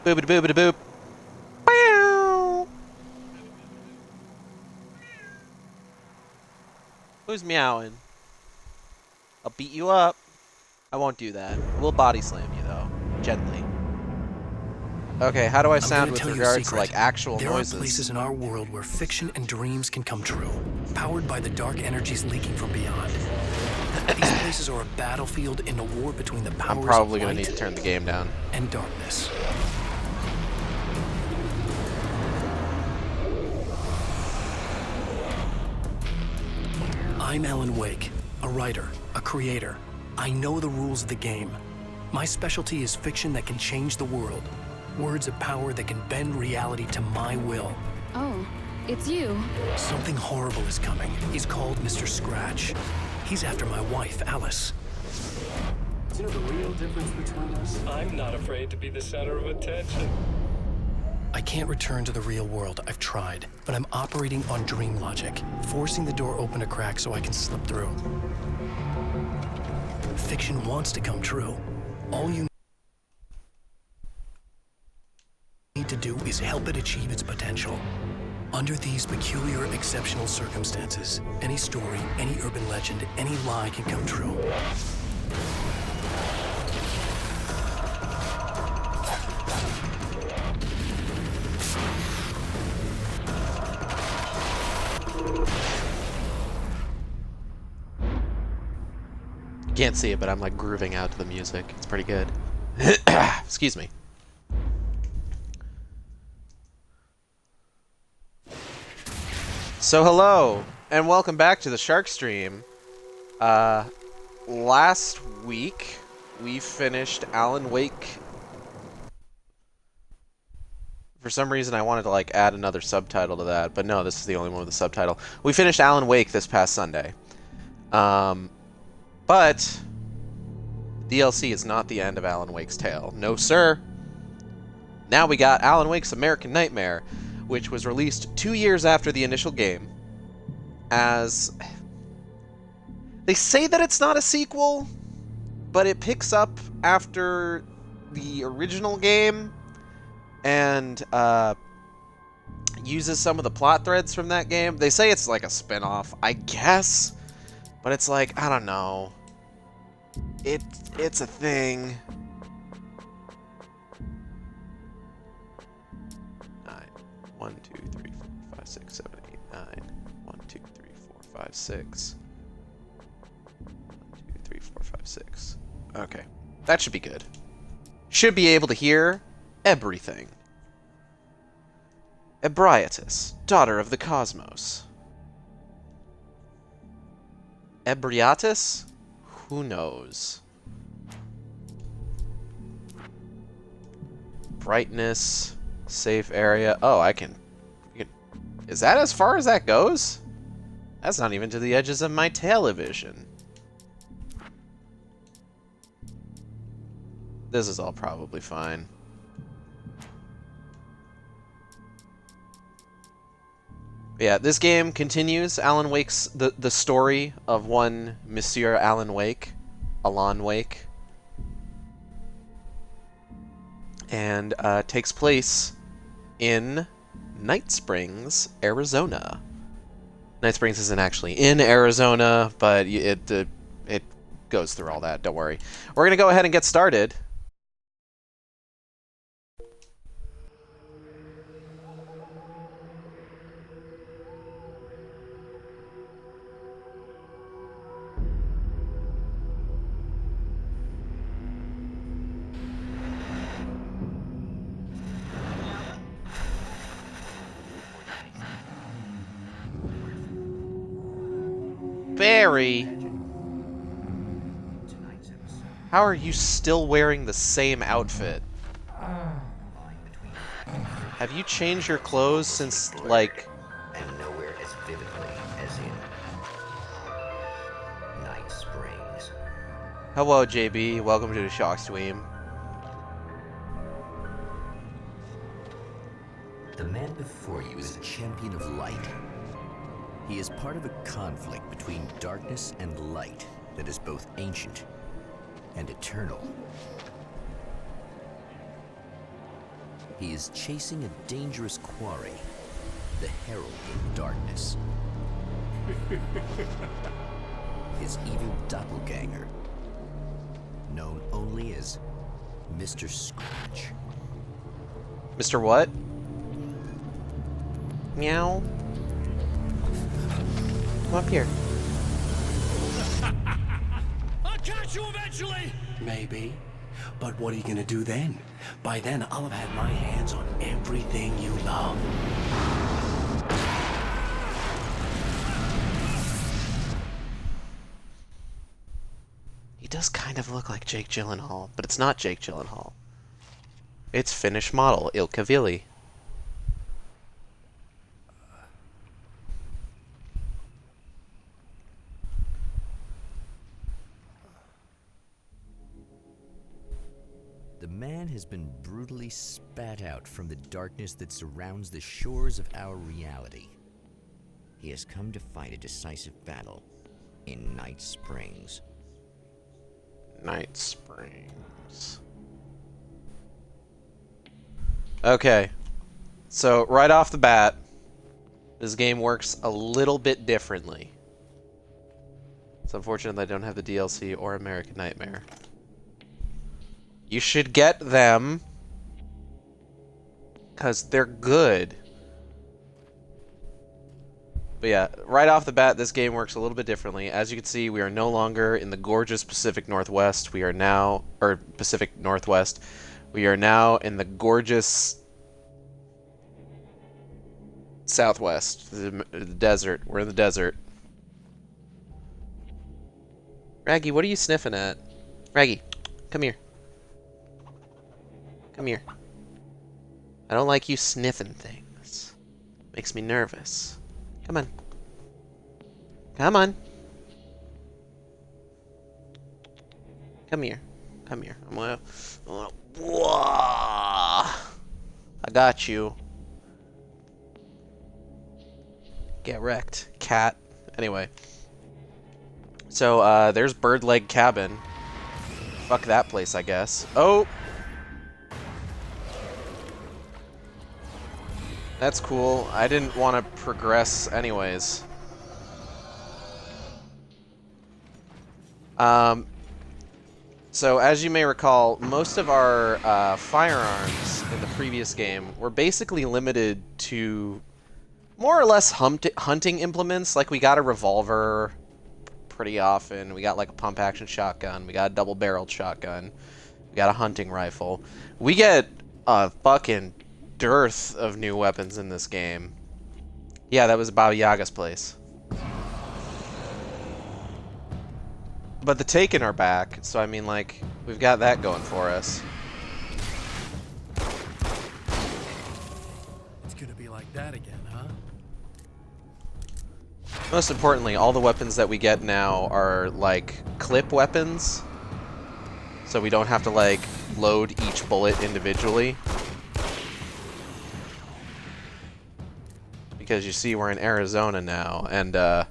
Boopity boopity boop. Bow. Who's meowing? I'll beat you up. I won't do that. We'll body slam you though, gently. Okay, how do I sound with regards to like actual noises? There are places in our world where fiction and dreams can come true, powered by the dark energies leaking from beyond. These places are a battlefield in a war between the powers I'm probably of gonna light need to turn the game down. And darkness. I'm Alan Wake, a writer, a creator. I know the rules of the game. My specialty is fiction that can change the world. Words of power that can bend reality to my will. Oh, it's you. Something horrible is coming. He's called Mr. Scratch. He's after my wife, Alice. Do you know the real difference between us? I'm not afraid to be the center of attention. I can't return to the real world. I've tried, but I'm operating on dream logic, forcing the door open a crack so I can slip through. Fiction wants to come true. All you need to do is help it achieve its potential. Under these peculiar, exceptional circumstances, any story, any urban legend, any lie can come true. Can't see it, but I'm like grooving out to the music. It's pretty good. Excuse me. So hello, and welcome back to the Shark Stream. Last week, we finished Alan Wake. For some reason, I wanted to like add another subtitle to that, but no, this is the only one with a subtitle. We finished Alan Wake this past Sunday. But DLC is not the end of Alan Wake's tale. No, sir. Now we got Alan Wake's American Nightmare, which was released 2 years after the initial game. As they say that it's not a sequel, but it picks up after the original game and uses some of the plot threads from that game. They say it's like a spin-off, I guess. But it's like, I don't know. It's a thing. 9. 1, 2, 3, 4, 5, 6, 7, 8, 9. 1, 2, 3, 4, 5, 6. 1, 2, 3, 4, 5, 6. Okay. That should be good. Should be able to hear everything. Ebrietas, daughter of the cosmos. Ebrietas? Who knows? Brightness, safe area. Oh, I can... Is that as far as that goes? That's not even to the edges of my television. This is all probably fine. Yeah, this game continues Alan Wake's the story of one Monsieur Alan Wake, and takes place in Night Springs, Arizona. Night Springs isn't actually in Arizona, but it goes through all that. Don't worry. We're gonna go ahead and get started. Barry, how are you still wearing the same outfit? Have you changed your clothes since, like... And nowhere as vividly as in Night Springs. Hello, JB. Welcome to the Shock Stream. The man before you is a champion of light. He is part of a conflict between darkness and light that is both ancient and eternal. He is chasing a dangerous quarry, the Herald of Darkness. His evil doppelganger, known only as Mr. Scratch. Mr. What? Meow. Come up here. I'll catch you eventually! Maybe. But what are you gonna do then? By then, I'll have had my hands on everything you love. He does kind of look like Jake Gyllenhaal, but it's not Jake Gyllenhaal. It's Finnish model Ilkka Ville. The man has been brutally spat out from the darkness that surrounds the shores of our reality. He has come to fight a decisive battle in Night Springs. Night Springs. Okay. So, right off the bat, this game works a little bit differently. It's unfortunate that I don't have the DLC or American Nightmare. You should get them, because they're good. But yeah, right off the bat, this game works a little bit differently. As you can see, we are no longer in the gorgeous Pacific Northwest. We are now, or Pacific Northwest. We are now in the gorgeous Southwest, the desert. We're in the desert. Raggy, what are you sniffing at? Raggy, come here. Come here. I don't like you sniffing things. Makes me nervous. Come on. Come on. Come here. Come here. I'm gonna Whoa! I got you. Get wrecked, cat. Anyway. So, there's Bird Leg Cabin. Fuck that place, I guess. Oh! That's cool. I didn't want to progress anyways. So as you may recall, most of our firearms in the previous game were basically limited to more or less hunting implements. Like, we got a revolver pretty often. We got like a pump action shotgun. We got a double barreled shotgun. We got a hunting rifle. We get a fucking dearth of new weapons in this game. Yeah, that was Baba Yaga's place. But the Taken are back, so I mean, like, we've got that going for us. It's gonna be like that again, huh? Most importantly, all the weapons that we get now are, like, clip weapons. So we don't have to, like, load each bullet individually. Because you see, we're in Arizona now, and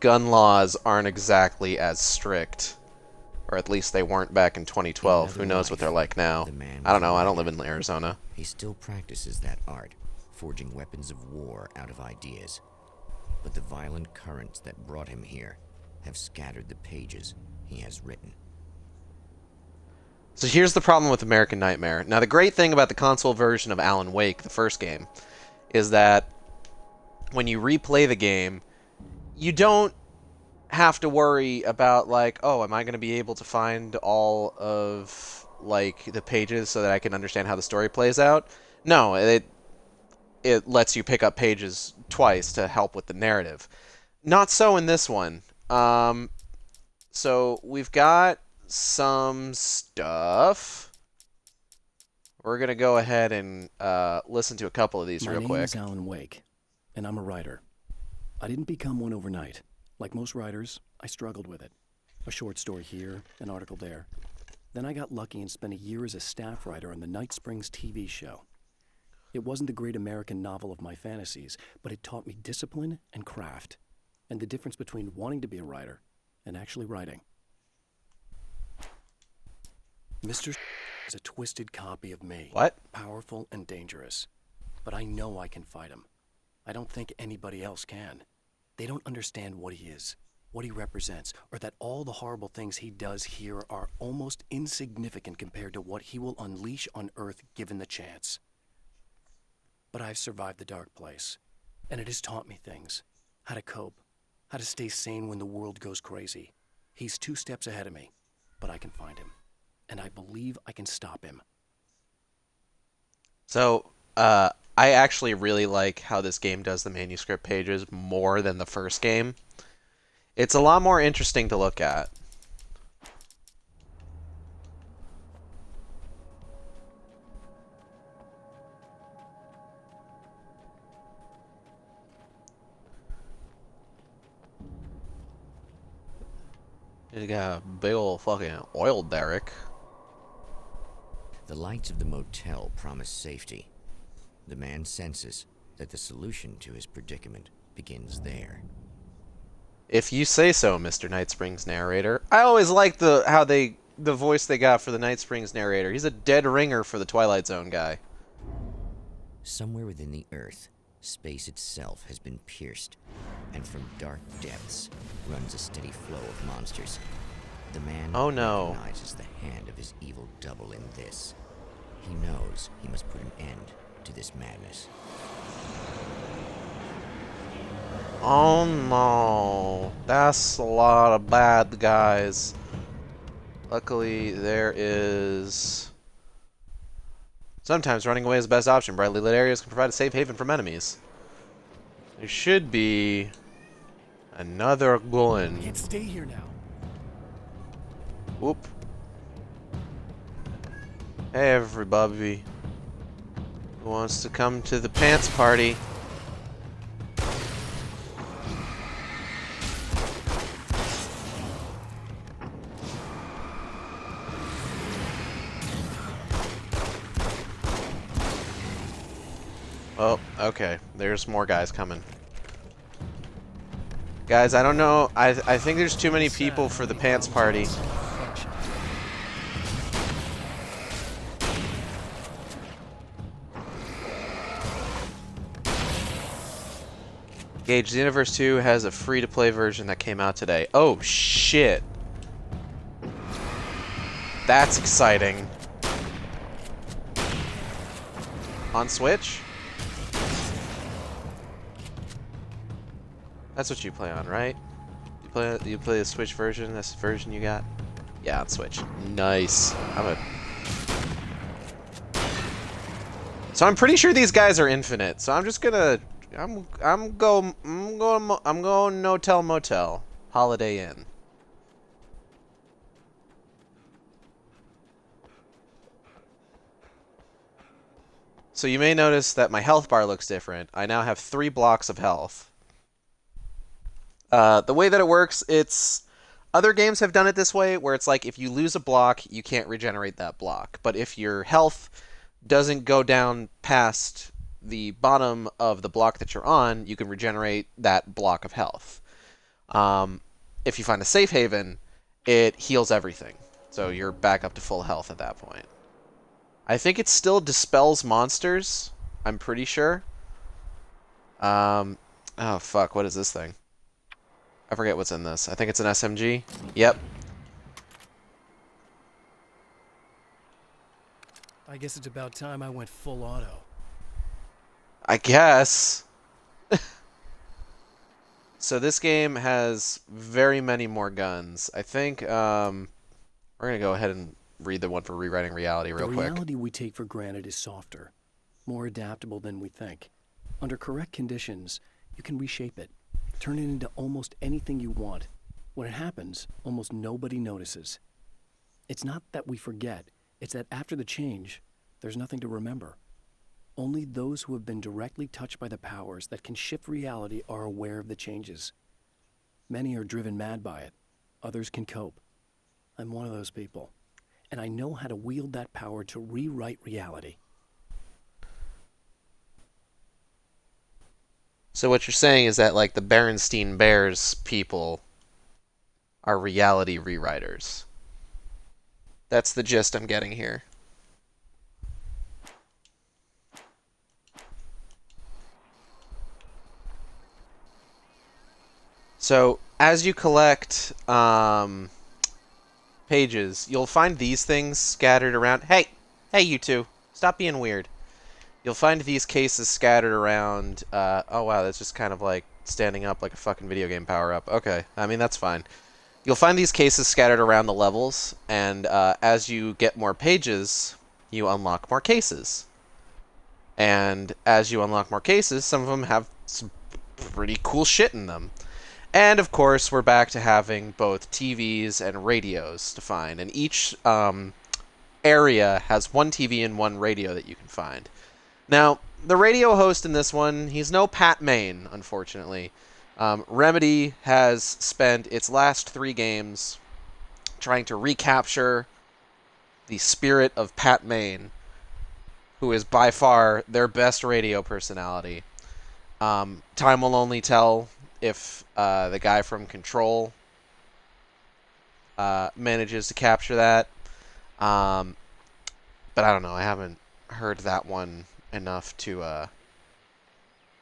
gun laws aren't exactly as strict. Or at least they weren't back in 2012. Who knows what they're like now? I don't know, I don't live in Arizona. He still practices that art, forging weapons of war out of ideas. But the violent currents that brought him here have scattered the pages he has written. So here's the problem with American Nightmare. Now, the great thing about the console version of Alan Wake, the first game, is that when you replay the game, you don't have to worry about, like, oh, am I going to be able to find all of, like, the pages so that I can understand how the story plays out? No, it lets you pick up pages twice to help with the narrative. Not so in this one. So we've got some stuff. We're going to go ahead and listen to a couple of these real quick. My name is Alan Wake, and I'm a writer. I didn't become one overnight. Like most writers, I struggled with it. A short story here, an article there. Then I got lucky and spent a year as a staff writer on the Night Springs TV show. It wasn't the great American novel of my fantasies, but it taught me discipline and craft, and the difference between wanting to be a writer and actually writing. Mr. is a twisted copy of me. What? Powerful and dangerous. But I know I can fight him. I don't think anybody else can. They don't understand what he is, what he represents, or that all the horrible things he does here are almost insignificant compared to what he will unleash on Earth given the chance. But I've survived the dark place, and it has taught me things. How to cope, how to stay sane when the world goes crazy. He's 2 steps ahead of me, but I can find him, and I believe I can stop him. So, I actually really like how this game does the manuscript pages more than the first game. It's a lot more interesting to look at. You got a big old fucking oil derrick. The lights of the motel promise safety. The man senses that the solution to his predicament begins there. If you say so, Mr. Night Springs narrator. I always like the voice they got for the Night Springs narrator. He's a dead ringer for the Twilight Zone guy. Somewhere within the Earth, space itself has been pierced, and from dark depths runs a steady flow of monsters. The man recognizes the hand of his evil double in this. He knows he must put an end to this madness. Oh no, that's a lot of bad guys. Luckily, there is... Sometimes running away is the best option. Brightly lit areas can provide a safe haven from enemies. There should be another gun. Can't stay here now. Whoop. Hey everybody. Who wants to come to the pants party? Oh, okay. There's more guys coming. Guys, I don't know. I think there's too many people for the pants party. Gage, the Universe 2 has a free-to-play version that came out today. Oh, shit. That's exciting. On Switch? That's what you play on, right? You play the Switch version? That's the version you got? Yeah, on Switch. Nice. So I'm pretty sure these guys are infinite. So I'm just gonna I'm going no tell motel. Holiday Inn. So you may notice that my health bar looks different. I now have 3 blocks of health. The way that it works, other games have done it this way, where it's like if you lose a block, you can't regenerate that block. But if your health doesn't go down past the bottom of the block that you're on, you can regenerate that block of health. If you find a safe haven, it heals everything. So you're back up to full health at that point. I think it still dispels monsters. I'm pretty sure. Oh, fuck. What is this thing? I forget what's in this. I think it's an SMG. Yep. I guess it's about time I went full auto. I guess. So this game has very many more guns. I think we're going to go ahead and read the one for Rewriting Reality real quick. The reality we take for granted is softer, more adaptable than we think. Under correct conditions, you can reshape it, turn it into almost anything you want. When it happens, almost nobody notices. It's not that we forget, it's that after the change, there's nothing to remember. Only those who have been directly touched by the powers that can shift reality are aware of the changes. Many are driven mad by it. Others can cope. I'm one of those people. And I know how to wield that power to rewrite reality. So what you're saying is that, like, the Berenstein Bears people are reality rewriters. That's the gist I'm getting here. So as you collect pages, you'll find these things scattered around. Hey, you two, stop being weird. You'll find these cases scattered around. Oh wow, that's just kind of like standing up like a fucking video game power-up. Okay, I mean that's fine. You'll find these cases scattered around the levels, and as you get more pages, you unlock more cases. And as you unlock more cases, some of them have some pretty cool shit in them. And of course, we're back to having both TVs and radios to find, and each area has one TV and one radio that you can find. Now, the radio host in this one, he's no Pat Maine, unfortunately. Remedy has spent its last 3 games trying to recapture the spirit of Pat Maine, who is by far their best radio personality. Time will only tell if the guy from Control manages to capture that. But I don't know. I haven't heard that one enough to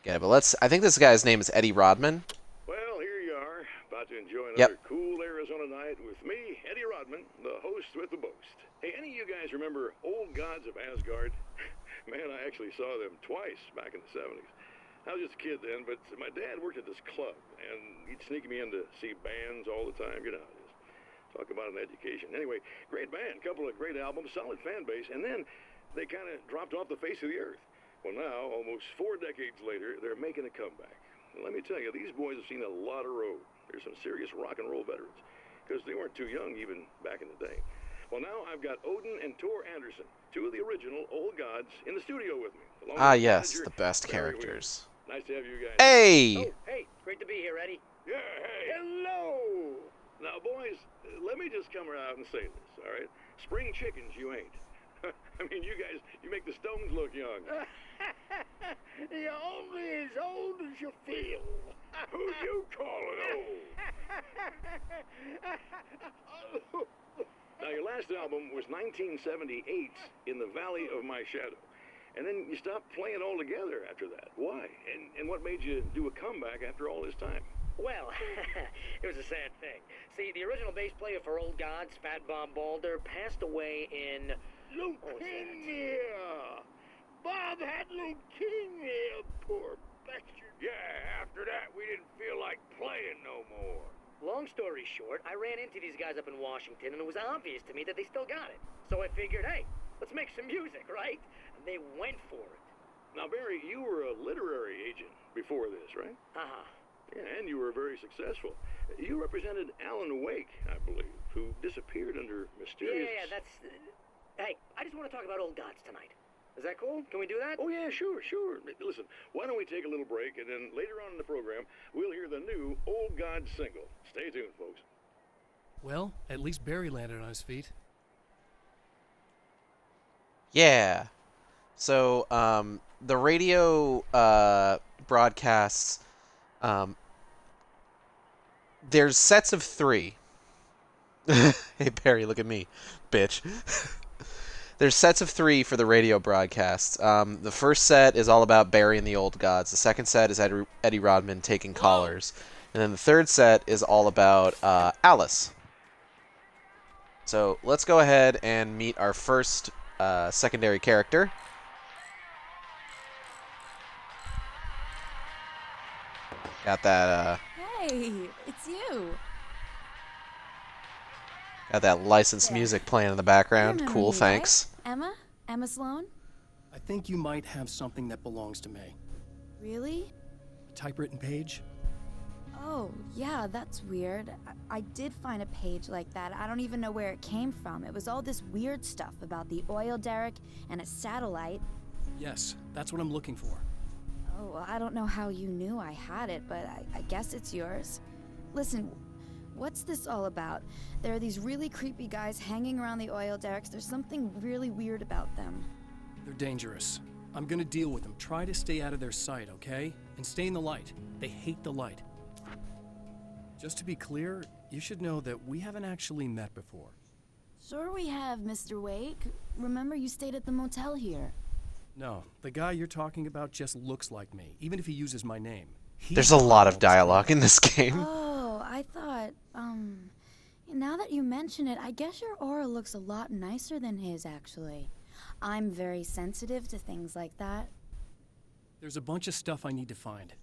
get it. But I think this guy's name is Eddie Rodman. Well, here you are, about to enjoy Yep. another cool Arizona night with me, Eddie Rodman, the host with the boast. Hey, any of you guys remember Old Gods of Asgard? Man, I actually saw them twice back in the 70s. I was just a kid then, but my dad worked at this club, and he'd sneak me in to see bands all the time. You know, just talk about an education. Anyway, great band, couple of great albums, solid fan base, and then they kind of dropped off the face of the earth. Well, now, almost 4 decades later, they're making a comeback. And let me tell you, these boys have seen a lot of road. They're some serious rock and roll veterans, because they weren't too young even back in the day. Well, now I've got Odin and Tor Anderson, 2 of the original Old Gods, in the studio with me. Ah, yes, manager, the best Barry characters. Williams. Nice to have you guys. Hey! Oh, hey, great to be here, Eddie. Yeah, hey. Hello! Now, boys, let me just come out and say this, all right? Spring chickens, you ain't. I mean, you guys, you make the Stones look young. You're only as old as you feel. Who you calling old? Now, your last album was 1978, In the Valley of My Shadow. And then you stopped playing altogether after that. Why? And what made you do a comeback after all this time? Well, it was a sad thing. See, the original bass player for Old Gods, Fat Bob Balder, passed away in... Leukemia! Bob had leukemia, poor bastard. Yeah, after that, we didn't feel like playing no more. Long story short, I ran into these guys up in Washington, and it was obvious to me that they still got it. So I figured, hey, let's make some music, right? And they went for it. Now, Barry, you were a literary agent before this, right? Uh-huh. Yeah, and you were very successful. You represented Alan Wake, I believe, who disappeared under mysterious... Yeah, that's... Hey, I just want to talk about Old Gods tonight. Is that cool? Can we do that? Oh, yeah, sure. Listen, why don't we take a little break, and then later on in the program, we'll hear the new Old Gods single. Stay tuned, folks. Well, at least Barry landed on his feet. Yeah. So, the radio broadcasts, there's sets of 3. Hey, Barry, look at me, bitch. There's sets of 3 for the radio broadcasts. The first set is all about Barry and the Old Gods. The second set is Eddie Rodman taking callers. And then the third set is all about Alice. So let's go ahead and meet our first secondary character. Got that, Hey, it's you. got that licensed music playing in the background. You remember Cool, me, thanks. right? Emma? Emma Sloan? I think you might have something that belongs to me. Really? A typewritten page? Oh, yeah, that's weird. I did find a page like that. I don't even know where it came from. It was all this weird stuff about the oil derrick and a satellite. Yes, that's what I'm looking for. Oh, I don't know how you knew I had it, but I guess it's yours. Listen, what's this all about? There are these really creepy guys hanging around the oil derricks. There's something really weird about them. They're dangerous. I'm gonna deal with them. Try to stay out of their sight, okay? And stay in the light. They hate the light. Just to be clear, you should know that we haven't actually met before. Sure we have, Mr. Wake. Remember you stayed at the motel here. No, the guy you're talking about just looks like me, even if he uses my name. There's a lot of dialogue in this game. Oh, I thought, now that you mention it, I guess your aura looks a lot nicer than his, actually. I'm very sensitive to things like that. There's a bunch of stuff I need to find.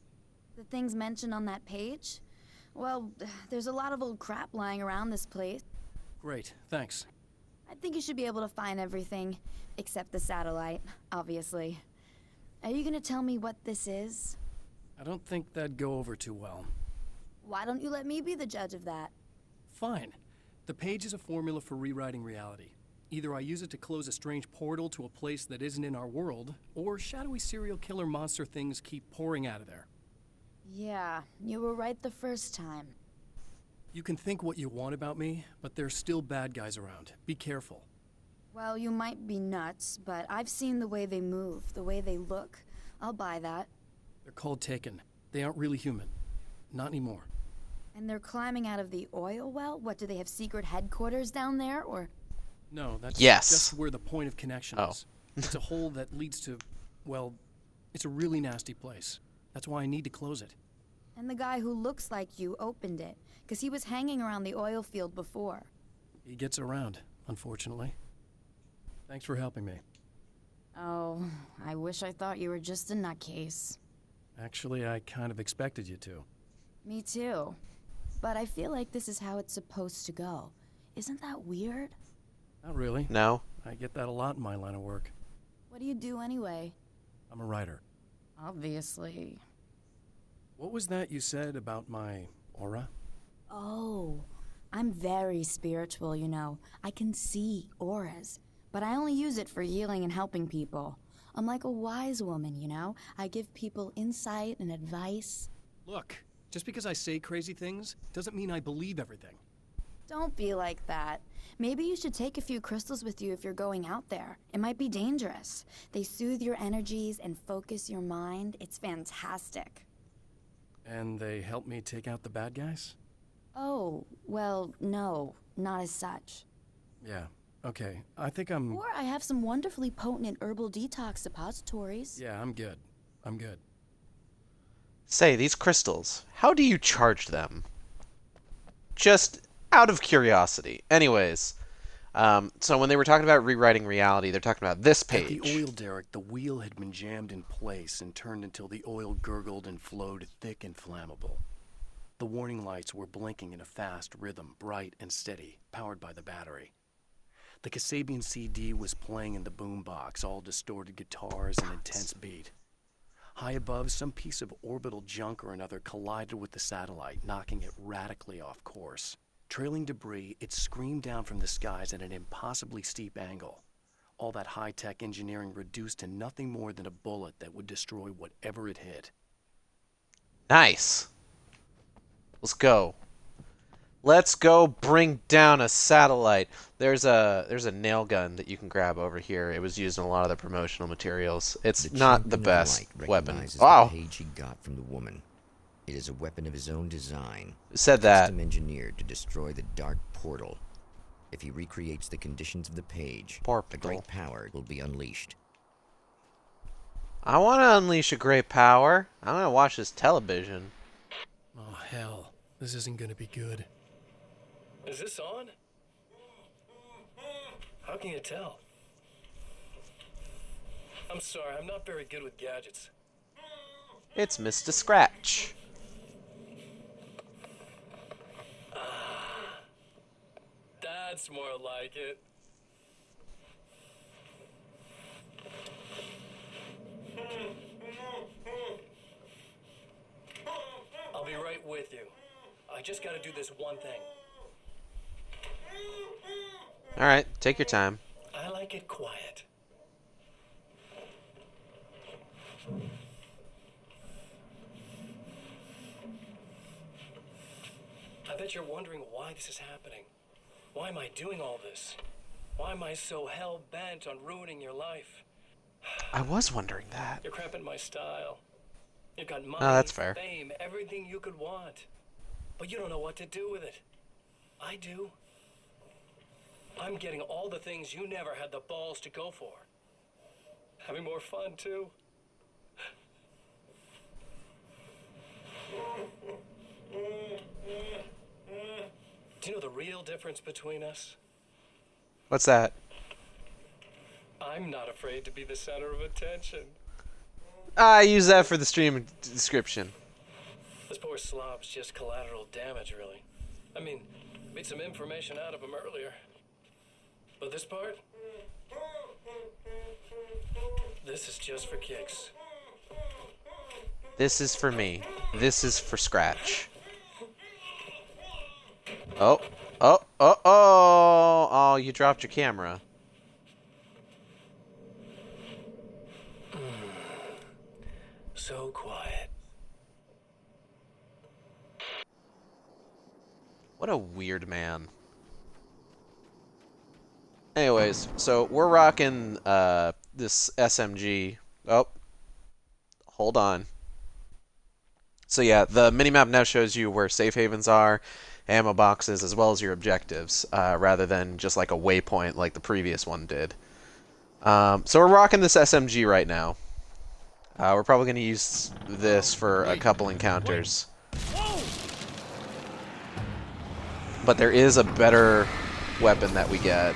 The things mentioned on that page? Well, there's a lot of old crap lying around this place. Great, thanks. I think you should be able to find everything, except the satellite, obviously. Are you gonna tell me what this is? I don't think that'd go over too well. Why don't you let me be the judge of that? Fine. The page is a formula for rewriting reality. Either I use it to close a strange portal to a place that isn't in our world, or shadowy serial killer monster things keep pouring out of there. Yeah, you were right the first time. You can think what you want about me, but there's still bad guys around. Be careful. Well, you might be nuts, but I've seen the way they move, the way they look. I'll buy that. They're called Taken. They aren't really human. Not anymore. And they're climbing out of the oil well? What, do they have secret headquarters down there, or...? No, that's Yes. just where the point of connection is. It's a hole that leads to, well, it's a really nasty place. That's why I need to close it. And the guy who looks like you opened it, because he was hanging around the oil field before. He gets around, unfortunately. Thanks for helping me. Oh, I wish I thought you were just a nutcase. Actually, I kind of expected you to. Me too. But I feel like this is how it's supposed to go. Isn't that weird? Not really. No. I get that a lot in my line of work. What do you do anyway? I'm a writer. Obviously. What was that you said about my aura? Oh, I'm very spiritual, you know. I can see auras, but I only use it for healing and helping people. I'm like a wise woman, you know? I give people insight and advice. Look, just because I say crazy things doesn't mean I believe everything. Don't be like that. Maybe you should take a few crystals with you if you're going out there. It might be dangerous. They soothe your energies and focus your mind. It's fantastic. And they help me take out the bad guys? Oh, well, no, not as such. Yeah, okay. I think I'm... Or I have some wonderfully potent herbal detox suppositories. Yeah, I'm good. I'm good. Say, these crystals, how do you charge them? Just out of curiosity. Anyways, so when they were talking about rewriting reality, they're talking about this page. At the oil derrick, the wheel had been jammed in place and turned until the oil gurgled and flowed thick and flammable. The warning lights were blinking in a fast rhythm, bright and steady, powered by the battery. The Kasabian CD was playing in the boombox, all distorted guitars and intense beat. High above, some piece of orbital junk or another collided with the satellite, knocking it radically off course. Trailing debris, it screamed down from the skies at an impossibly steep angle. All that high-tech engineering reduced to nothing more than a bullet that would destroy whatever it hit. Nice. Let's go. Let's go bring down a satellite. There's a nail gun that you can grab over here. It was used in a lot of the promotional materials. It's not the best weapon. Wow. The page he got from the woman. It is a weapon of his own design. Said that. Custom engineered to destroy the dark portal. If he recreates the conditions of the page, a great power will be unleashed. I want to unleash a great power. I want to watch this television. Oh, hell. This isn't gonna be good. Is this on? How can you tell? I'm sorry, I'm not very good with gadgets. It's Mr. Scratch. That's more like it. I'll be right with you. I just gotta do this one thing. Alright, take your time. I like it quiet. I bet you're wondering why this is happening. Why am I doing all this? Why am I so hell-bent on ruining your life? I was wondering that. You're cramping my style. You've got money, that's fair. fame, everything you could want. But you don't know what to do with it. I do. I'm getting all the things you never had the balls to go for. Having more fun, too. Do you know the real difference between us? What's that? I'm not afraid to be the center of attention. I use that for the stream description. This poor slob's just collateral damage, really. I mean, made some information out of him earlier. But this part? This is just for kicks. This is for me. This is for Scratch. Oh. Oh, oh, oh. Oh, you dropped your camera. So quiet. What a weird man. Anyways, so we're rocking this SMG. Oh. Hold on. So yeah, the minimap now shows you where safe havens are, ammo boxes, as well as your objectives, rather than just like a waypoint like the previous one did. So we're rocking this SMG right now. We're probably going to use this for a couple encounters. But there is a better weapon that we get.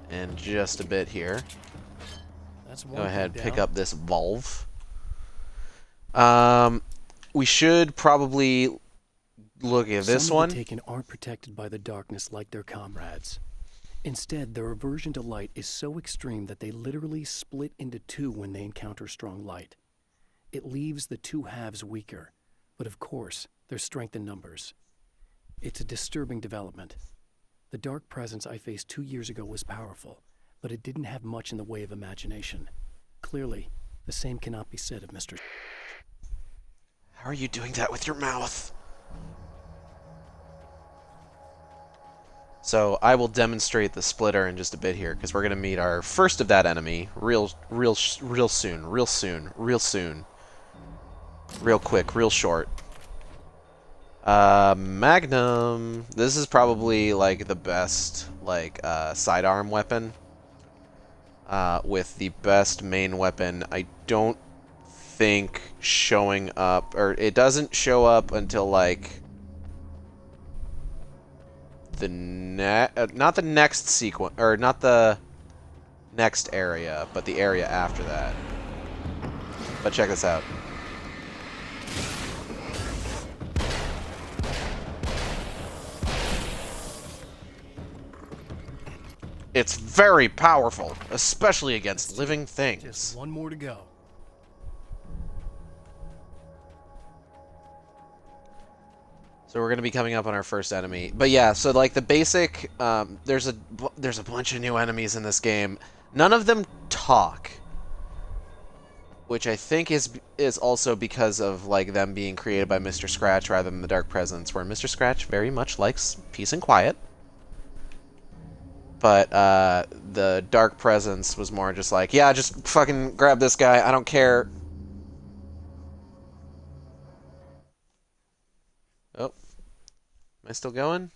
In just a bit here. Go ahead, pick up this Volve. We should probably look at this one. Some of the Taken aren't protected by the darkness like their comrades. Instead, their aversion to light is so extreme that they literally split into two when they encounter strong light. It leaves the two halves weaker, but of course, there's strength in numbers. It's a disturbing development. The dark presence I faced 2 years ago was powerful, but it didn't have much in the way of imagination. Clearly, the same cannot be said of Mr. How are you doing that with your mouth? So I will demonstrate the splitter in just a bit here, because we're going to meet our first of that enemy real soon. Real quick, real short. Magnum. This is probably like the best like sidearm weapon. With the best main weapon. I don't think showing up, or it doesn't show up until like the not the next sequence, or not the next area, but the area after that. But check this out. It's very powerful, especially against living things. Just one more to go. So we're going to be coming up on our first enemy. But yeah, so like the basic, there's a bunch of new enemies in this game. None of them talk, which I think is also because of like them being created by Mr. Scratch rather than the Dark Presence, where Mr. Scratch very much likes peace and quiet. But the Dark Presence was more just like, yeah, just fucking grab this guy, I don't care. Oh. Am I still going?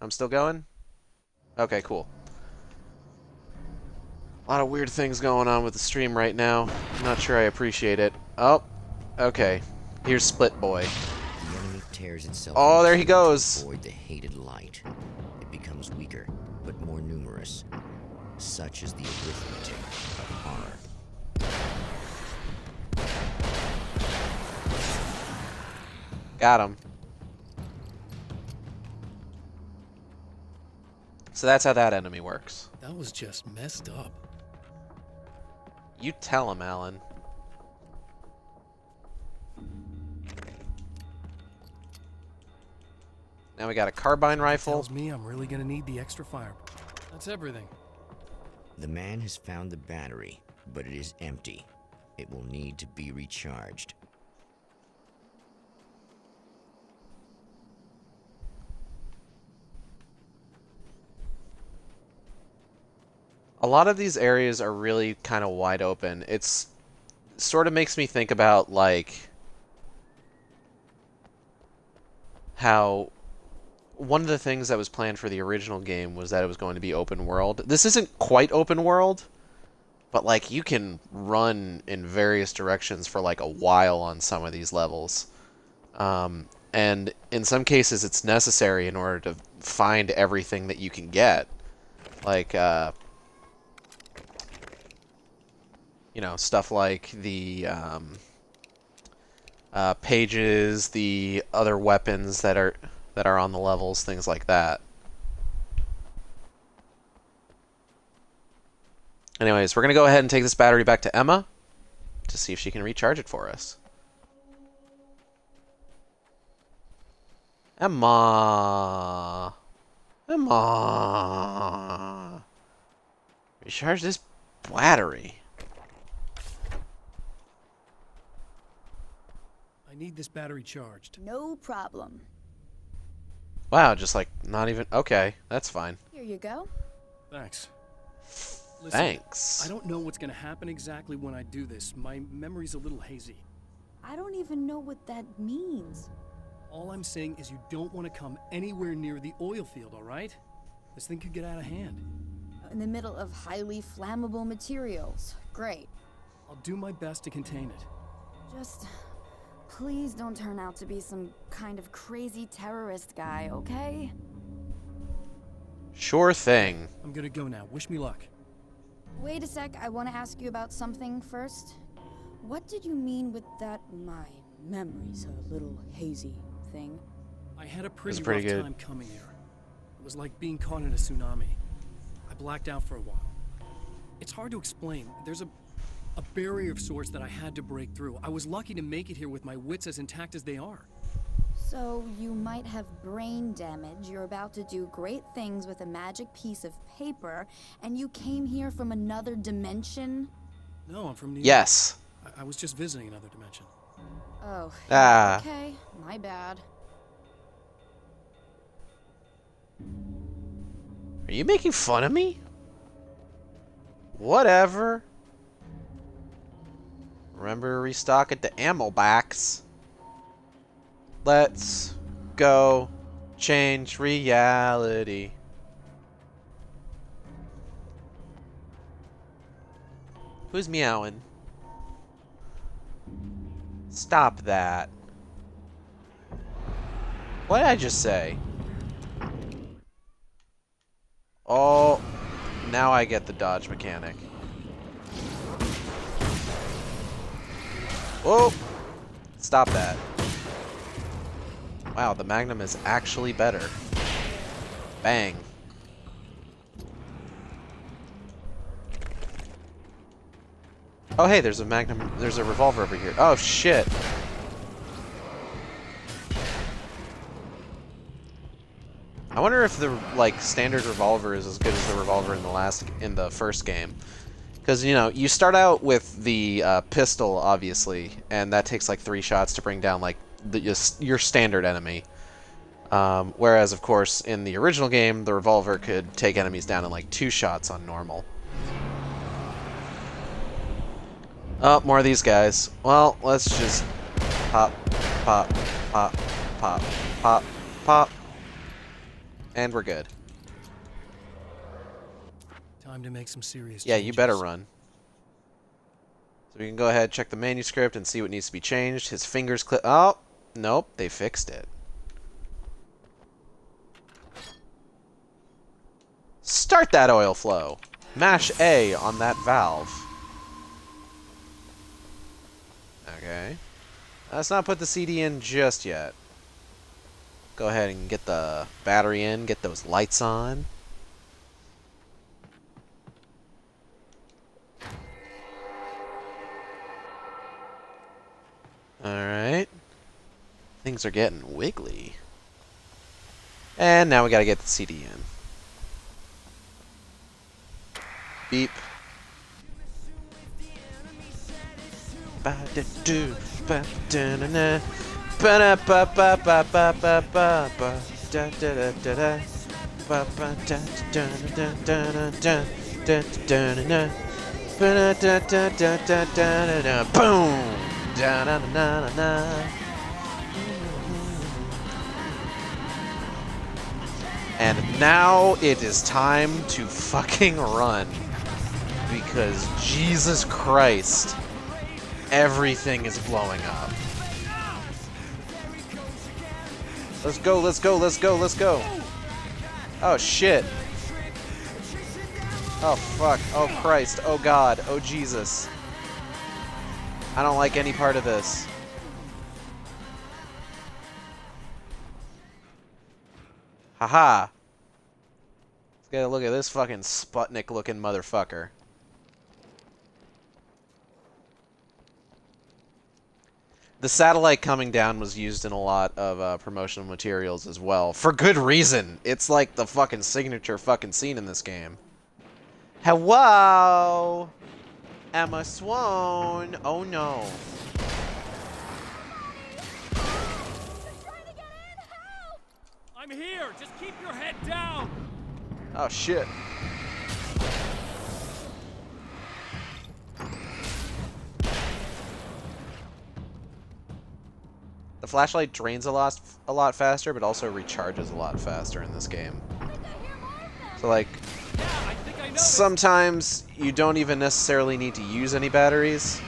I'm still going? Okay, cool. A lot of weird things going on with the stream right now. I'm not sure I appreciate it. Oh, okay. Here's Split Boy. The enemy tears itself. Oh, there he goes. To avoid the hated light. It becomes weaker, but more numerous. Such is the arithmetic of horror. Got him. So that's how that enemy works. That was just messed up. You tell him, Alan. Now we got a carbine rifle. Tells me I'm really gonna need the extra fire. That's everything. The man has found the battery, but it is empty. It will need to be recharged. A lot of these areas are really kind of wide open. It's sort of makes me think about, like, how one of the things that was planned for the original game was that it was going to be open world. This isn't quite open world, but, like, you can run in various directions for, like, a while on some of these levels. And in some cases, it's necessary in order to find everything that you can get. Like, you know, stuff like the pages, the other weapons that are on the levels, things like that. Anyways, we're going to go ahead and take this battery back to Emma to see if she can recharge it for us. Emma. Emma. Recharge this battery. I need this battery charged. No problem. Wow, just like not even... Okay, that's fine. Here you go. Thanks. Listen, Thanks. I don't know what's gonna happen exactly when I do this. My memory's a little hazy. I don't even know what that means. All I'm saying is you don't want to come anywhere near the oil field, all right? This thing could get out of hand. In the middle of highly flammable materials. Great. I'll do my best to contain it. Just please don't turn out to be some kind of crazy terrorist guy, okay? Sure thing. I'm gonna go now. Wish me luck. Wait a sec, I want to ask you about something first. What did you mean with that my memory's a little hazy thing? I had a pretty pretty rough good. time coming here. It was like being caught in a tsunami. I blacked out for a while. It's hard to explain. There's a barrier of sorts that I had to break through. I was lucky to make it here with my wits as intact as they are. So you might have brain damage, you're about to do great things with a magic piece of paper, and you came here from another dimension? No, I'm from New York. Yes. I was just visiting another dimension. Oh, Ah. okay, my bad. Are you making fun of me? Whatever. Remember to restock at the ammo box. Let's go change reality. Who's meowing? Stop that. What did I just say? Oh, now I get the dodge mechanic. Whoa! Stop that. Wow, the Magnum is actually better. Bang. Oh, hey, there's a Magnum. There's a revolver over here. Oh, shit. I wonder if the like standard revolver is as good as the revolver in the first game, because you know you start out with the pistol obviously, and that takes like 3 shots to bring down like your standard enemy. Whereas of course in the original game the revolver could take enemies down in like 2 shots on normal. Oh, more of these guys. Well, let's just pop, pop, pop, pop, pop, pop. And we're good. Time to make some serious Yeah, changes. you better run. So we can go ahead, check the manuscript, and see what needs to be changed. His fingers clip. Oh, nope, they fixed it. Start that oil flow. Mash A on that valve. Okay. Let's not put the CD in just yet. Go ahead and get the battery in, get those lights on. Alright. Things are getting wiggly. And now we gotta get the CD in. Beep. Ba-da-doo, ba-da-na-na. Ba-da-ba-ba-ba-ba-ba-ba. Da-da-da-da-da. Ba-ba-da-da-da-da-da-da-da-da-da-da-da. Ba-da-da-da-da-da-da-da. Boom! Da-na-na-na-na. And now it is time to fucking run. Because Jesus Christ, everything is blowing up. Let's go, let's go, let's go, let's go. Oh shit. Oh fuck, oh Christ, oh God, oh Jesus. I don't like any part of this. Haha. Let's get a look at this fucking Sputnik looking motherfucker. The satellite coming down was used in a lot of promotional materials as well. For good reason. It's like the fucking signature fucking scene in this game. Hello? Emma Swan. Oh no. I'm here! Just keep your head down! Oh shit. The flashlight drains a lot faster, but also recharges a lot faster in this game. So like, sometimes you don't even necessarily need to use any batteries.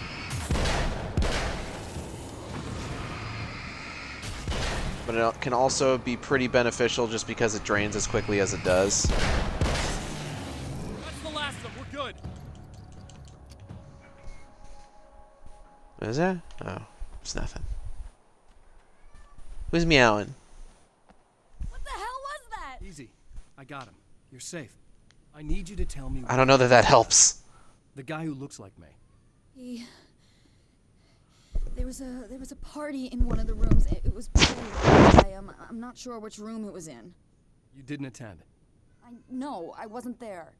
But it can also be pretty beneficial just because it drains as quickly as it does. That's the last of them. We're good. What is that? Oh, it's nothing. Who's meowing? What the hell was that? Easy. I got him. You're safe. I need you to tell me. I don't know that that helps. The guy who looks like me. There was a party in one of the rooms. It was pretty. I'm not sure which room it was in. You didn't attend. No, I wasn't there.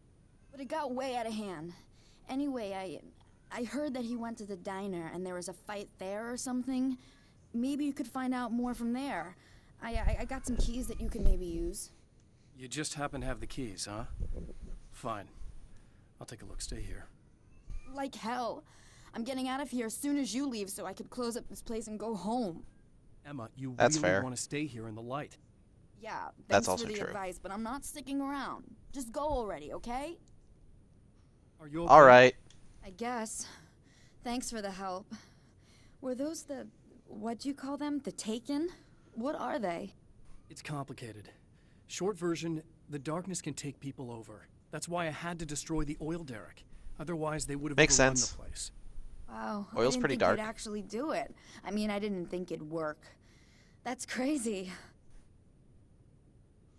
But it got way out of hand. Anyway, I heard that he went to the diner and there was a fight there or something. Maybe you could find out more from there. I got some keys that you could maybe use. You just happen to have the keys, huh? Fine. I'll take a look. Stay here. Like hell. I'm getting out of here as soon as you leave so I could close up this place and go home. Emma, you That's really fair. want to stay here in the light. Yeah, That's thanks also for the true. advice, but I'm not sticking around. Just go already, okay? Are you okay? All right. I guess. Thanks for the help. Were those the... what do you call them? The Taken? What are they? It's complicated. Short version, the darkness can take people over. That's why I had to destroy the oil derrick. Otherwise, they would have Makes overrun sense. the place. Wow. Oil's I didn't pretty think dark. you'd actually do it. I mean, I didn't think it'd work. That's crazy.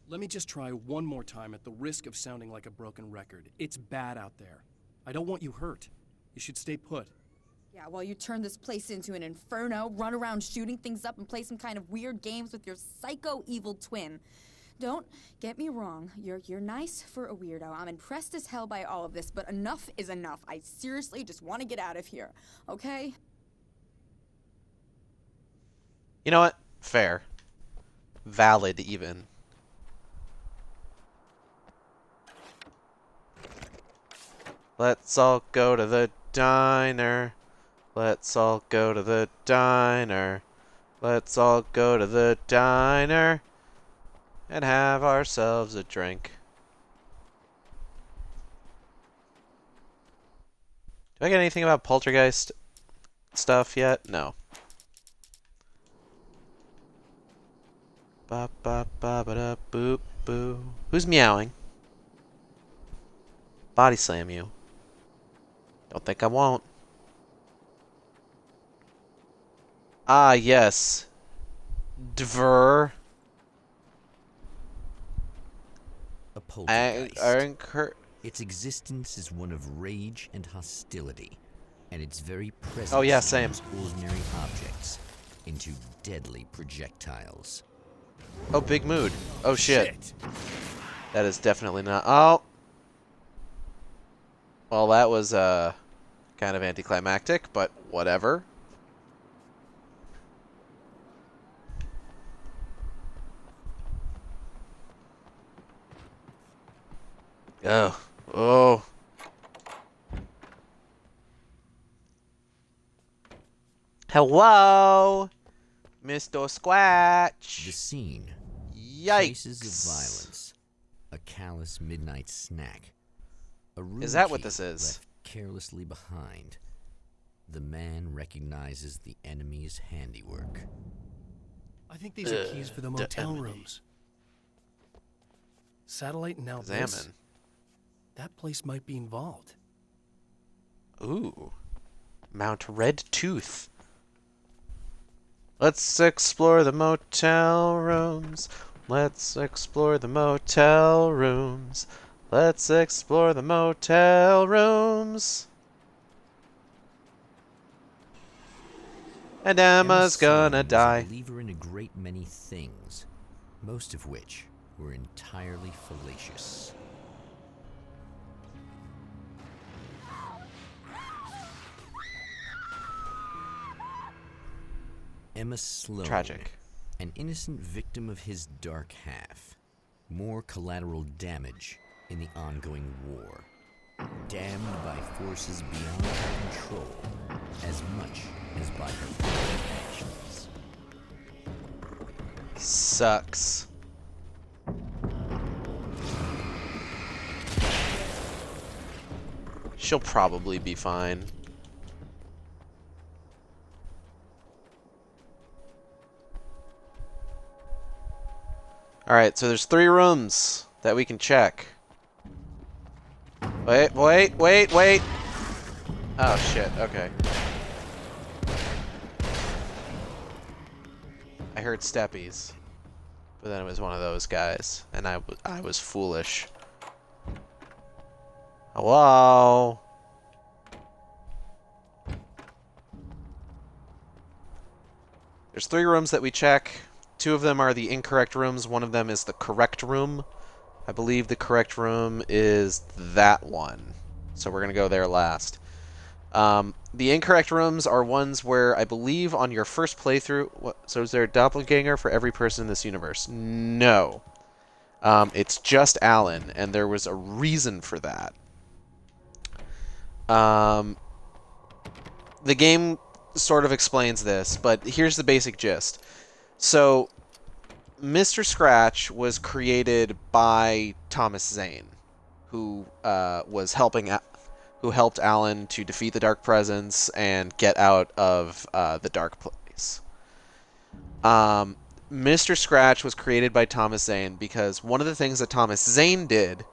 Let me just try one more time at the risk of sounding like a broken record. It's bad out there. I don't want you hurt. You should stay put. Yeah, while you turn this place into an inferno, run around shooting things up and play some kind of weird games with your psycho evil twin. Don't get me wrong, you're nice for a weirdo. I'm impressed as hell by all of this, but enough is enough. I seriously just want to get out of here, okay? You know what? Fair. Valid, even. Let's all go to the diner. Let's all go to the diner. Let's all go to the diner and have ourselves a drink. Do I get anything about poltergeist stuff yet? No. Ba ba ba ba da boop boo. Who's meowing? Body slam you. Don't think I won't. Ah, yes. Dver. A poltergeist. Incur. Its existence is one of rage and hostility, and its very presence Oh, yeah, same. turns ordinary objects into deadly projectiles. Oh, big mood. Oh, shit. That is definitely not. Oh. Well, that was kind of anticlimactic, but whatever. Oh. Oh. Hello, Mr. Squatch. The scene. Yikes. Traces of violence. A callous midnight snack. A room Is that what key this is? left carelessly behind. The man recognizes the enemy's handiwork. I think these are keys for the motel rooms. Satellite and now this. Examine. That place might be involved. Ooh. Mount Red Tooth. Let's explore the motel rooms. Let's explore the motel rooms. Let's explore the motel rooms. And Emma's gonna die. Was a believer in a great many things, most of which were entirely fallacious. Emma Sloan, Tragic. an innocent victim of his dark half. More collateral damage in the ongoing war. Damned by forces beyond her control as much as by her own actions. Sucks. She'll probably be fine. Alright, so there's 3 rooms that we can check. Wait. Oh, shit. Okay. I heard steppies. But then it was one of those guys. And I was foolish. Hello? There's 3 rooms that we check. 2 of them are the incorrect rooms. 1 of them is the correct room. I believe the correct room is that one. So we're going to go there last. The incorrect rooms are ones where I believe on your first playthrough... So is there a doppelganger for every person in this universe? No. It's just Alan, and there was a reason for that. The game sort of explains this, but here's the basic gist. So, Mr. Scratch was created by Thomas Zane, who who helped Alan to defeat the Dark Presence and get out of the Dark Place. Mr. Scratch was created by Thomas Zane because one of the things that Thomas Zane did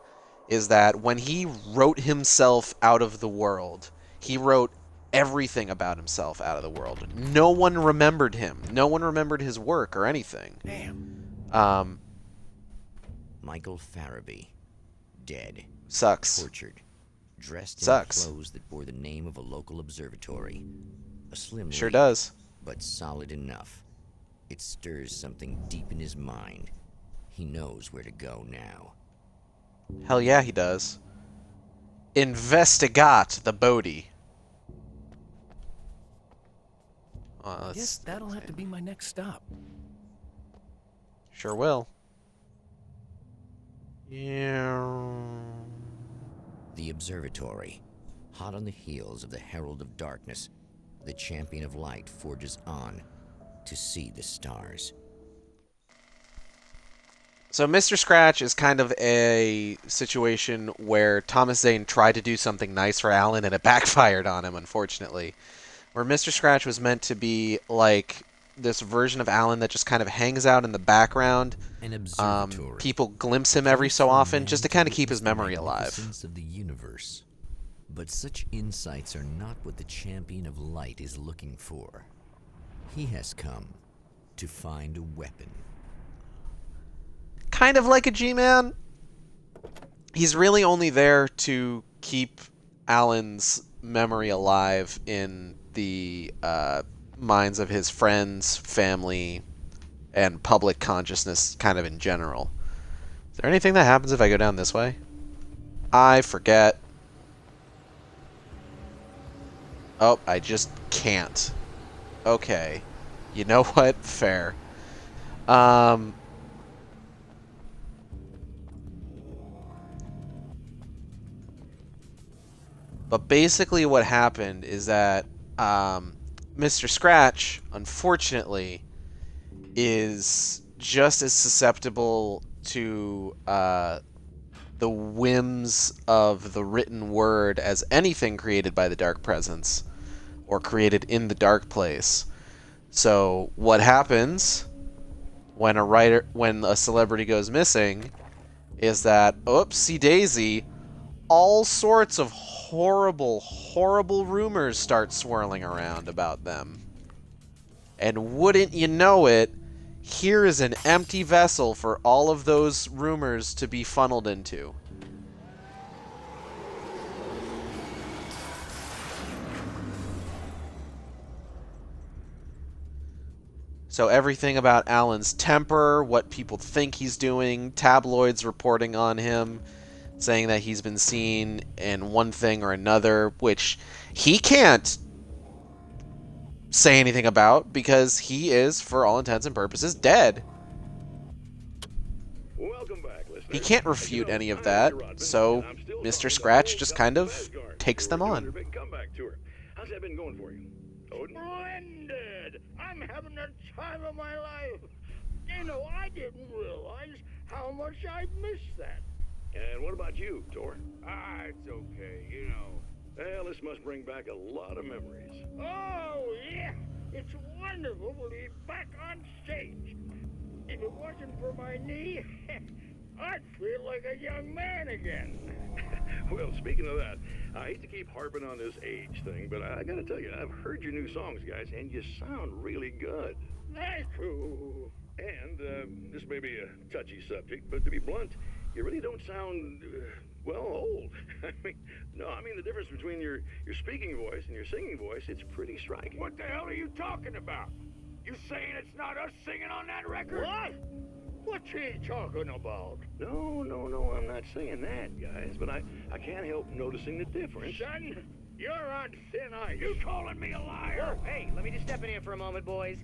is that when he wrote himself out of the world, he wrote everything about himself out of the world. No one remembered him. No one remembered his work or anything. Damn. Michael Farabee, dead. Sucks. Tortured. Dressed in Sucks. clothes that bore the name of a local observatory. A slim Sure leap, does. but solid enough. It stirs something deep in his mind. He knows where to go now. Hell yeah, he does. Investigate the Bodhi. I guess that'll have to be my next stop. Sure will. Yeah. The observatory. Hot on the heels of the Herald of Darkness, the Champion of Light forges on to see the stars. So Mr. Scratch is kind of a situation where Thomas Zane tried to do something nice for Alan and it backfired on him, unfortunately. Where Mr. Scratch was meant to be like this version of Alan that just kind of hangs out in the background. An observatory. People glimpse him every so often just to kind of keep his memory alive. Of the universe. But such insights are not what the Champion of Light is looking for. He has come to find a weapon. Kind of like a G-Man. He's really only there to keep Alan's memory alive in the minds of his friends, family, and public consciousness kind of in general. Is there anything that happens if I go down this way? I forget. Oh, I just can't. Okay. You know what? Fair. But basically what happened is that Mr. Scratch, unfortunately, is just as susceptible to the whims of the written word as anything created by the Dark Presence or created in the Dark Place. So what happens when a celebrity goes missing is that, oopsie daisy, all sorts of horrible, horrible rumors start swirling around about them. And wouldn't you know it, here is an empty vessel for all of those rumors to be funneled into. So everything about Alan's temper, what people think he's doing, tabloids reporting on him, saying that he's been seen in one thing or another, which he can't say anything about because he is, for all intents and purposes, dead. Welcome back, listeners. He can't refute any of that, so Mr. Scratch just kind of takes them on. Big comeback tour. How's that been going for you? Odin? Splendid! I'm having the time of my life. You know, I didn't realize how much I'd missed that. And what about you, Tor? It's okay, you know. Well, this must bring back a lot of memories. Oh, yeah. It's wonderful to be back on stage. If it wasn't for my knee, I'd feel like a young man again. Well, speaking of that, I hate to keep harping on this age thing, but I gotta tell you, I've heard your new songs, guys, and you sound really good. Thank you. And this may be a touchy subject, but to be blunt, you really don't sound, old. I mean the difference between your speaking voice and your singing voice, it's pretty striking. What the hell are you talking about? You saying it's not us singing on that record? What? What's he talking about? No, I'm not saying that, guys, but I can't help noticing the difference. Son, you're on thin ice. You calling me a liar? Whoa, hey, let me just step in here for a moment, boys.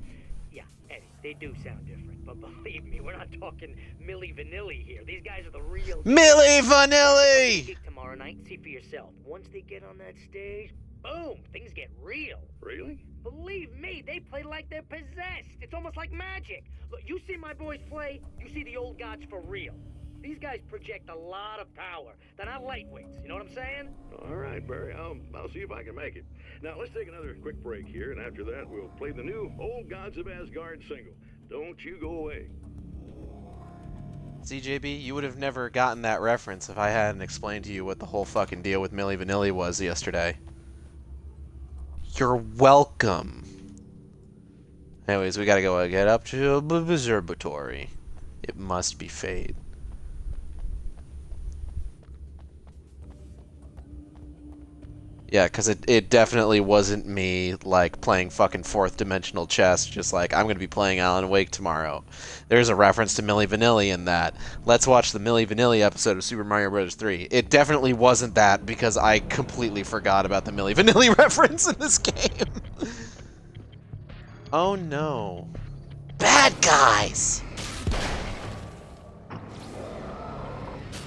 Yeah, Eddie, they do sound different, but believe me, we're not talking Milli Vanilli here. These guys are the real... Milli Vanilli! Gig tomorrow night, see for yourself. Once they get on that stage, boom, things get real. Really? Believe me, they play like they're possessed. It's almost like magic. Look, you see my boys play, you see the old gods for real. These guys project a lot of power. They're not lightweights, you know what I'm saying? All right, Barry, I'll see if I can make it. Now, let's take another quick break here, and after that, we'll play the new Old Gods of Asgard single. Don't you go away. CJB, you would have never gotten that reference if I hadn't explained to you what the whole fucking deal with Milli Vanilli was yesterday. You're welcome. Anyways, we gotta go get up to observatory. It must be fate. Yeah, because it definitely wasn't me, like, playing fucking fourth dimensional chess, just like, I'm going to be playing Alan Wake tomorrow. There's a reference to Milli Vanilli in that. Let's watch the Milli Vanilli episode of Super Mario Bros. 3. It definitely wasn't that, because I completely forgot about the Milli Vanilli reference in this game. Oh no. Bad guys!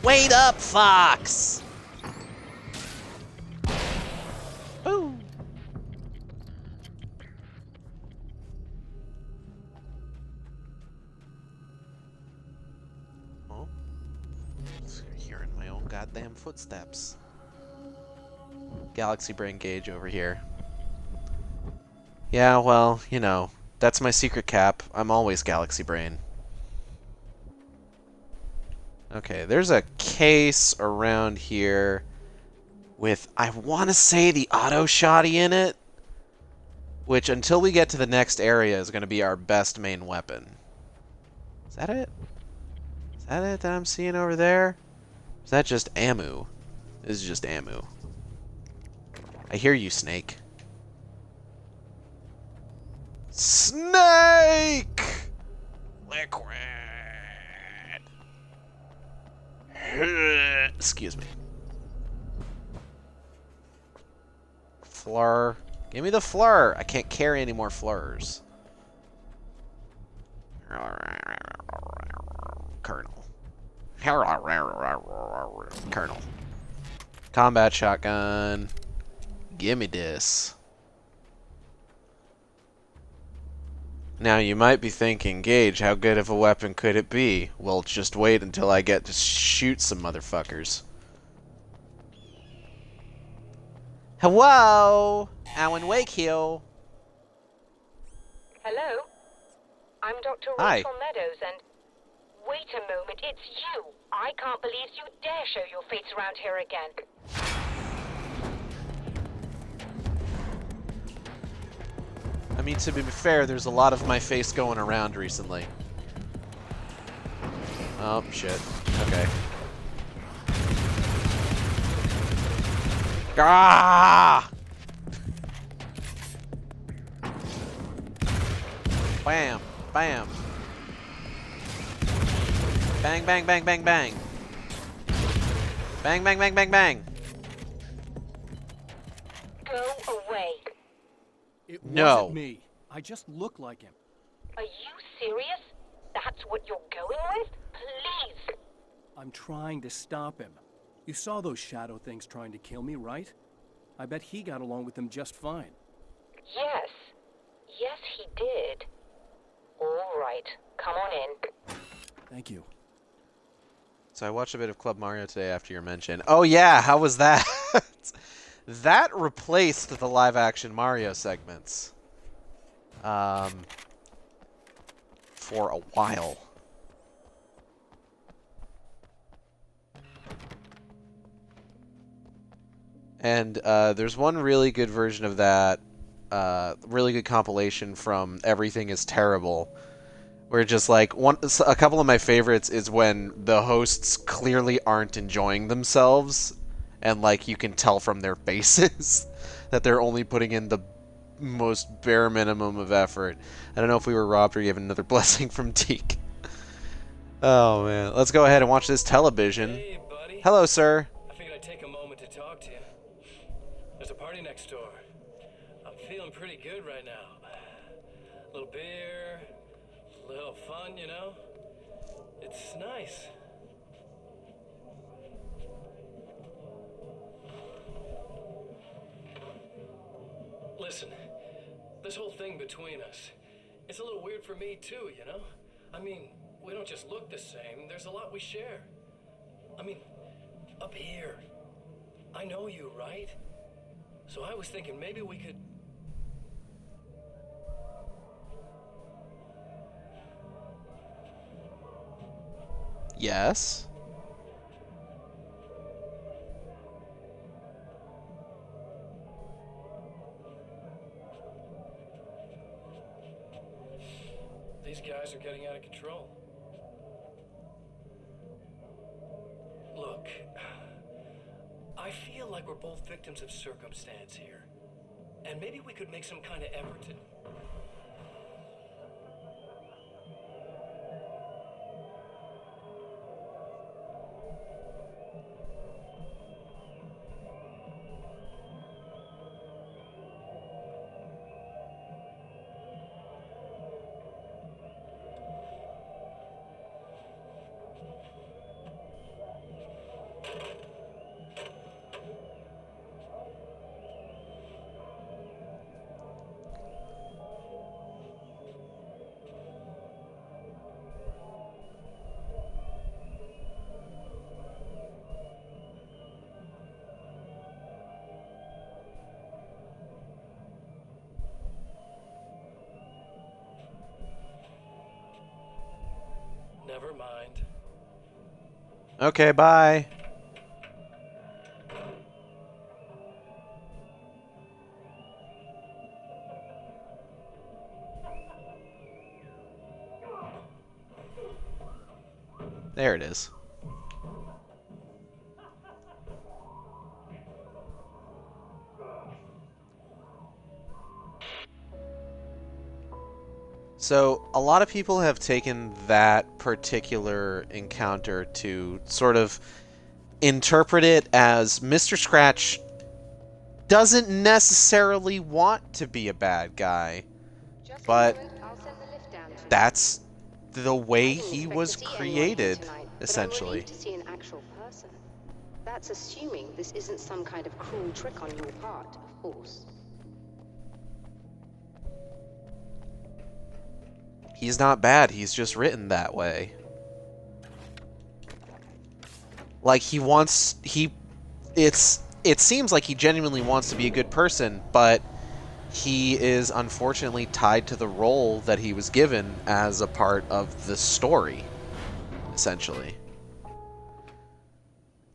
Wait up, Fox! Ooh. Oh. Hearing my own goddamn footsteps. Galaxy Brain Gauge over here. Yeah, well, you know, that's my secret cap. I'm always Galaxy Brain. Okay, there's a case around here with, I want to say, the auto shotty in it, which until we get to the next area is going to be our best main weapon. Is that it? Is that it that I'm seeing over there? Is that just ammo? This is just ammo. I hear you, Snake. Snake! Liquid! Excuse me. Fleur. Give me the fleur. I can't carry any more fleurs. Colonel. Colonel. Combat shotgun. Give me this. Now you might be thinking, Gage, how good of a weapon could it be? Well, just wait until I get to shoot some motherfuckers. Hello? Alan Wake here. Hello? I'm Dr. Hi. Rachel Meadows, and... Wait a moment, it's you! I can't believe you dare show your face around here again. I mean, to be fair, there's a lot of my face going around recently. Oh, shit. Okay. Ah! Bam! Bam! Bang, bang, bang, bang, bang! Bang, bang, bang, bang, bang! Go away. It No. wasn't me. I just look like him. Are you serious? That's what you're going with? Please! I'm trying to stop him. You saw those shadow things trying to kill me, right? I bet he got along with them just fine. Yes. Yes, he did. All right. Come on in. Thank you. So I watched a bit of Club Mario today after your mention. Oh yeah, how was that? That replaced the live-action Mario segments. For a while. And there's one really good version of that, really good compilation from Everything is Terrible, where just like a couple of my favorites is when the hosts clearly aren't enjoying themselves, and like you can tell from their faces that they're only putting in the most bare minimum of effort. I don't know if we were robbed or you have another blessing from Deke. Oh man, let's go ahead and watch this television. Hey, buddy. Hello, sir. I figured I'd take a moment to talk to you. There's a party next door. I'm feeling pretty good right now. A little beer, a little fun, you know? It's nice. Listen, this whole thing between us, it's a little weird for me too, you know? I mean, we don't just look the same, there's a lot we share. I mean, up here, I know you, right? So I was thinking maybe we could... Yes. These guys are getting out of control. Look, I feel like we're both victims of circumstance here. And maybe we could make some kind of effort to... Never mind. Okay, bye. There it is. So, a lot of people have taken that particular encounter to sort of interpret it as Mr. Scratch doesn't necessarily want to be a bad guy, but that's the way he was created, essentially. To see an actual person. That's assuming this isn't some kind of cruel trick on your part, of course. He's not bad, he's just written that way. Like, it seems like he genuinely wants to be a good person, but he is unfortunately tied to the role that he was given as a part of the story, essentially.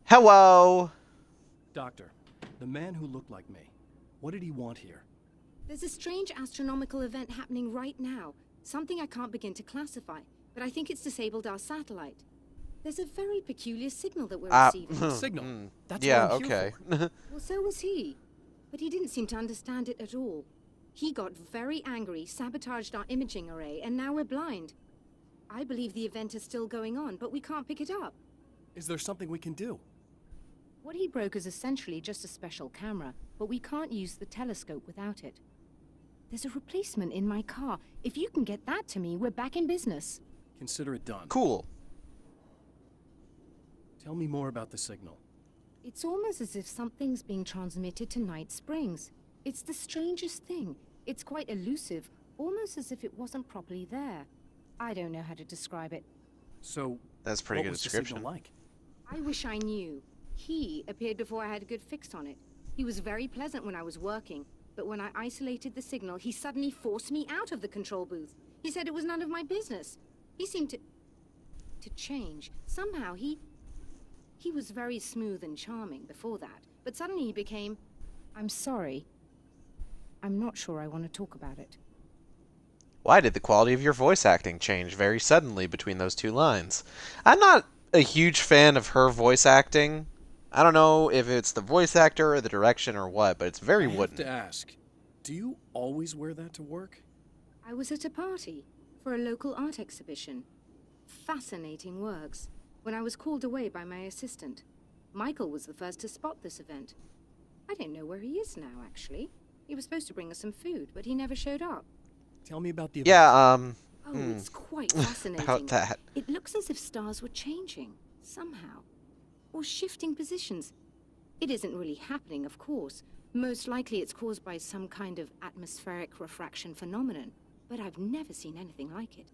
Hello! Doctor, the man who looked like me, what did he want here? There's a strange astronomical event happening right now. Something I can't begin to classify, but I think it's disabled our satellite. There's a very peculiar signal that we're receiving. Signal? That's yeah, what I'm okay. Well, so was he. But he didn't seem to understand it at all. He got very angry, sabotaged our imaging array, and now we're blind. I believe the event is still going on, but we can't pick it up. Is there something we can do? What he broke is essentially just a special camera, but we can't use the telescope without it. There's a replacement in my car. If you can get that to me, we're back in business. Consider it done. Cool. Tell me more about the signal. It's almost as if something's being transmitted to Night Springs. It's the strangest thing. It's quite elusive, almost as if it wasn't properly there. I don't know how to describe it. So, that's pretty good was description. The signal like? I wish I knew. He appeared before I had a good fix on it. He was very pleasant when I was working, but when I isolated the signal, he suddenly forced me out of the control booth. He said it was none of my business. He seemed to change. Somehow he was very smooth and charming before that, but suddenly he became, I'm sorry. I'm not sure I want to talk about it. Why did the quality of your voice acting change very suddenly between those two lines? I'm not a huge fan of her voice acting. I don't know if it's the voice actor or the direction or what, but it's very wooden. I have to ask, do you always wear that to work? I was at a party for a local art exhibition. Fascinating works. When I was called away by my assistant. Michael was the first to spot this event. I don't know where he is now, actually. He was supposed to bring us some food, but he never showed up. Tell me about the event. Yeah, Oh, it's quite fascinating. About that. It looks as if stars were changing, somehow. Or shifting positions. It isn't really happening, of course. Most likely it's caused by some kind of atmospheric refraction phenomenon. But I've never seen anything like it.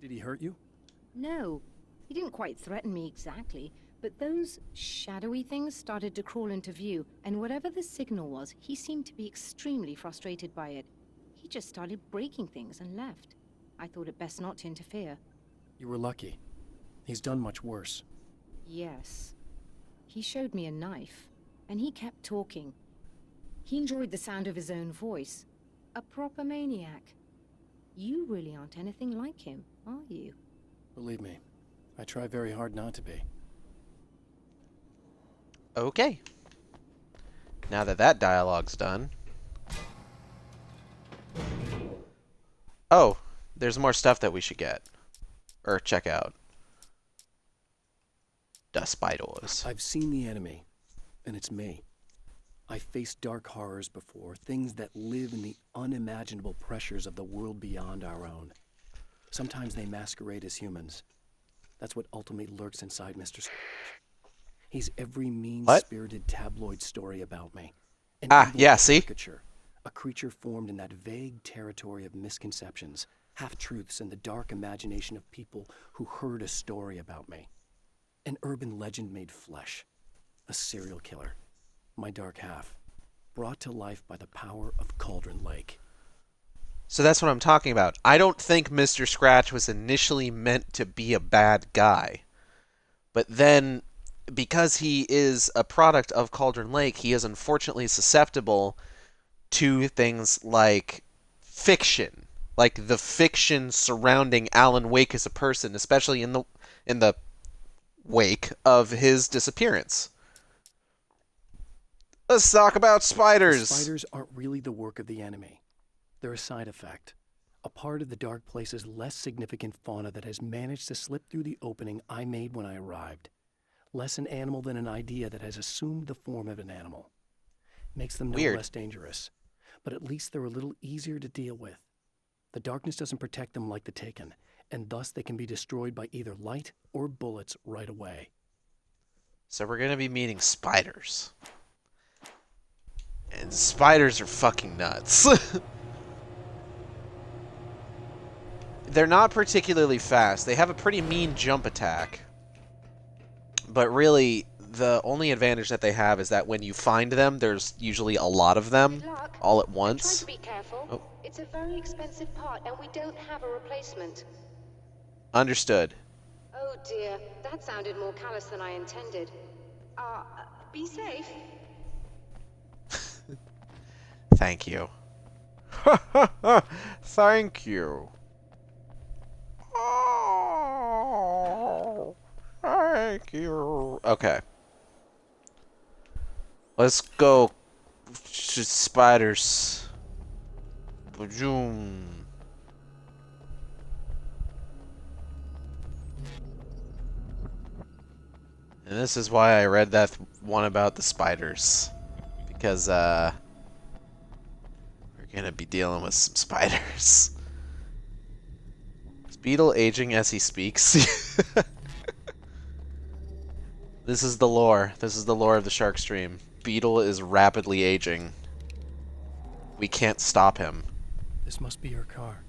Did he hurt you? No. He didn't quite threaten me exactly, but those shadowy things started to crawl into view, and whatever the signal was, he seemed to be extremely frustrated by it. He just started breaking things and left. I thought it best not to interfere. You were lucky. He's done much worse. Yes. He showed me a knife, and he kept talking. He enjoyed the sound of his own voice. A proper maniac. You really aren't anything like him, are you? Believe me, I try very hard not to be. Okay. Now that that dialogue's done. Oh, there's more stuff that we should get. Or check out. The spiders. I've seen the enemy, and it's me. I've faced dark horrors before, things that live in the unimaginable pressures of the world beyond our own. Sometimes they masquerade as humans. That's what ultimately lurks inside Mr. Scratch. He's every mean-spirited tabloid story about me. Yeah, see? Caricature, a creature formed in that vague territory of misconceptions, half-truths, and the dark imagination of people who heard a story about me. An urban legend made flesh. A serial killer. My dark half. Brought to life by the power of Cauldron Lake. So that's what I'm talking about. I don't think Mr. Scratch was initially meant to be a bad guy. But then, because he is a product of Cauldron Lake, he is unfortunately susceptible to things like fiction. Like the fiction surrounding Alan Wake as a person, especially in the wake of his disappearance. Let's talk about spiders. The spiders aren't really the work of the enemy. They're a side effect. A part of the Dark Place's less significant fauna that has managed to slip through the opening I made when I arrived. Less an animal than an idea that has assumed the form of an animal. Makes them no less dangerous. But at least they're a little easier to deal with. The darkness doesn't protect them like the Taken, and thus they can be destroyed by either light or bullets right away. So we're going to be meeting spiders. And spiders are fucking nuts. they're not particularly fast. They have a pretty mean jump attack. But really, the only advantage that they have is that when you find them, there's usually a lot of them all at once. Try to be careful. It's a very expensive part, and we don't have a replacement. Understood. Oh dear, that sounded more callous than I intended. Be safe. Thank you. Thank you. Oh, thank you. Okay. Let's go. Spiders. Boom. And this is why I read that one about the spiders. Because, we're gonna be dealing with some spiders. Is Beetle aging as he speaks? This is the lore. This is the lore of the shark stream. Beetle is rapidly aging. We can't stop him. This must be your car.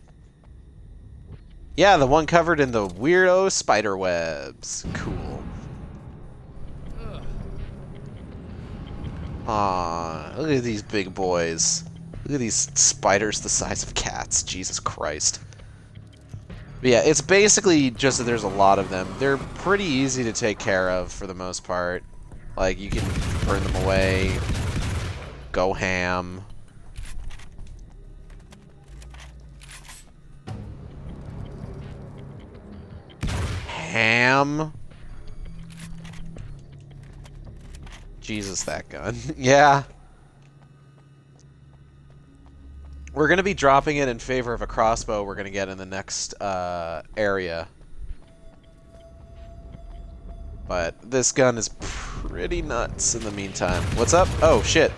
Yeah, the one covered in the weirdo spider webs. Cool. Aw, look at these big boys. Look at these spiders the size of cats. Jesus Christ. But yeah, it's basically just that there's a lot of them. They're pretty easy to take care of for the most part. Like, you can burn them away, go ham. Ham? Jesus, that gun. Yeah. We're going to be dropping it in favor of a crossbow we're going to get in the next area. But this gun is pretty nuts in the meantime. What's up? Oh, shit.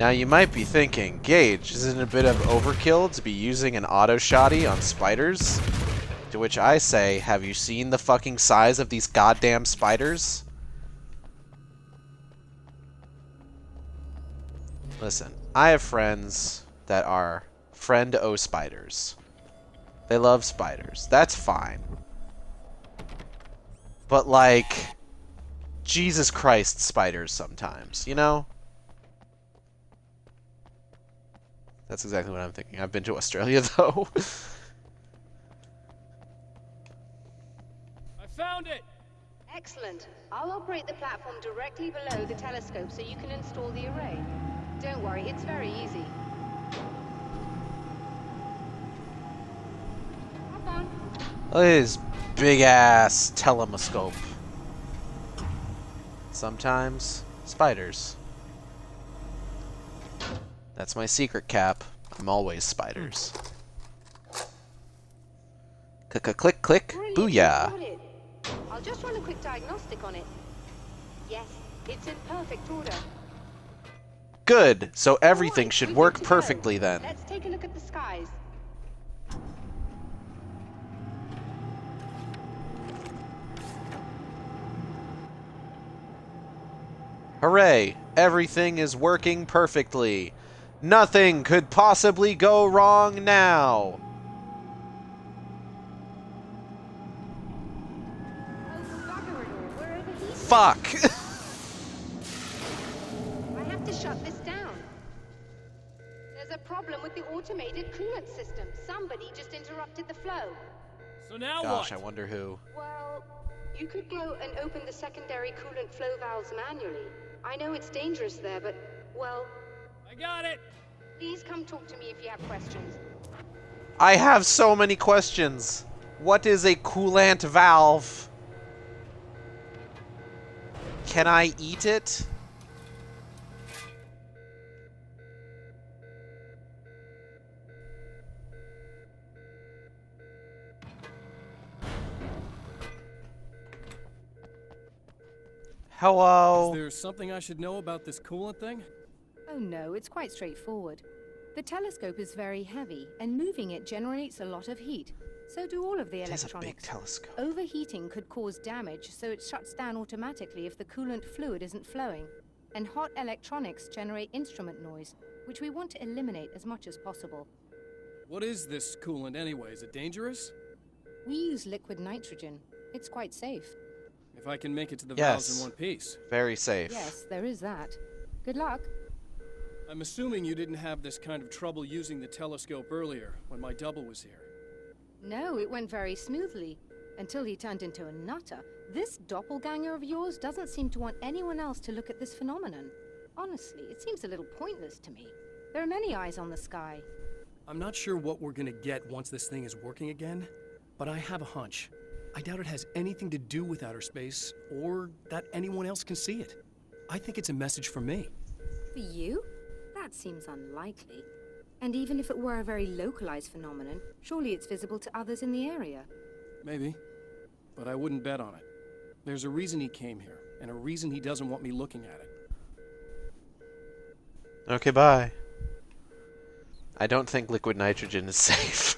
Now you might be thinking, Gage, isn't it a bit of overkill to be using an auto shotty on spiders? To which I say, have you seen the fucking size of these goddamn spiders? Listen, I have friends that are friend-o spiders. They love spiders. That's fine. But, like, Jesus Christ spiders sometimes, you know? That's exactly what I'm thinking. I've been to Australia, though. I found it! Excellent. I'll operate the platform directly below the telescope so you can install the array. Don't worry, it's very easy. Have fun. Look at his big-ass telescope. Sometimes, spiders. That's my secret, Cap. I'm always spiders. Click, click, booyah. I'll just run a quick diagnostic on it. Yes, it's in perfect order. Good. So everything should work perfectly then. Let's take a look at the skies. Hooray! Everything is working perfectly. Nothing could possibly go wrong now. Fuck! I have to shut this down. There's a problem with the automated coolant system. Somebody just interrupted the flow. So now Gosh, what? I wonder who. Well, you could go and open the secondary coolant flow valves manually. I know it's dangerous there, but, well... I got it! Please come talk to me if you have questions. I have so many questions. What is a coolant valve? Can I eat it? Hello? Is there something I should know about this coolant thing? Oh no, it's quite straightforward. The telescope is very heavy, and moving it generates a lot of heat. So do all of the It is electronics. a big telescope. Overheating could cause damage, so it shuts down automatically if the coolant fluid isn't flowing. And hot electronics generate instrument noise, which we want to eliminate as much as possible. What is this coolant anyway? Is it dangerous? We use liquid nitrogen. It's quite safe. If I can make it to the Yes. valves in one piece. Very safe. Yes, there is that. Good luck. I'm assuming you didn't have this kind of trouble using the telescope earlier, when my double was here. No, it went very smoothly. Until he turned into a nutter. This doppelganger of yours doesn't seem to want anyone else to look at this phenomenon. Honestly, it seems a little pointless to me. There are many eyes on the sky. I'm not sure what we're gonna get once this thing is working again, but I have a hunch. I doubt it has anything to do with outer space, or that anyone else can see it. I think it's a message for me. For you? That seems unlikely. And even if it were a very localized phenomenon, surely it's visible to others in the area. Maybe, but I wouldn't bet on it. There's a reason he came here, and a reason he doesn't want me looking at it. Okay, bye. I don't think liquid nitrogen is safe.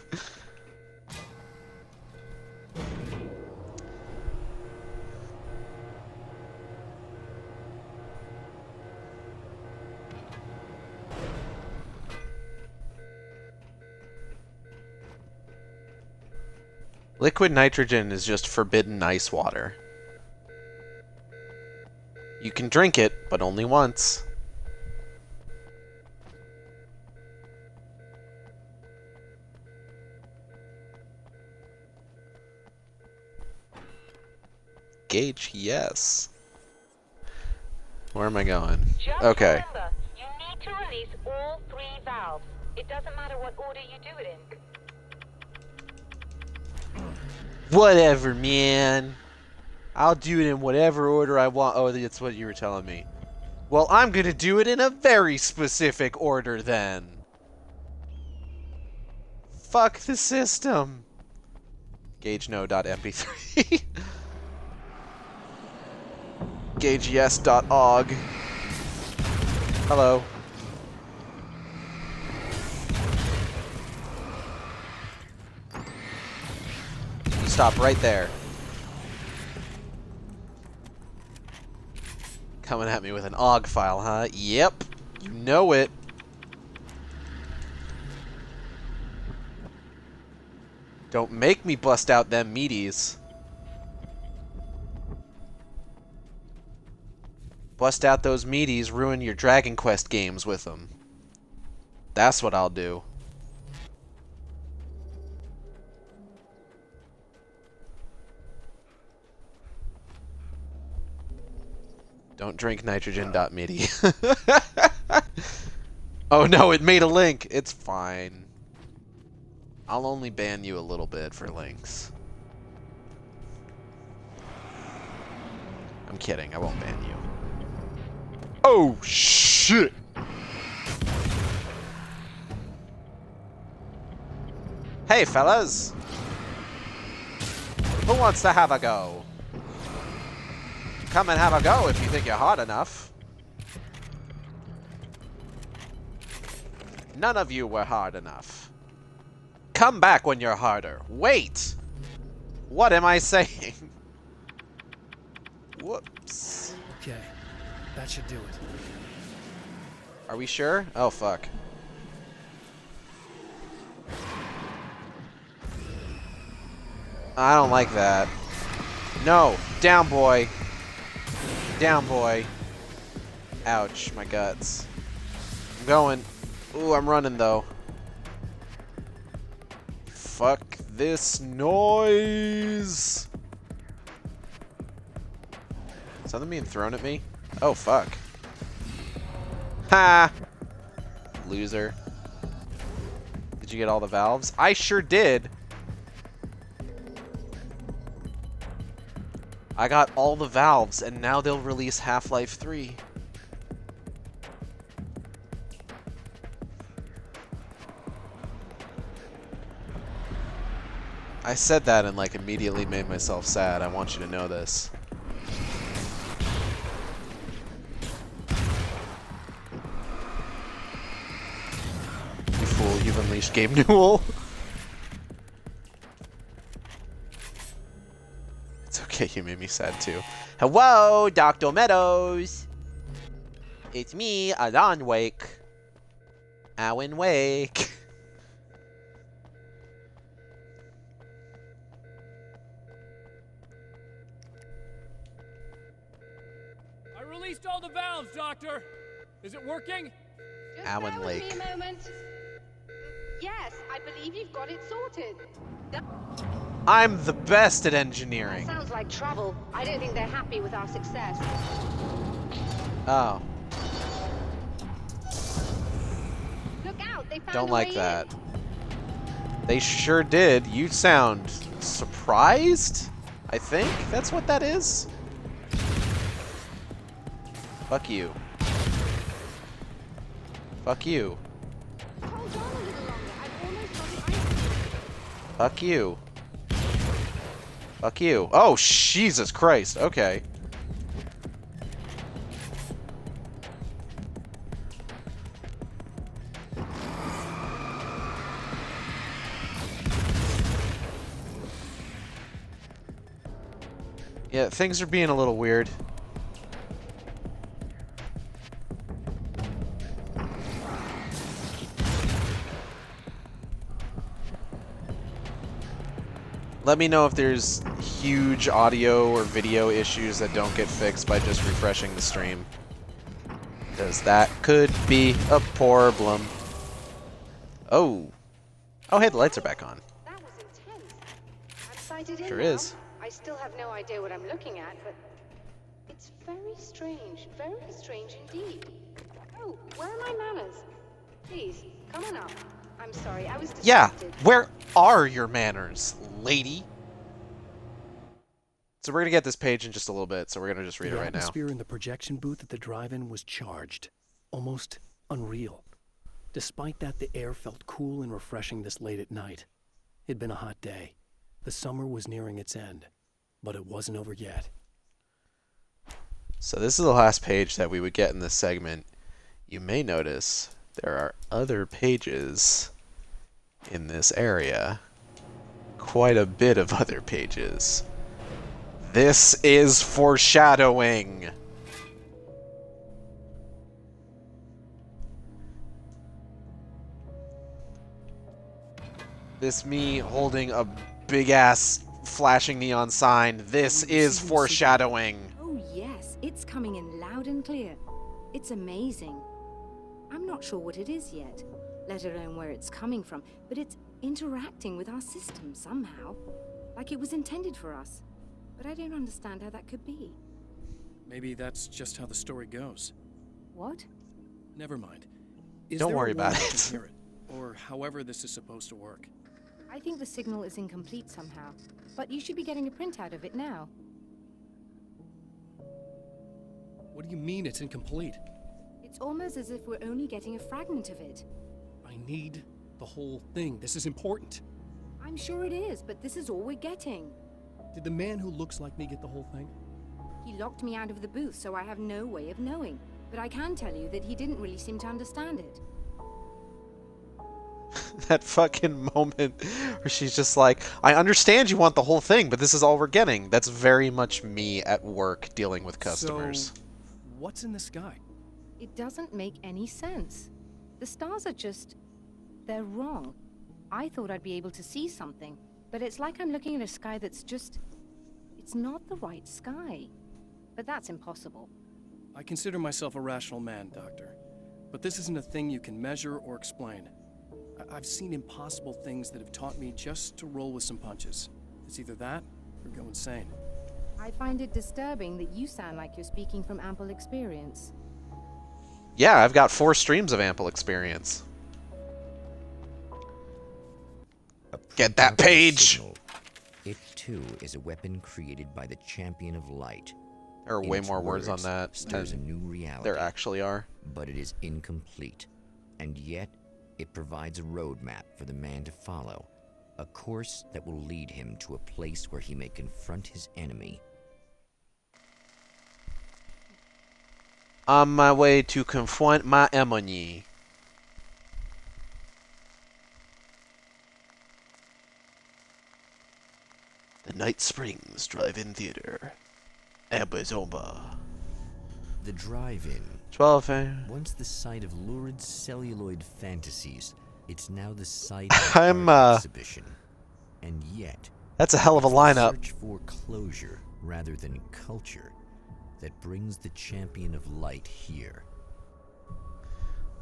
Liquid nitrogen is just forbidden ice water. You can drink it, but only once. Gauge, yes. Where am I going? Just Okay. remember, you need to release all 3 valves. It doesn't matter what order you do it in. Whatever, man. I'll do it in whatever order I want. Oh, that's what you were telling me. Well, I'm gonna do it in a very specific order then. Fuck the system. Gauge no.mp3. Gauge yes.og. Hello. You stop right there. Coming at me with an OG file, huh? Yep. You know it. Don't make me bust out them meaties. Bust out those meaties, ruin your Dragon Quest games with them. That's what I'll do. Don't drink nitrogen.midi. Oh no, it made a link. It's fine. I'll only ban you a little bit for links. I'm kidding, I won't ban you. Oh shit! Hey fellas! Who wants to have a go? Come and have a go if you think you're hard enough. None of you were hard enough. Come back when you're harder. Wait! What am I saying? Whoops. Okay, that should do it. Are we sure? Oh, fuck. I don't like that. No! Down, boy! Down, boy. Ouch, my guts. I'm going. Ooh, I'm running, though. Fuck this noise! Something being thrown at me? Oh, fuck. Ha! Loser. Did you get all the valves? I sure did! I got all the valves, and now they'll release Half-Life 3. I said that and, like, immediately made myself sad. I want you to know this. You fool, you've unleashed Gabe Newell. It's okay, you made me sad too. Hello, Dr. Meadows! It's me, Alan Wake. Alan Wake. I released all the valves, Doctor. Is it working? Just Alan bear with Lake. me a moment. Yes, I believe you've got it sorted. I'm the best at engineering. Sounds like trouble. I don't think they're happy with our success. Oh, Look out, they found don't a like way that. in. They sure did. You sound surprised? I think that's what that is. Fuck you. Fuck you. Hold on a little longer. I've almost got it iced. Fuck you. Fuck you. Oh, Jesus Christ. Okay. Yeah, things are being a little weird. Let me know if there's huge audio or video issues that don't get fixed by just refreshing the stream. Because that could be a problem. Oh. Oh, hey, the lights are back on. That was intense. I'm sighted in Sure now. is. I still have no idea what I'm looking at, but it's very strange indeed. Oh, where are my manners? Please, come on up. I'm sorry, I was Yeah, distracted. where are your manners, lady? So we're going to get this page in just a little bit, so we're going to just read it The right now. atmosphere in the projection booth at the drive-in was charged, almost unreal. Despite that, the air felt cool and refreshing this late at night. It'd been a hot day. The summer was nearing its end, but it wasn't over yet. So this is the last page that we would get in this segment. You may notice there are other pages in this area. Quite a bit of other pages. This is foreshadowing. This me holding a big ass flashing neon sign. This is foreshadowing. Oh, yes, it's coming in loud and clear. It's amazing. I'm not sure what it is yet, let alone where it's coming from, but it's interacting with our system somehow, like it was intended for us. But I don't understand how that could be. Maybe that's just how the story goes. What? Never mind. Is Don't there a worry way about I can it. hear it? Or however this is supposed to work. I think the signal is incomplete somehow, but you should be getting a printout of it now. What do you mean it's incomplete? It's almost as if we're only getting a fragment of it. I need the whole thing. This is important. I'm sure it is, but this is all we're getting. Did the man who looks like me get the whole thing? He locked me out of the booth, so I have no way of knowing. But I can tell you that he didn't really seem to understand it. That fucking moment where she's just like, I understand you want the whole thing, but this is all we're getting. That's very much me at work dealing with customers. So, what's in the sky? It doesn't make any sense. The stars are just... they're wrong. I thought I'd be able to see something, but it's like I'm looking at a sky that's just... it's not the right sky. But that's impossible. I consider myself a rational man, Doctor. But this isn't a thing you can measure or explain. I've seen impossible things that have taught me just to roll with some punches. It's either that or go insane. I find it disturbing that you sound like you're speaking from ample experience. Yeah, I've got 4 streams of ample experience. Get that page! Signal. It, too, is a weapon created by the Champion of Light. There are In way its more words on that stirs a than new reality, there actually are. but it is incomplete. And yet, it provides a roadmap for the man to follow. A course that will lead him to a place where he may confront his enemy. On my way to confront my enemy. The Night Springs Drive-In Theater. Arizona. The drive-in 12. Once the site of lurid celluloid fantasies, it's now the site of I'm, art exhibition. And yet, that's a hell of a it's the lineup. search for closure rather than culture that brings the champion of light here.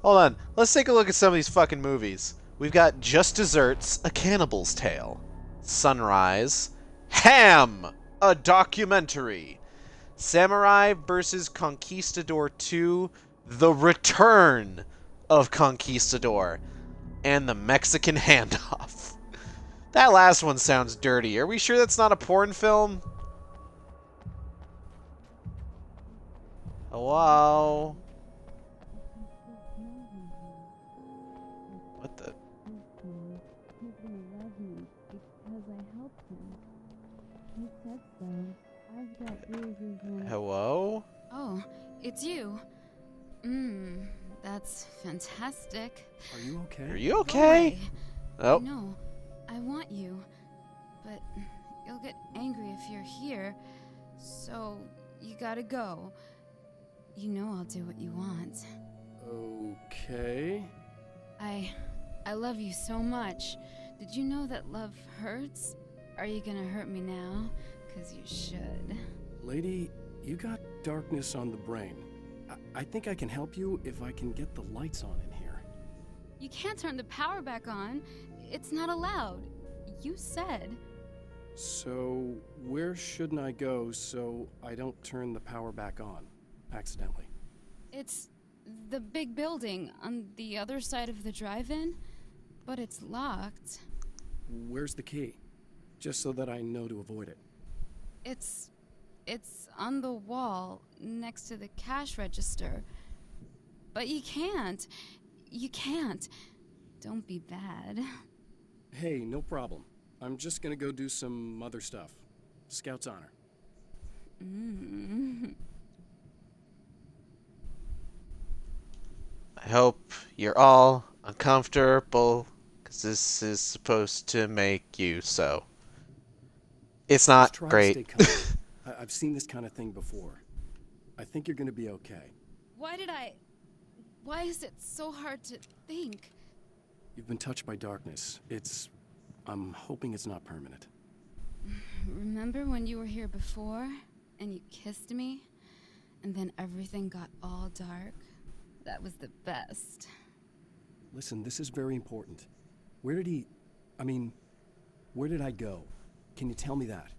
Hold on. Let's take a look at some of these fucking movies. We've got Just Desserts, A Cannibal's Tale. Sunrise. Ham! A documentary. Samurai vs. Conquistador 2, The Return of Conquistador, and The Mexican Handoff. That last one sounds dirty. Are we sure that's not a porn film? Hello? What the? He's gonna love me because I helped him. He said so. I've got bruises and... Hello? Oh, it's you. That's fantastic. Are you okay? Are you okay? Oh. No, I want you. But you'll get angry if you're here. So, you gotta go. You know I'll do what you want. Okay. I love you so much. Did you know that love hurts? Are you gonna hurt me now? 'Cause you should. Lady, you got darkness on the brain. I think I can help you if I can get the lights on in here. You can't turn the power back on. It's not allowed. You said. So, where shouldn't I go so I don't turn the power back on accidentally? It's the big building on the other side of the drive-in, but it's locked. Where's the key? Just so that I know to avoid it. It's on the wall next to the cash register. But you can't. You can't. Don't be bad. Hey, no problem. I'm just gonna go do some other stuff. Scout's honor. I hope you're all uncomfortable, because this is supposed to make you so. It's not Try great. To stay calm. I've seen this kind of thing before. I think you're gonna be okay. Why is it so hard to think? You've been touched by darkness. I'm hoping it's not permanent. Remember when you were here before, and you kissed me, and then everything got all dark? That was the best. Listen, this is very important. Where did I go? Can you tell me that?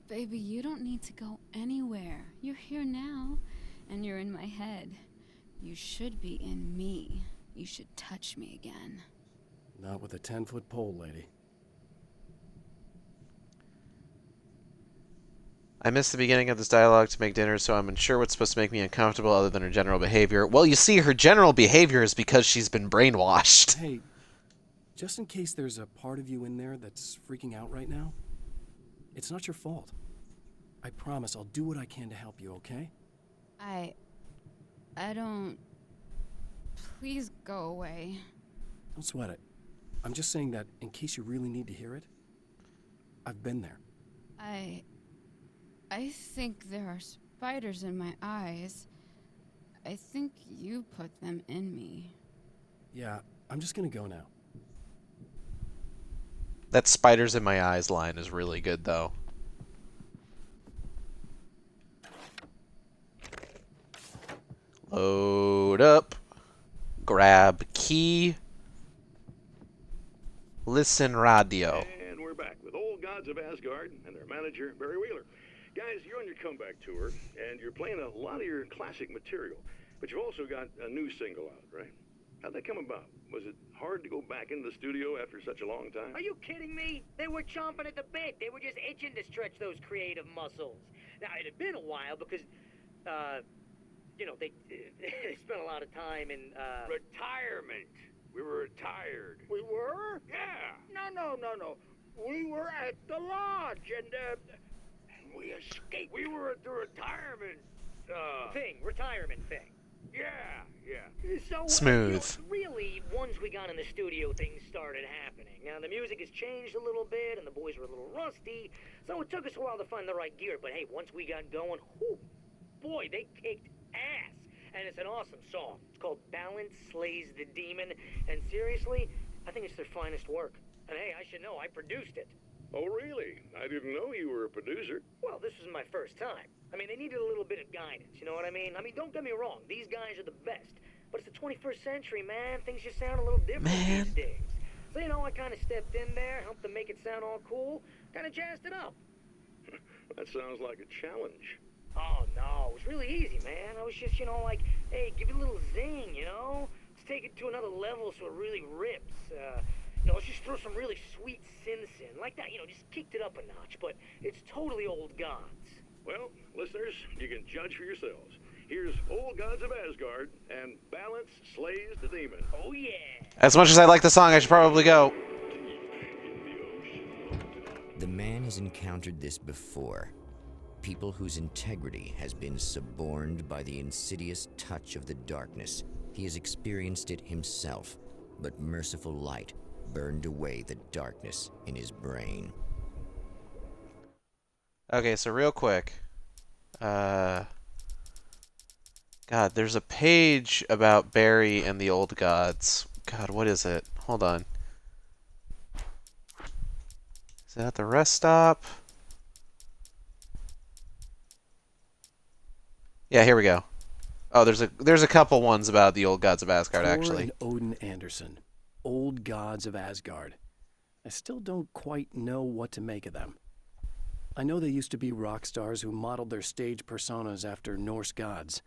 Baby, you don't need to go anywhere. You're here now, and you're in my head. You should be in me. You should touch me again. Not with a 10-foot pole, lady. I missed the beginning of this dialogue to make dinner, so I'm unsure what's supposed to make me uncomfortable other than her general behavior. Well, you see, her general behavior is because she's been brainwashed. Hey, just in case there's a part of you in there that's freaking out right now, it's not your fault. I promise I'll do what I can to help you, okay? I don't... Please go away. Don't sweat it. I'm just saying that in case you really need to hear it, I've been there. I think there are spiders in my eyes. I think you put them in me. Yeah, I'm just gonna go now. That spiders in my eyes line is really good, though. Load up. Grab key. Listen radio. And we're back with Old Gods of Asgard and their manager, Barry Wheeler. Guys, you're on your comeback tour, and you're playing a lot of your classic material, but you've also got a new single out, right? How'd that come about? Was it hard to go back into the studio after such a long time? Are you kidding me? They were chomping at the bit. They were just itching to stretch those creative muscles. Now, it had been a while because, they spent a lot of time in, Retirement. We were retired. We were? Yeah. No. We were at the lodge, and we escaped. We were at the retirement, retirement thing. Yeah. So, Smooth. Really, once we got in the studio, things started happening. Now, the music has changed a little bit, and the boys were a little rusty, so it took us a while to find the right gear. But hey, once we got going, boy, they kicked ass. and it's an awesome song. It's called Balance Slays the Demon, and seriously, I think it's their finest work. And hey, I should know, I produced it. Oh, really? I didn't know you were a producer. Well, this was my first time. I mean, they needed a little bit of guidance, you know what I mean? Don't get me wrong, these guys are the best. But it's the 21st century, man. Things just sound a little different these days. So, you know, I kind of stepped in there, helped them make it sound all cool, kind of jazzed it up. That sounds like a challenge. Oh, no, it was really easy, man. I was just, you know, like, hey, give it a little zing, you know? Let's take it to another level so it really rips. You know, let's just throw some really sweet synths in. Like that, you know, just kicked it up a notch. But it's totally Old Gods. Well, listeners, you can judge for yourselves. Here's Old Gods of Asgard, and Balance Slays the Demon. Oh, yeah. As much as I like the song, I should probably go. The man has encountered this before. People whose integrity has been suborned by the insidious touch of the darkness. He has experienced it himself, but merciful light burned away the darkness in his brain. Okay, so real quick. God, there's a page about Barry and the Old Gods. God, what is it? Hold on. Is that the rest stop? Yeah, here we go. Oh, there's a couple ones about the Old Gods of Asgard, Thor actually. and Odin Anderson, Old Gods of Asgard. I still don't quite know what to make of them. I know they used to be rock stars who modeled their stage personas after Norse gods.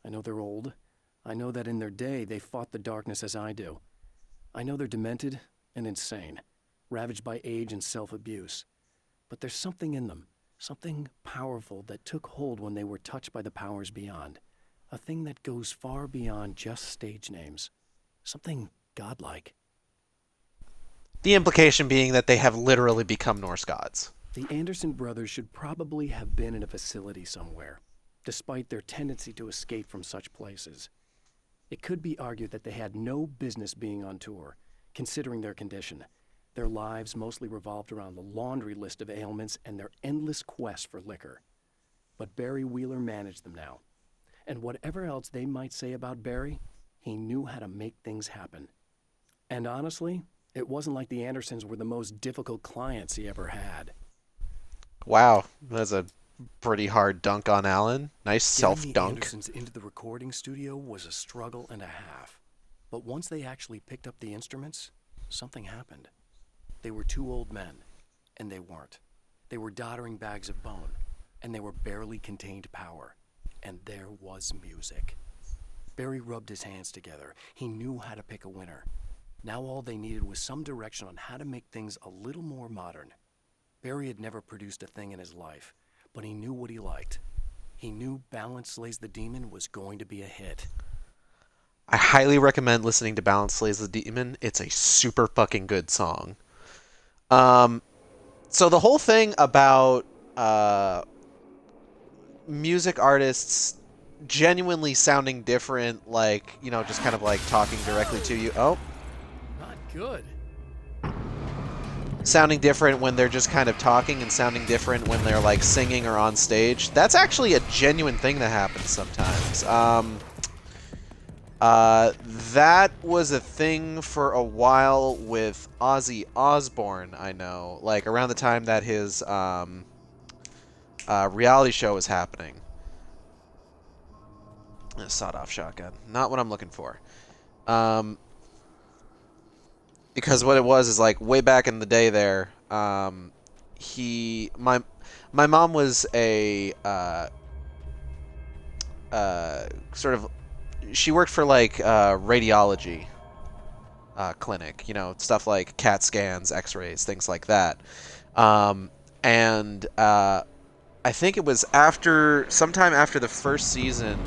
I know they're old. I know that in their day they fought the darkness as I do. I know they're demented and insane, ravaged by age and self-abuse. But there's something in them, something powerful that took hold when they were touched by the powers beyond. A thing that goes far beyond just stage names. Something godlike. The implication being that they have literally become Norse gods. The Anderson brothers should probably have been in a facility somewhere, despite their tendency to escape from such places. It could be argued that they had no business being on tour, considering their condition. Their lives mostly revolved around the laundry list of ailments and their endless quest for liquor. But Barry Wheeler managed them now. And whatever else they might say about Barry, he knew how to make things happen. And honestly, it wasn't like the Andersons were the most difficult clients he ever had. Wow, that's a pretty hard dunk on Alan. Nice Getting the self-dunk. Andersons into the recording studio was a struggle and a half. But once they actually picked up the instruments, something happened. They were two old men, and they weren't. They were doddering bags of bone, and they were barely contained power. And there was music. Barry rubbed his hands together. He knew how to pick a winner. Now all they needed was some direction on how to make things a little more modern. Barry had never produced a thing in his life, but he knew what he liked. He knew Balance Slays the Demon was going to be a hit. I highly recommend listening to Balance Slays the Demon. It's a super fucking good song. So the whole thing about music artists genuinely sounding different, like, you know, just kind of like talking directly to you. Oh. Not good. Sounding different when they're just kind of talking and sounding different when they're like singing or on stage. That's actually a genuine thing that happens sometimes. That was a thing for a while with Ozzy Osbourne, I know. Like around the time that his reality show was happening. A sawed-off shotgun. Not what I'm looking for. Because what it was is like way back in the day there, my mom was a sort of, she worked for like radiology clinic, you know, stuff like CAT scans, X-rays, things like that. And I think it was sometime after the first season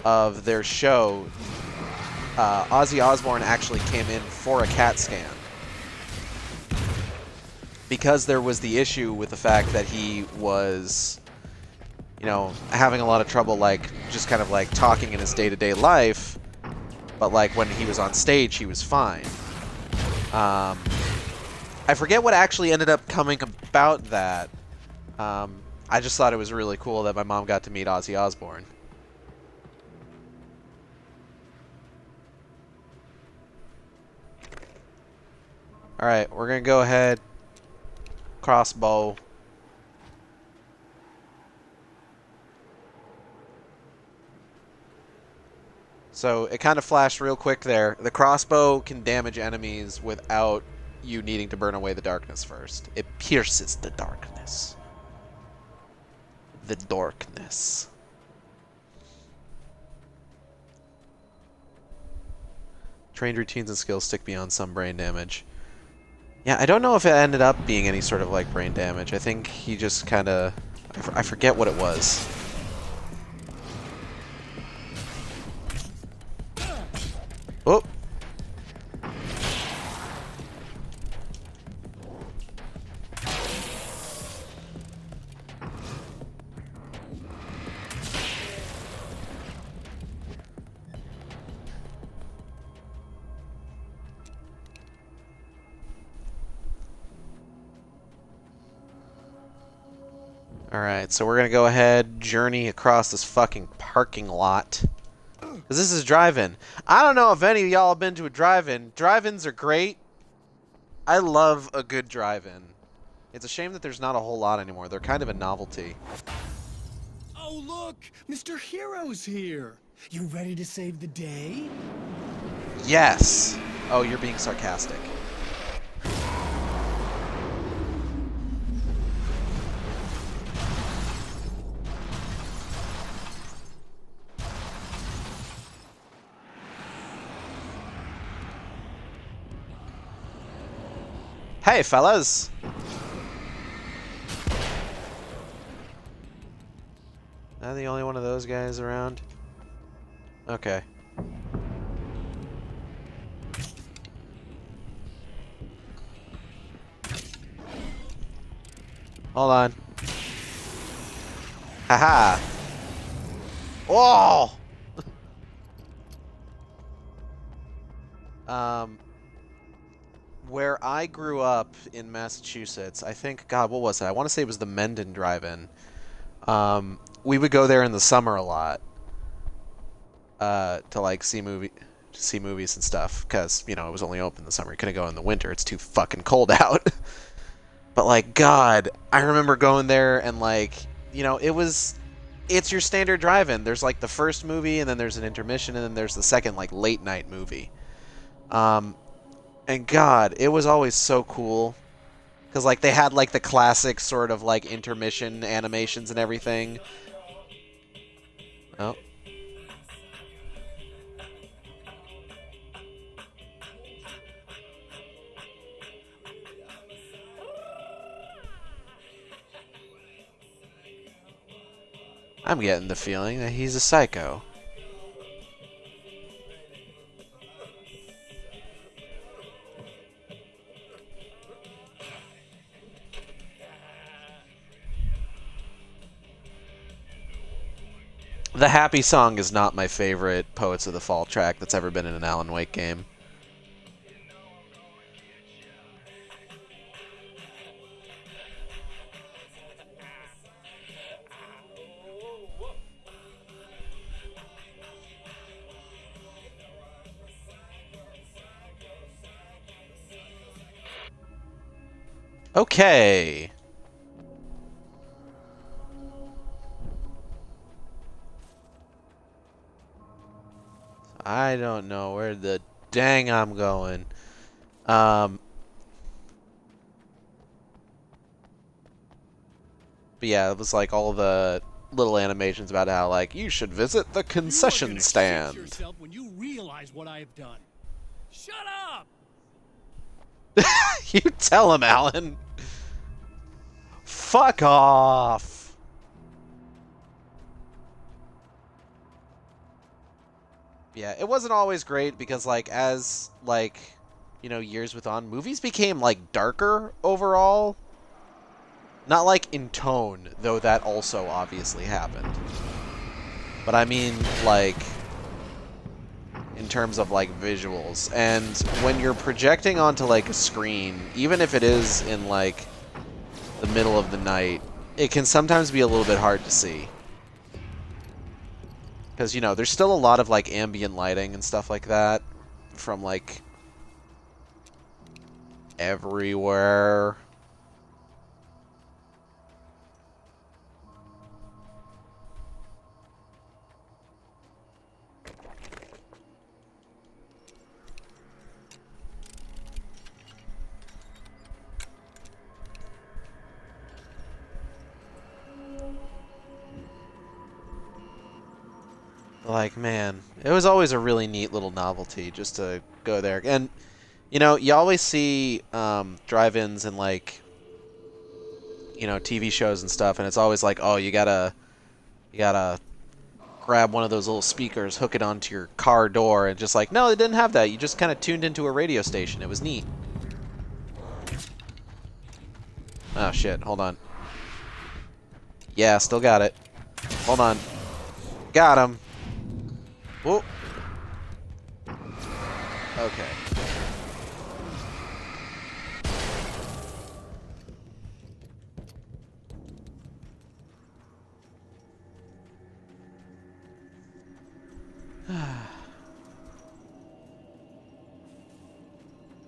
of their show, Ozzy Osbourne actually came in for a CAT scan because there was the issue with the fact that he was, you know, having a lot of trouble, like, just kind of like talking in his day-to-day life, but like when he was on stage, he was fine. I forget what actually ended up coming about that. I I just thought it was really cool that my mom got to meet Ozzy Osbourne. Alright, we're gonna go ahead. Crossbow. So it kind of flashed real quick there. The crossbow can damage enemies without you needing to burn away the darkness first. It pierces the darkness. The darkness. Trained routines and skills stick beyond some brain damage. Yeah, I don't know if it ended up being any sort of like brain damage. I think he just kind of... I forget what it was. Oh! Alright, so we're gonna go ahead, journey across this fucking parking lot. Because this is drive-in. I don't know if any of y'all have been to a drive-in. Drive-ins are great. I love a good drive-in. It's a shame that there's not a whole lot anymore. They're kind of a novelty. Oh, look! Mr. Hero's here! You ready to save the day? Yes! Oh, you're being sarcastic. Hey, fellas! Am I the only one of those guys around? Okay. Hold on. Haha! Oh! Where I grew up in Massachusetts, I think, God, what was it? I want to say it was the Mendon Drive-In. We would go there in the summer a lot to like see movies and stuff, because you know it was only open in the summer. You couldn't go in the winter; it's too fucking cold out. But like, God, I remember going there and like, you know, it's your standard drive-in. There's like the first movie, and then there's an intermission, and then there's the second like late night movie. And God, it was always so cool. Because, like, they had, like, the classic sort of, like, intermission animations and everything. Oh. I'm getting the feeling that he's a psycho. The Happy Song is not my favorite Poets of the Fall track that's ever been in an Alan Wake game. Okay. I don't know where the dang I'm going. But yeah, it was like all the little animations about how like you should visit the concession stand. Yourself when you realize what I have done. Shut up! You tell him, Alan. Fuck off. Yeah, it wasn't always great because, like, as, like, you know, years went on, movies became, like, darker overall. Not, like, in tone, though that also obviously happened. But I mean, like, in terms of, like, visuals. And when you're projecting onto, like, a screen, even if it is in, like, the middle of the night, it can sometimes be a little bit hard to see. Because, you know, there's still a lot of, like, ambient lighting and stuff like that from, like, everywhere. Like, man, it was always a really neat little novelty just to go there. And, you know, you always see drive-ins and, like, you know, TV shows and stuff, and it's always like, oh, you gotta grab one of those little speakers, hook it onto your car door, and just like, no, it didn't have that. You just kind of tuned into a radio station. It was neat. Oh, shit. Hold on. Yeah, still got it. Hold on. Got him. Whoa. Okay.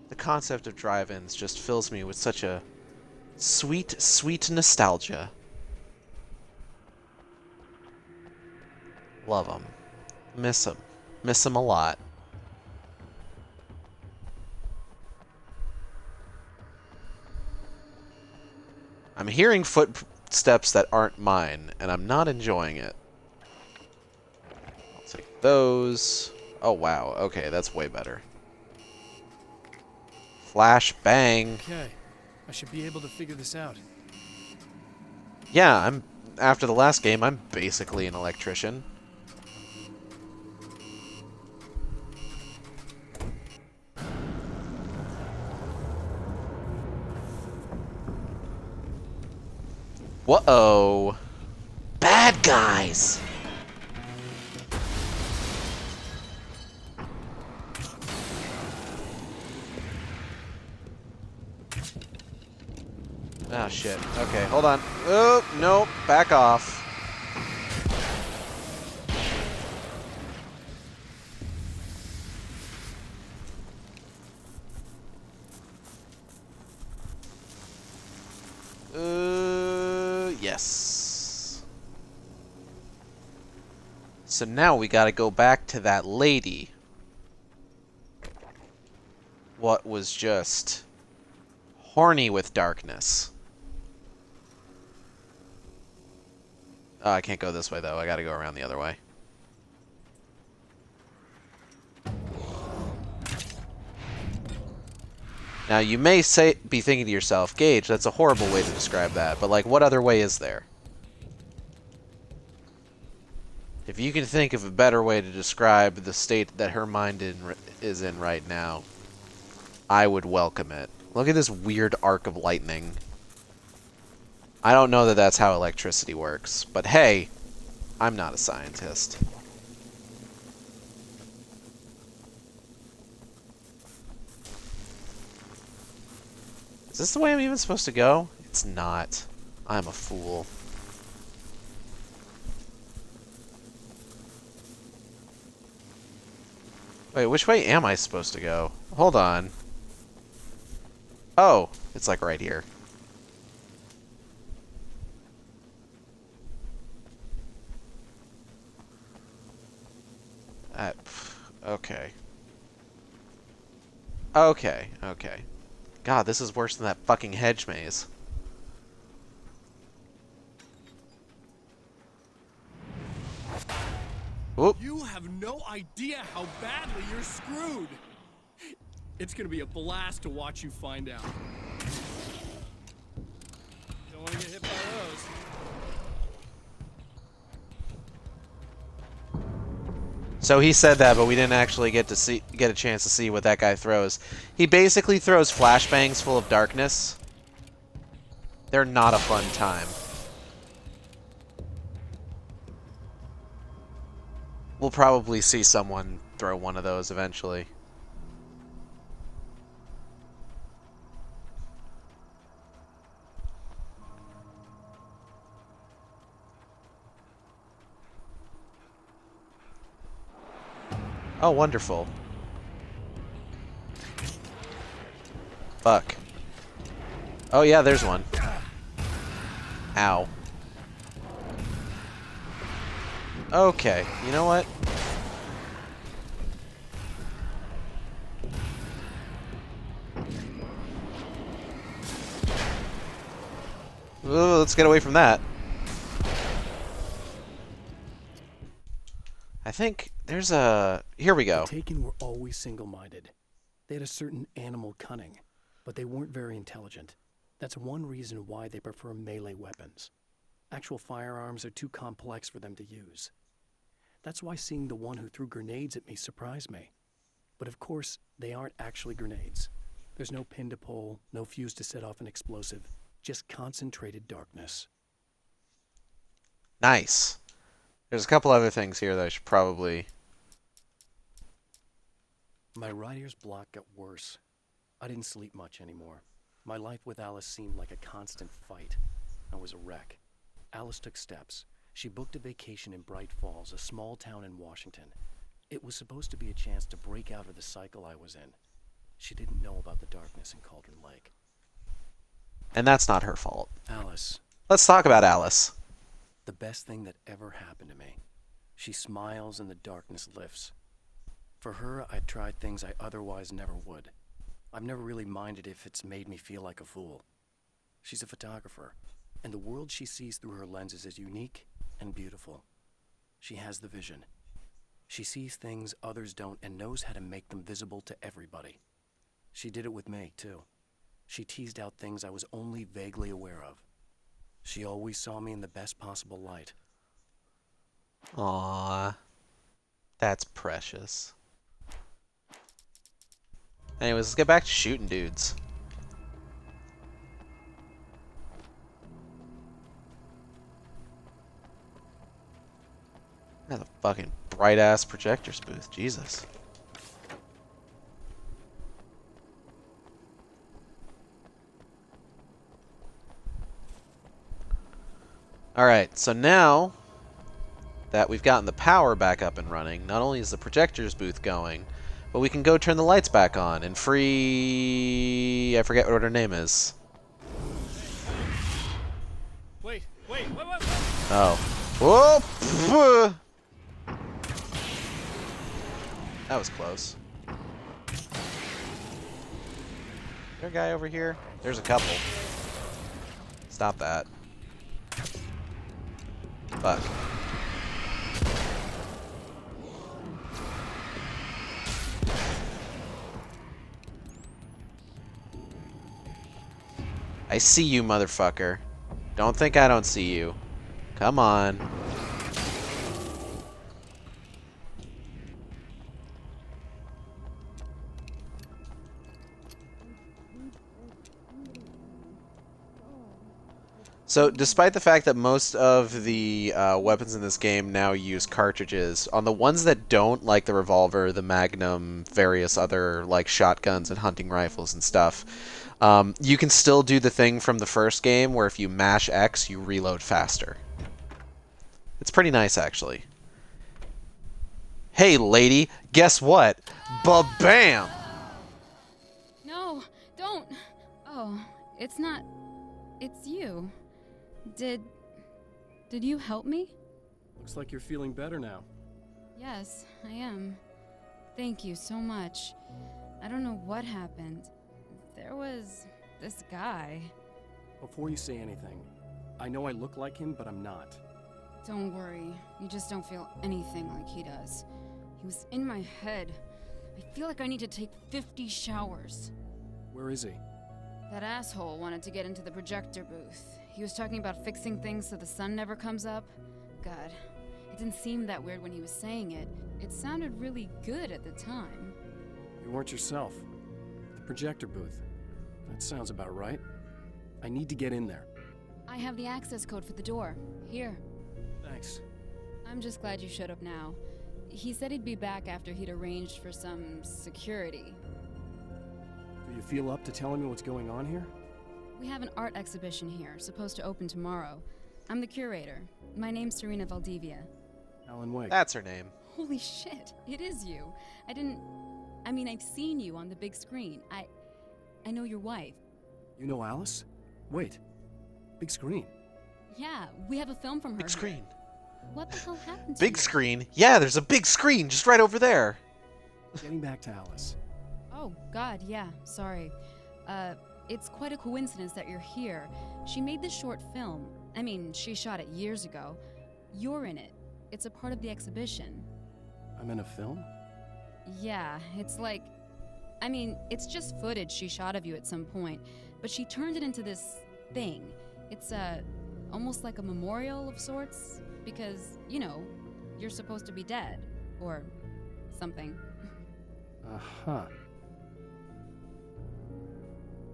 The concept of drive-ins just fills me with such a sweet, sweet nostalgia. Love them. Miss them. Miss them a lot. I'm hearing footsteps that aren't mine, and I'm not enjoying it. I'll take those. Oh, wow. Okay, that's way better. Flash bang. Okay, I should be able to figure this out. Yeah, after the last game, I'm basically an electrician. Whoa. Bad guys. Oh, shit. Okay, hold on. Oh, nope. Back off. Yes. So now we gotta go back to that lady. What was just horny with darkness. Oh, I can't go this way, though. I gotta go around the other way. Now, you may be thinking to yourself, Gage, that's a horrible way to describe that, but, like, what other way is there? If you can think of a better way to describe the state that her mind is in right now, I would welcome it. Look at this weird arc of lightning. I don't know that that's how electricity works, but hey, I'm not a scientist. Is this the way I'm even supposed to go? It's not. I'm a fool. Wait, which way am I supposed to go? Hold on. Oh, it's like right here. Okay. Okay, okay. God, this is worse than that fucking hedge maze. Oop. You have no idea how badly you're screwed. It's gonna be a blast to watch you find out. Don't want to get hit by those. So he said that, but we didn't actually get a chance to see what that guy throws. He basically throws flashbangs full of darkness. They're not a fun time. We'll probably see someone throw one of those eventually. Oh, wonderful. Fuck. Oh yeah, there's one. Ow. Okay, you know what? Ooh, let's get away from that. I think there's a... Here we go. The Taken were always single-minded. They had a certain animal cunning, but they weren't very intelligent. That's one reason why they prefer melee weapons. Actual firearms are too complex for them to use. That's why seeing the one who threw grenades at me surprised me. But of course, they aren't actually grenades. There's no pin to pull, no fuse to set off an explosive, just concentrated darkness. Nice. There's a couple other things here that I should probably... My right ear's block got worse. I didn't sleep much anymore. My life with Alice seemed like a constant fight. I was a wreck. Alice took steps. She booked a vacation in Bright Falls, a small town in Washington. It was supposed to be a chance to break out of the cycle I was in. She didn't know about the darkness in Cauldron Lake. And that's not her fault. Alice. Let's talk about Alice. The best thing that ever happened to me. She smiles and the darkness lifts. For her, I tried things I otherwise never would. I've never really minded if it's made me feel like a fool. She's a photographer, and the world she sees through her lenses is unique and beautiful. She has the vision. She sees things others don't and knows how to make them visible to everybody. She did it with me, too. She teased out things I was only vaguely aware of. She always saw me in the best possible light. Aww. That's precious. Anyways, let's get back to shooting dudes. That's a fucking bright-ass projector's booth. Jesus. Alright, so now that we've gotten the power back up and running, not only is the projector's booth going, but we can go turn the lights back on and free... I forget what her name is. Wait. Oh. Whoop! That was close. Is there a guy over here? There's a couple. Stop that. Fuck. I see you, motherfucker. Don't think I don't see you. Come on. So, despite the fact that most of the weapons in this game now use cartridges, on the ones that don't, like the revolver, the Magnum, various other like shotguns and hunting rifles and stuff, you can still do the thing from the first game where if you mash X, you reload faster. It's pretty nice, actually. Hey, lady, guess what? Ba-bam! No, don't. Oh, it's not. It's you. Did you help me? Looks like you're feeling better now. Yes, I am. Thank you so much. I don't know what happened. There was this guy. Before you say anything, I know I look like him, but I'm not. Don't worry. You just don't feel anything like he does. He was in my head. I feel like I need to take 50 showers. Where is he? That asshole wanted to get into the projector booth. He was talking about fixing things so the sun never comes up. God, it didn't seem that weird when he was saying it. It sounded really good at the time. You weren't yourself. The projector booth. That sounds about right. I need to get in there. I have the access code for the door. Here. Thanks. I'm just glad you showed up now. He said he'd be back after he'd arranged for some security. Do you feel up to telling me what's going on here? We have an art exhibition here, supposed to open tomorrow. I'm the curator. My name's Serena Valdivia. Alan Wake. That's her name. Holy shit, it is you. I've seen you on the big screen. I know your wife. You know Alice? Wait. Big screen. Yeah, we have a film from her. Big screen. What the hell happened to Big you? screen? Yeah, there's a big screen just right over there. Getting back to Alice. Oh, God, yeah, sorry. It's quite a coincidence that you're here. She made this short film. She shot it years ago. You're in it. It's a part of the exhibition. I'm in a film? Yeah, it's like... it's just footage she shot of you at some point, but she turned it into this thing. It's, almost like a memorial of sorts, because, you're supposed to be dead. Or something. Uh-huh.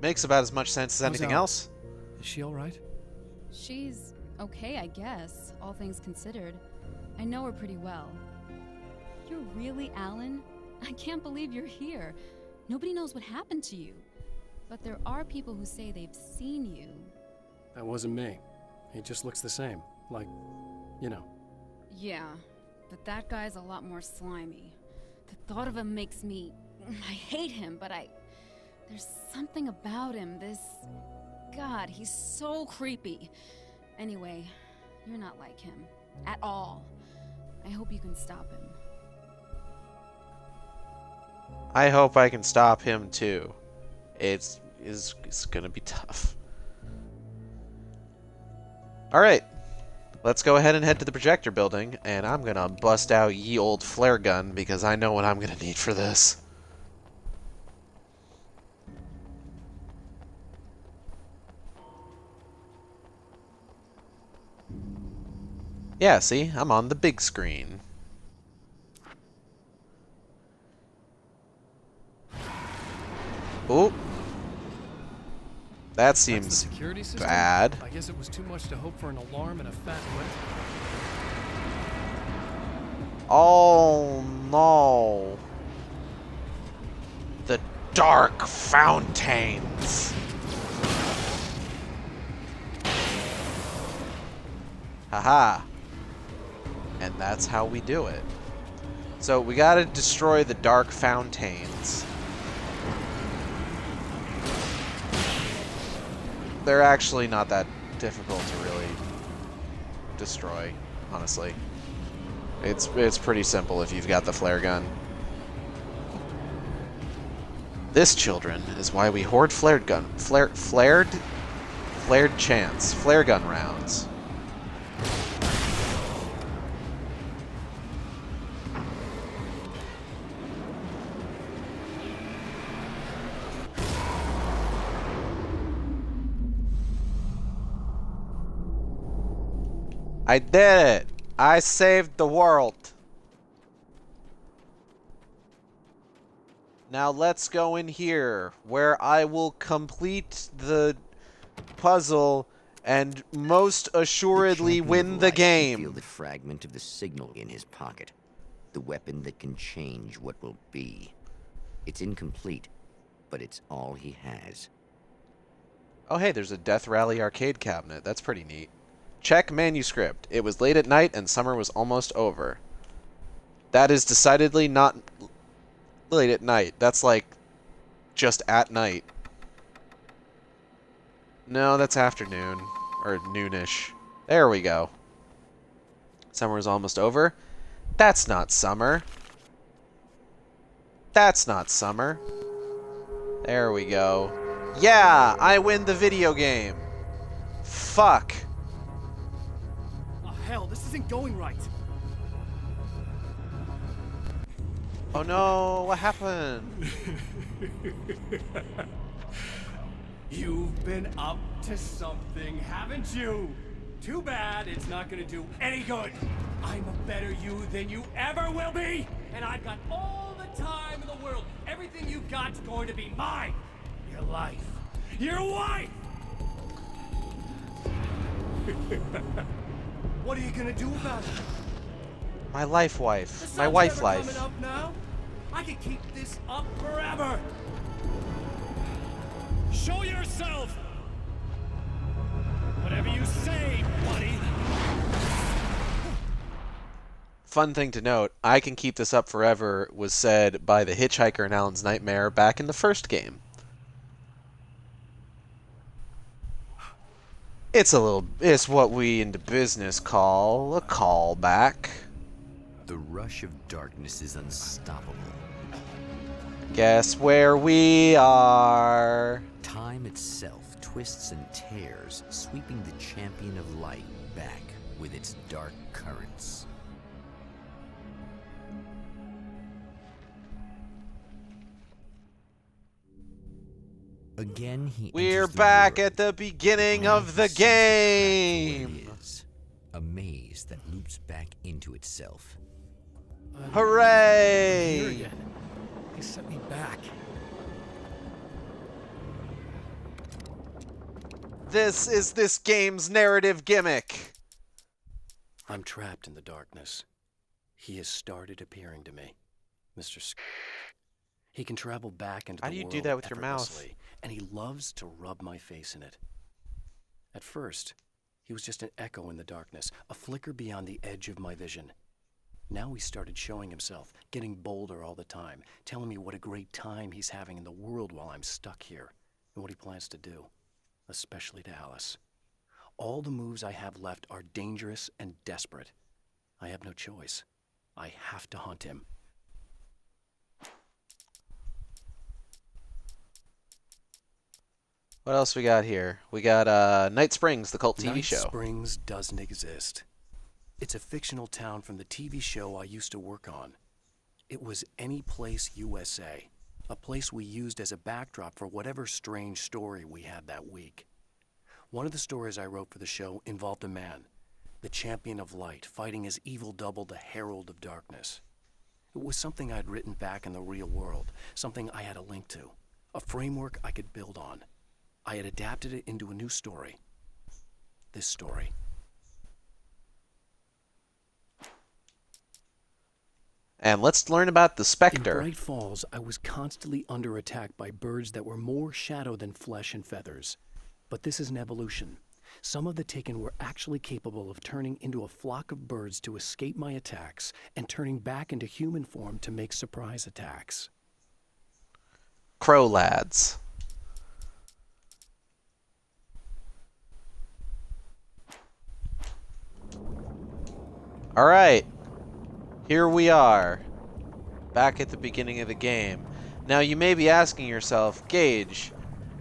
Makes about as much sense as anything else. Is she alright? She's okay, I guess, all things considered. I know her pretty well. You're really Alan? I can't believe you're here. Nobody knows what happened to you. But there are people who say they've seen you. That wasn't me. He just looks the same. Like, Yeah, but that guy's a lot more slimy. The thought of him makes me... I hate him, but there's something about him, God, he's so creepy. Anyway, you're not like him. At all. I hope you can stop him. I hope I can stop him too. It's gonna be tough. Alright. Let's go ahead and head to the projector building, and I'm gonna bust out ye old flare gun because I know what I'm gonna need for this. Yeah, see? I'm on the big screen. Oh. That seems bad. I guess it was too much to hope for an alarm and a fat whip. Oh no. The dark fountains. Haha. And that's how we do it. So we gotta destroy the dark fountains. They're actually not that difficult to really destroy, honestly. It's pretty simple if you've got the flare gun. This, children, is why we hoard flared gun flared chance flare gun rounds. I did it! I saved the world! Now let's go in here, where I will complete the puzzle and most assuredly win the game. Feel the fragment of the signal in his pocket. The weapon that can change what will be. It's incomplete, but it's all he has. Oh hey, there's a Death Rally arcade cabinet. That's pretty neat. Check manuscript. It was late at night and summer was almost over. That is decidedly not late at night. That's like just at night. No, that's afternoon. Or noonish. There we go. Summer is almost over. That's not summer. That's not summer. There we go. Yeah, I win the video game. Fuck. Hell, this isn't going right. Oh no, what happened? You've been up to something, haven't you? Too bad it's not gonna do any good. I'm a better you than you ever will be, and I've got all the time in the world. Everything you've got's going to be mine. Your life. Your wife! What are you gonna do about it? My life wife. The My sun's wife never life. coming up now. I can keep this up forever. Show yourself! Whatever you say, buddy. fun thing to note, I can keep this up forever was said by the hitchhiker in Alan's Nightmare back in the first game. It's what we in the business call a callback. The rush of darkness is unstoppable. Guess where we are? Time itself twists and tears, sweeping the champion of light back with its dark currents. Again, We're back at the beginning of the game. A maze that loops back into itself. Hooray! Here again. They sent me back. This is this game's narrative gimmick. I'm trapped in the darkness. He has started appearing to me, Mr. He can travel back into the world. How do you do that with your mouth? And he loves to rub my face in it. At first, he was just an echo in the darkness, a flicker beyond the edge of my vision. Now he started showing himself, getting bolder all the time, telling me what a great time he's having in the world while I'm stuck here, and what he plans to do, especially to Alice. All the moves I have left are dangerous and desperate. I have no choice. I have to hunt him. What else we got here? We got Night Springs, the cult TV show. Night Springs doesn't exist. It's a fictional town from the TV show I used to work on. It was Any Place USA, a place we used as a backdrop for whatever strange story we had that week. One of the stories I wrote for the show involved a man, the champion of light, fighting his evil double, the herald of darkness. It was something I'd written back in the real world, something I had a link to, a framework I could build on. I had adapted it into a new story. This story. And let's learn about the Spectre. In Bright Falls, I was constantly under attack by birds that were more shadow than flesh and feathers. But this is an evolution. Some of the Taken were actually capable of turning into a flock of birds to escape my attacks and turning back into human form to make surprise attacks. Crow lads. All right. Here we are, back at the beginning of the game. Now you may be asking yourself, Gage,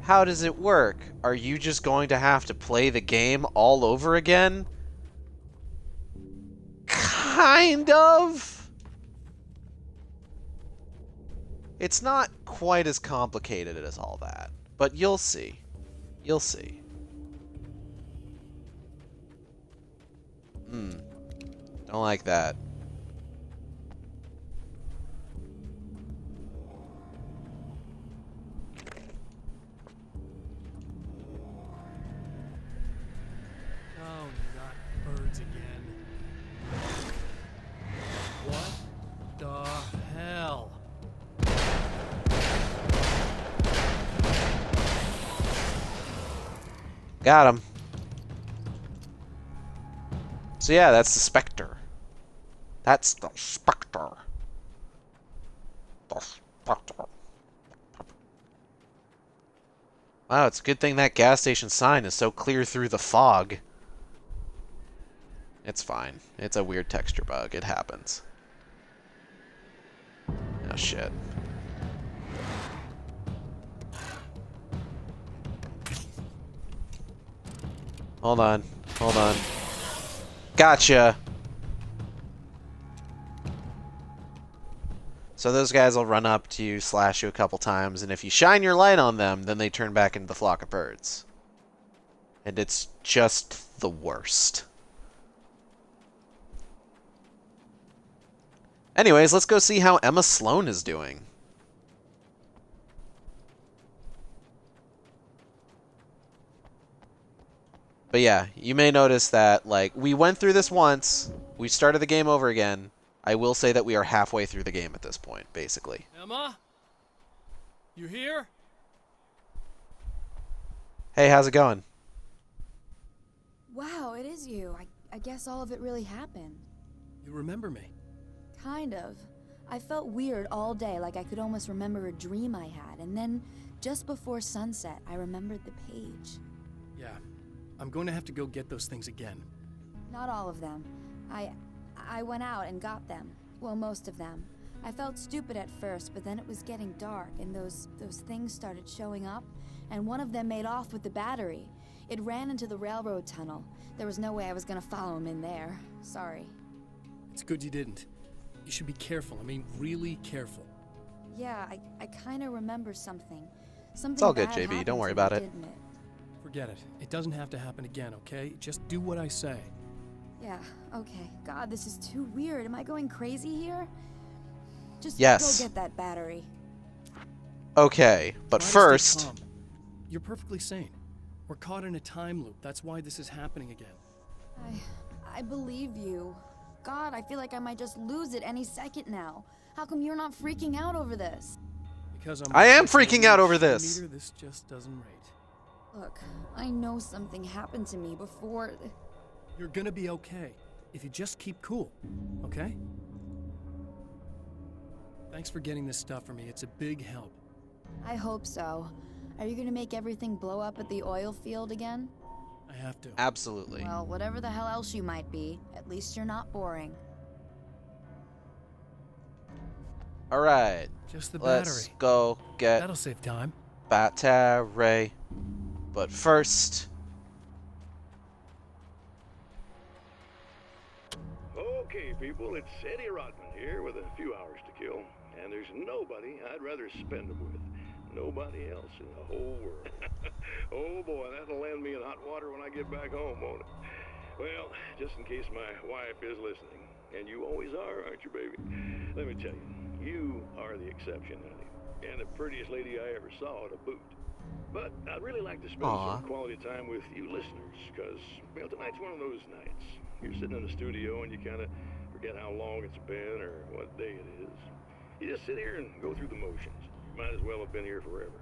how does it work? Are you just going to have to play the game all over again? Kind of. It's not quite as complicated as all that, but you'll see. You'll see. Don't like that. Oh, not birds again. What the hell? Got him. So yeah, that's the Spectre. That's the Spectre. The Spectre. Wow, it's a good thing that gas station sign is so clear through the fog. It's fine. It's a weird texture bug. It happens. Oh, shit. Hold on. Hold on. Gotcha! So those guys will run up to you, slash you a couple times, and if you shine your light on them, then they turn back into the flock of birds. And it's just the worst. Anyways, let's go see how Emma Sloan is doing. But yeah, you may notice that, like, we went through this once, we started the game over again. I will say that we are halfway through the game at this point, basically. Emma? You here? Hey, how's it going? Wow, it is you. I guess all of it really happened. You remember me? Kind of. I felt weird all day, like I could almost remember a dream I had, and then, just before sunset, I remembered the page. Yeah, I'm going to have to go get those things again. Not all of them. I went out and got them. Well, most of them. I felt stupid at first, but then it was getting dark, and those things started showing up, and one of them made off with the battery. It ran into the railroad tunnel. There was no way I was gonna follow him in there. Sorry. It's good you didn't. You should be careful. I mean, really careful. Yeah, I kind of remember something. Something It's all good, bad JB. Don't happened worry to about me, it. didn't it? Forget it. It doesn't have to happen again, okay? Just do what I say. Yeah, okay. God, this is too weird. Am I going crazy here? Just Yes. go get that battery. Okay, but Try to stay first... calm. You're perfectly sane. We're caught in a time loop. That's why this is happening again. I believe you. God, I feel like I might just lose it any second now. How come you're not freaking out over this? Because I am freaking out over this. This just doesn't rate. Look, I know something happened to me before... You're gonna be okay. If you just keep cool, okay? Thanks for getting this stuff for me. It's a big help. I hope so. Are you gonna make everything blow up at the oil field again? I have to. Absolutely. Well, whatever the hell else you might be, at least you're not boring. Alright. Just the Let's battery. go get That'll save time. battery. But first... Okay, people, it's Eddie Rodman here with a few hours to kill. And there's nobody I'd rather spend them with. Nobody else in the whole world. Oh boy, that'll land me in hot water when I get back home, won't it? Well, just in case my wife is listening, and you always are, aren't you, baby? Let me tell you, you are the exception, honey. And the prettiest lady I ever saw to boot. But I'd really like to spend some quality time with you listeners, because, well, tonight's one of those nights. You're sitting in the studio and you kind of forget how long it's been or what day it is. You just sit here and go through the motions. You might as well have been here forever.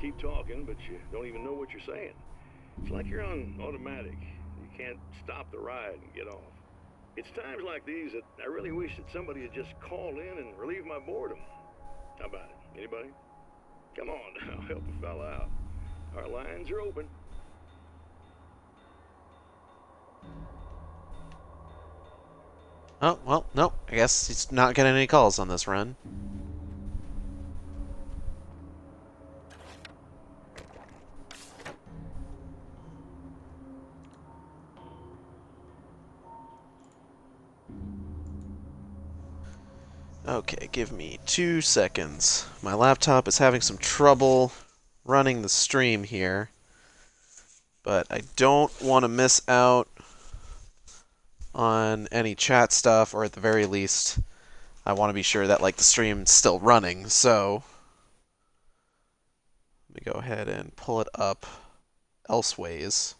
Keep talking, but you don't even know what you're saying. It's like you're on automatic. You can't stop the ride and get off. It's times like these that I really wish that somebody would just call in and relieve my boredom. How about it? Anybody? Come on now, help a fella out. Our lines are open. Oh, well, no. I guess he's not getting any calls on this run. Okay, give me 2 seconds. My laptop is having some trouble running the stream here, but I don't want to miss out on any chat stuff, or at the very least, I want to be sure that like the stream's still running. So let me go ahead and pull it up elseways.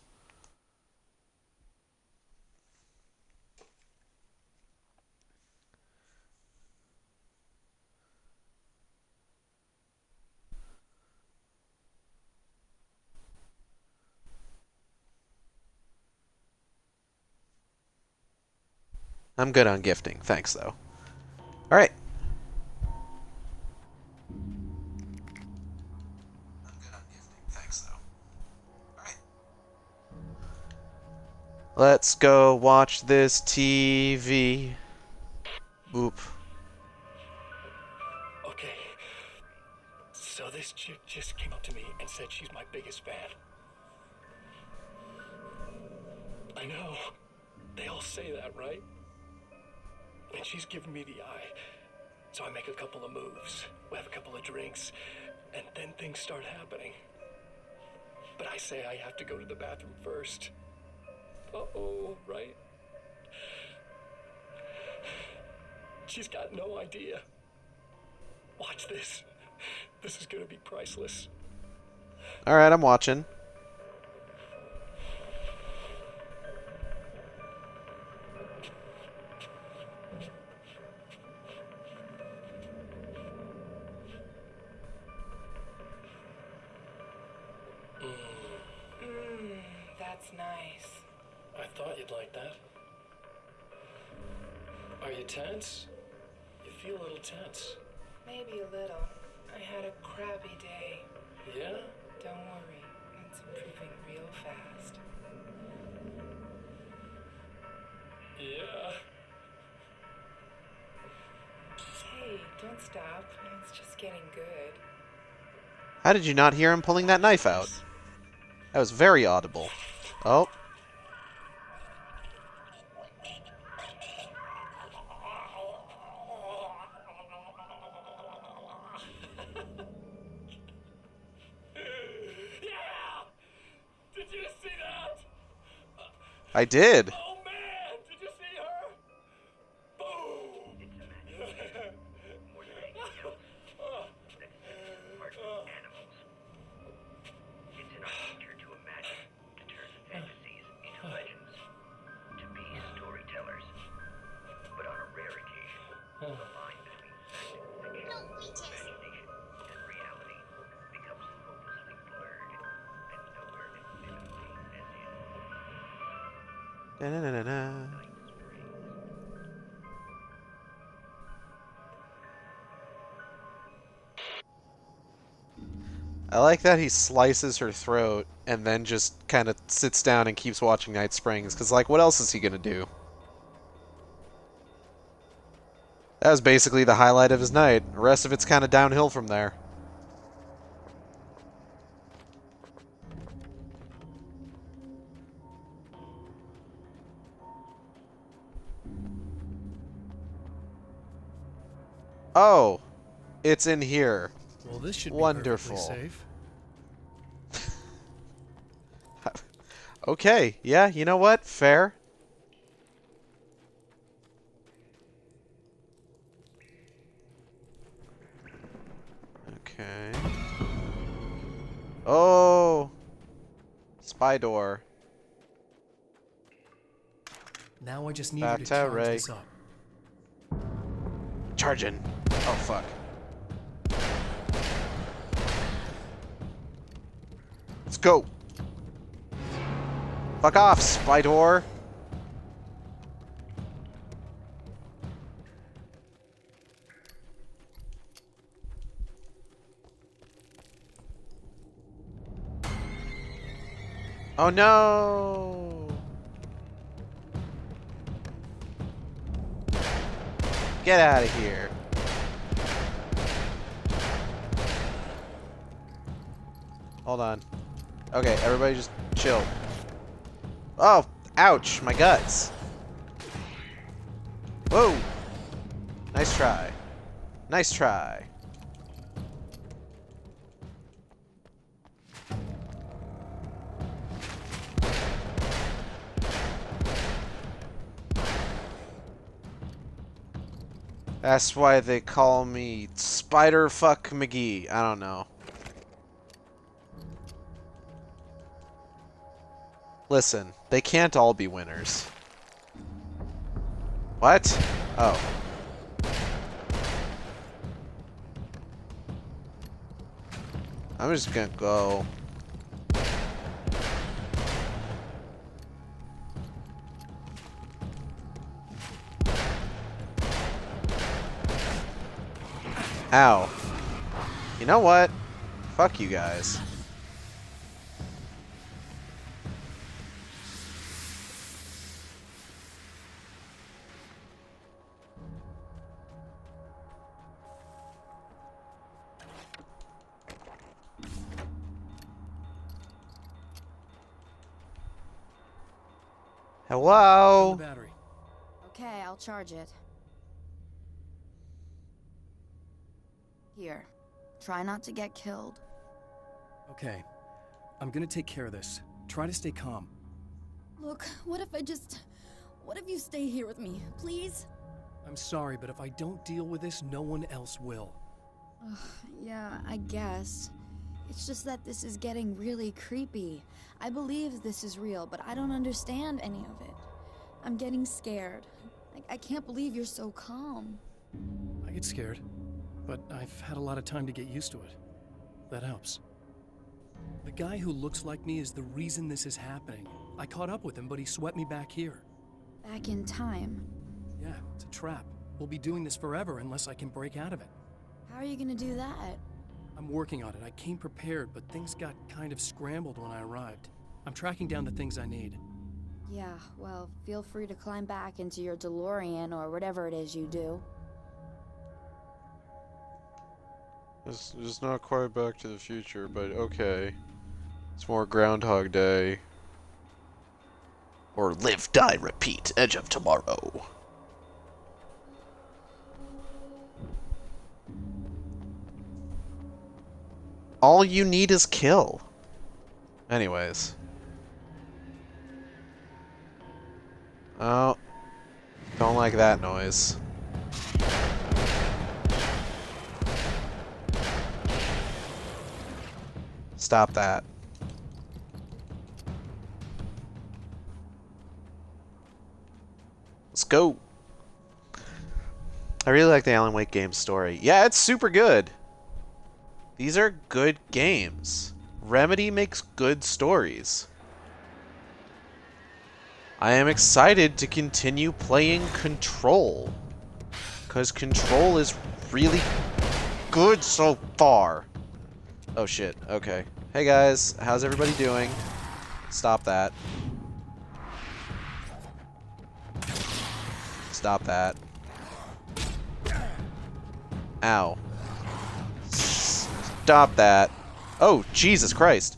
I'm good on gifting. Thanks, though. All right. I'm good on gifting. Thanks, though. All right. Let's go watch this TV. Boop. Okay. So this chick just came up to me and said she's my biggest fan. I know. They all say that, right? And she's giving me the eye. So I make a couple of moves, we have a couple of drinks, and then things start happening. But I say I have to go to the bathroom first. Uh-oh, right? She's got no idea. Watch this. This is gonna be priceless. All right, I'm watching. That's nice. I thought you'd like that. Are you tense? feel a little tense. Maybe a little. I had a crappy day. Yeah? Don't worry. It's improving real fast. Yeah. Hey, don't stop. It's just getting good. How did you not hear him pulling that knife out? That was very audible. Oh. Yeah! Did you see that? I did. Oh man! Did you see her? Boom! More than anything else, that sets us apart from animals. It's in our nature to imagine, to turn fantasies into legends, to be storytellers. But on a rare occasion, the line between fiction, imagination, and reality becomes hopelessly blurred, and nowhere convincingly as in Da-na-na-na-na. I like that he slices her throat and then just kind of sits down and keeps watching Night Springs, because, like, what else is he gonna do? That was basically the highlight of his night. The rest of it's kind of downhill from there. Oh, it's in here. Well, this should Wonderful. be perfectly safe. Okay, yeah, you know what? Fair. Okay. Oh! Spy door. Now I just need Back you to to charge Ray. this up. Charging. Oh, fuck. Let's go. Fuck off, spy door. Oh no! Get out of here. Hold on. Okay, everybody just chill. Oh, ouch, my guts. Whoa. Nice try. Nice try. That's why they call me Spider-Fuck McGee. I don't know. Listen, they can't all be winners. What? Oh. I'm just gonna go. Ow. You know what? Fuck you guys. Hello? Found the battery. Okay, I'll charge it. Here. Try not to get killed. Okay. I'm gonna take care of this. Try to stay calm. Look, what if you stay here with me, please? I'm sorry, but if I don't deal with this, no one else will. Ugh, yeah, I guess. It's just that this is getting really creepy. I believe this is real, but I don't understand any of it. I'm getting scared. I can't believe you're so calm. I get scared, but I've had a lot of time to get used to it. That helps. The guy who looks like me is the reason this is happening. I caught up with him, but he swept me back here. Back in time. Yeah, it's a trap. we'll be doing this forever unless I can break out of it. How are you gonna do that? I'm working on it. I came prepared, but things got kind of scrambled when I arrived. I'm tracking down the things I need. Yeah, well, feel free to climb back into your DeLorean or whatever it is you do. It's not quite Back to the Future, but okay. It's more Groundhog Day. Or Live, Die, Repeat, Edge of Tomorrow. All you need is kill. Anyways. Oh. Don't like that noise. Stop that. Let's go. I really like the Alan Wake game story. Yeah, it's super good. These are good games. Remedy makes good stories. I am excited to continue playing Control. Because Control is really good so far. Oh shit, okay. Hey guys, how's everybody doing? Stop that. Stop that. Ow. Stop that. Oh, Jesus Christ.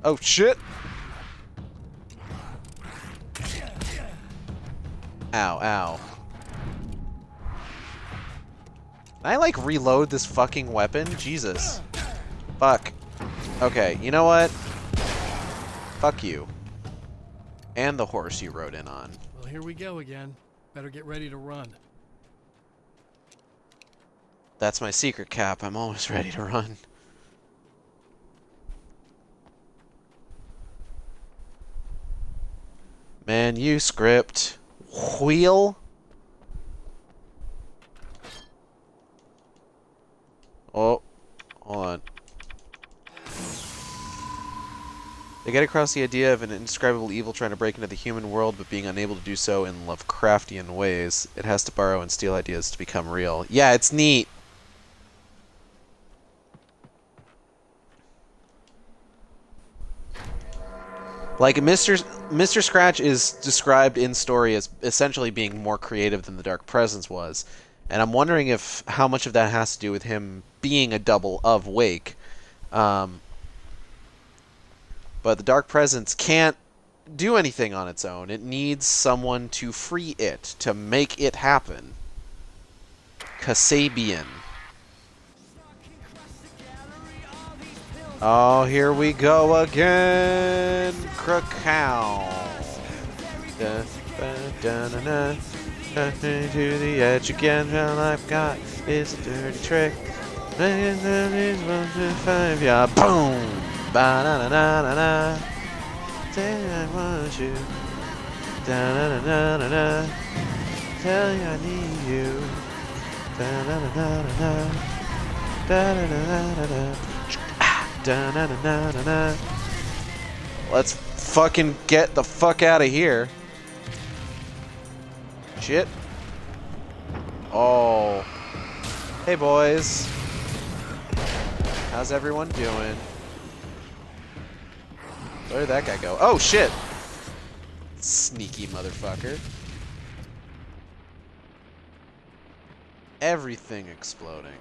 Oh, shit. Ow, ow. Can I, like, reload this fucking weapon? Jesus. Fuck. Okay, you know what? Fuck you. And the horse you rode in on. Well, here we go again. Better get ready to run. That's my secret, Cap. I'm always ready to run. Manuscript. Wheel? Oh, hold on. They get across the idea of an indescribable evil trying to break into the human world, but being unable to do so in Lovecraftian ways. It has to borrow and steal ideas to become real. Yeah, it's neat. Like, Mr. Scratch is described in story as essentially being more creative than the Dark Presence was. And I'm wondering if how much of that has to do with him being a double of Wake. But the Dark Presence can't do anything on its own. It needs someone to free it, to make it happen. Kasabian. Oh, here we go again. Krakow. To the edge again. All I've got is a dirty trick. Yeah, boom. Ba-na-na-na-na-na. Say I want you. Da-na-na-na-na-na. Tell you I need you. Da-na-na-na-na-na. Da-na-na-na-na-na. Da-na-na-na-na-na. Let's fucking get the fuck out of here. Shit. Oh. Hey, boys. How's everyone doing? Where did that guy go? Oh, shit. Sneaky motherfucker. Everything exploding.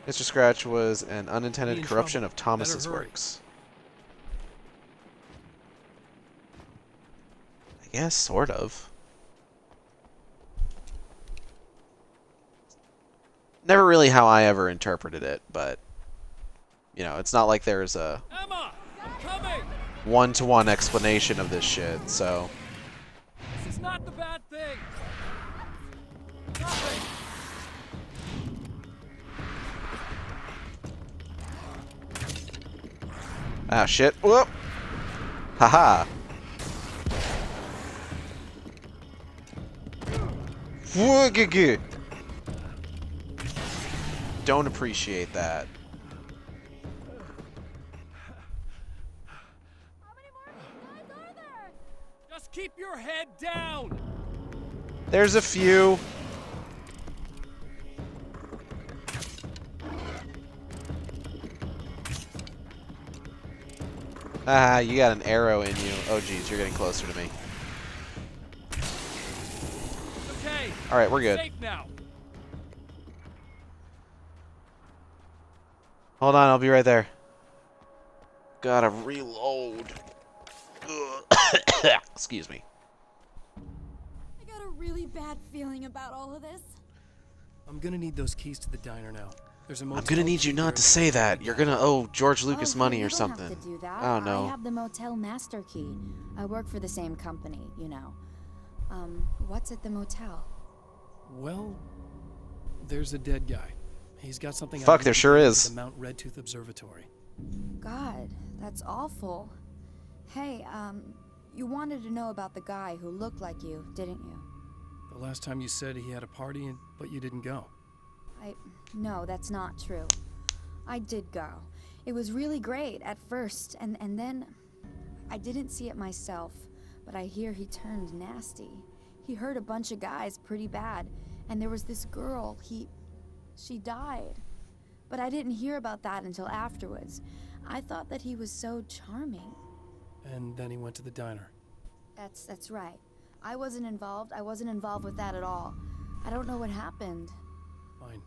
Mr. Scratch was an unintended corruption of Thomas's works. I guess, sort of. Never really how I ever interpreted it, but you know, it's not like there's a one-to-one explanation of this shit, so. This is not the bad thing. Nothing. Ah, shit. Whoop! Haha. Whoogagoo. Don't appreciate that. Just Keep your head down! There's a few. Ah, you got an arrow in you. Oh, geez, you're getting closer to me. Okay. All right, we're good. Safe now. Hold on, I'll be right there. Gotta reload. Excuse me. I got a really bad feeling about all of this. I'm gonna need those keys to the diner now. There's a motel I'm gonna need you not to say that. You're gonna owe George Lucas money or something. You don't have to do that. I don't know. I have the motel master key. I work for the same company, you know. What's at the motel? Well, there's a dead guy. He's got something. Fuck, there sure is. The Mount Redtooth Observatory. God, that's awful. Hey, you wanted to know about the guy who looked like you, didn't you? The last time you said he had a party, but you didn't go. No, that's not true. I did go. It was really great at first, and then I didn't see it myself, but I hear he turned nasty. He hurt a bunch of guys pretty bad, and there was this girl, she died. But I didn't hear about that until afterwards. I thought that he was so charming. And then he went to the diner. That's right. I wasn't involved. I wasn't involved with that at all. I don't know what happened. Fine.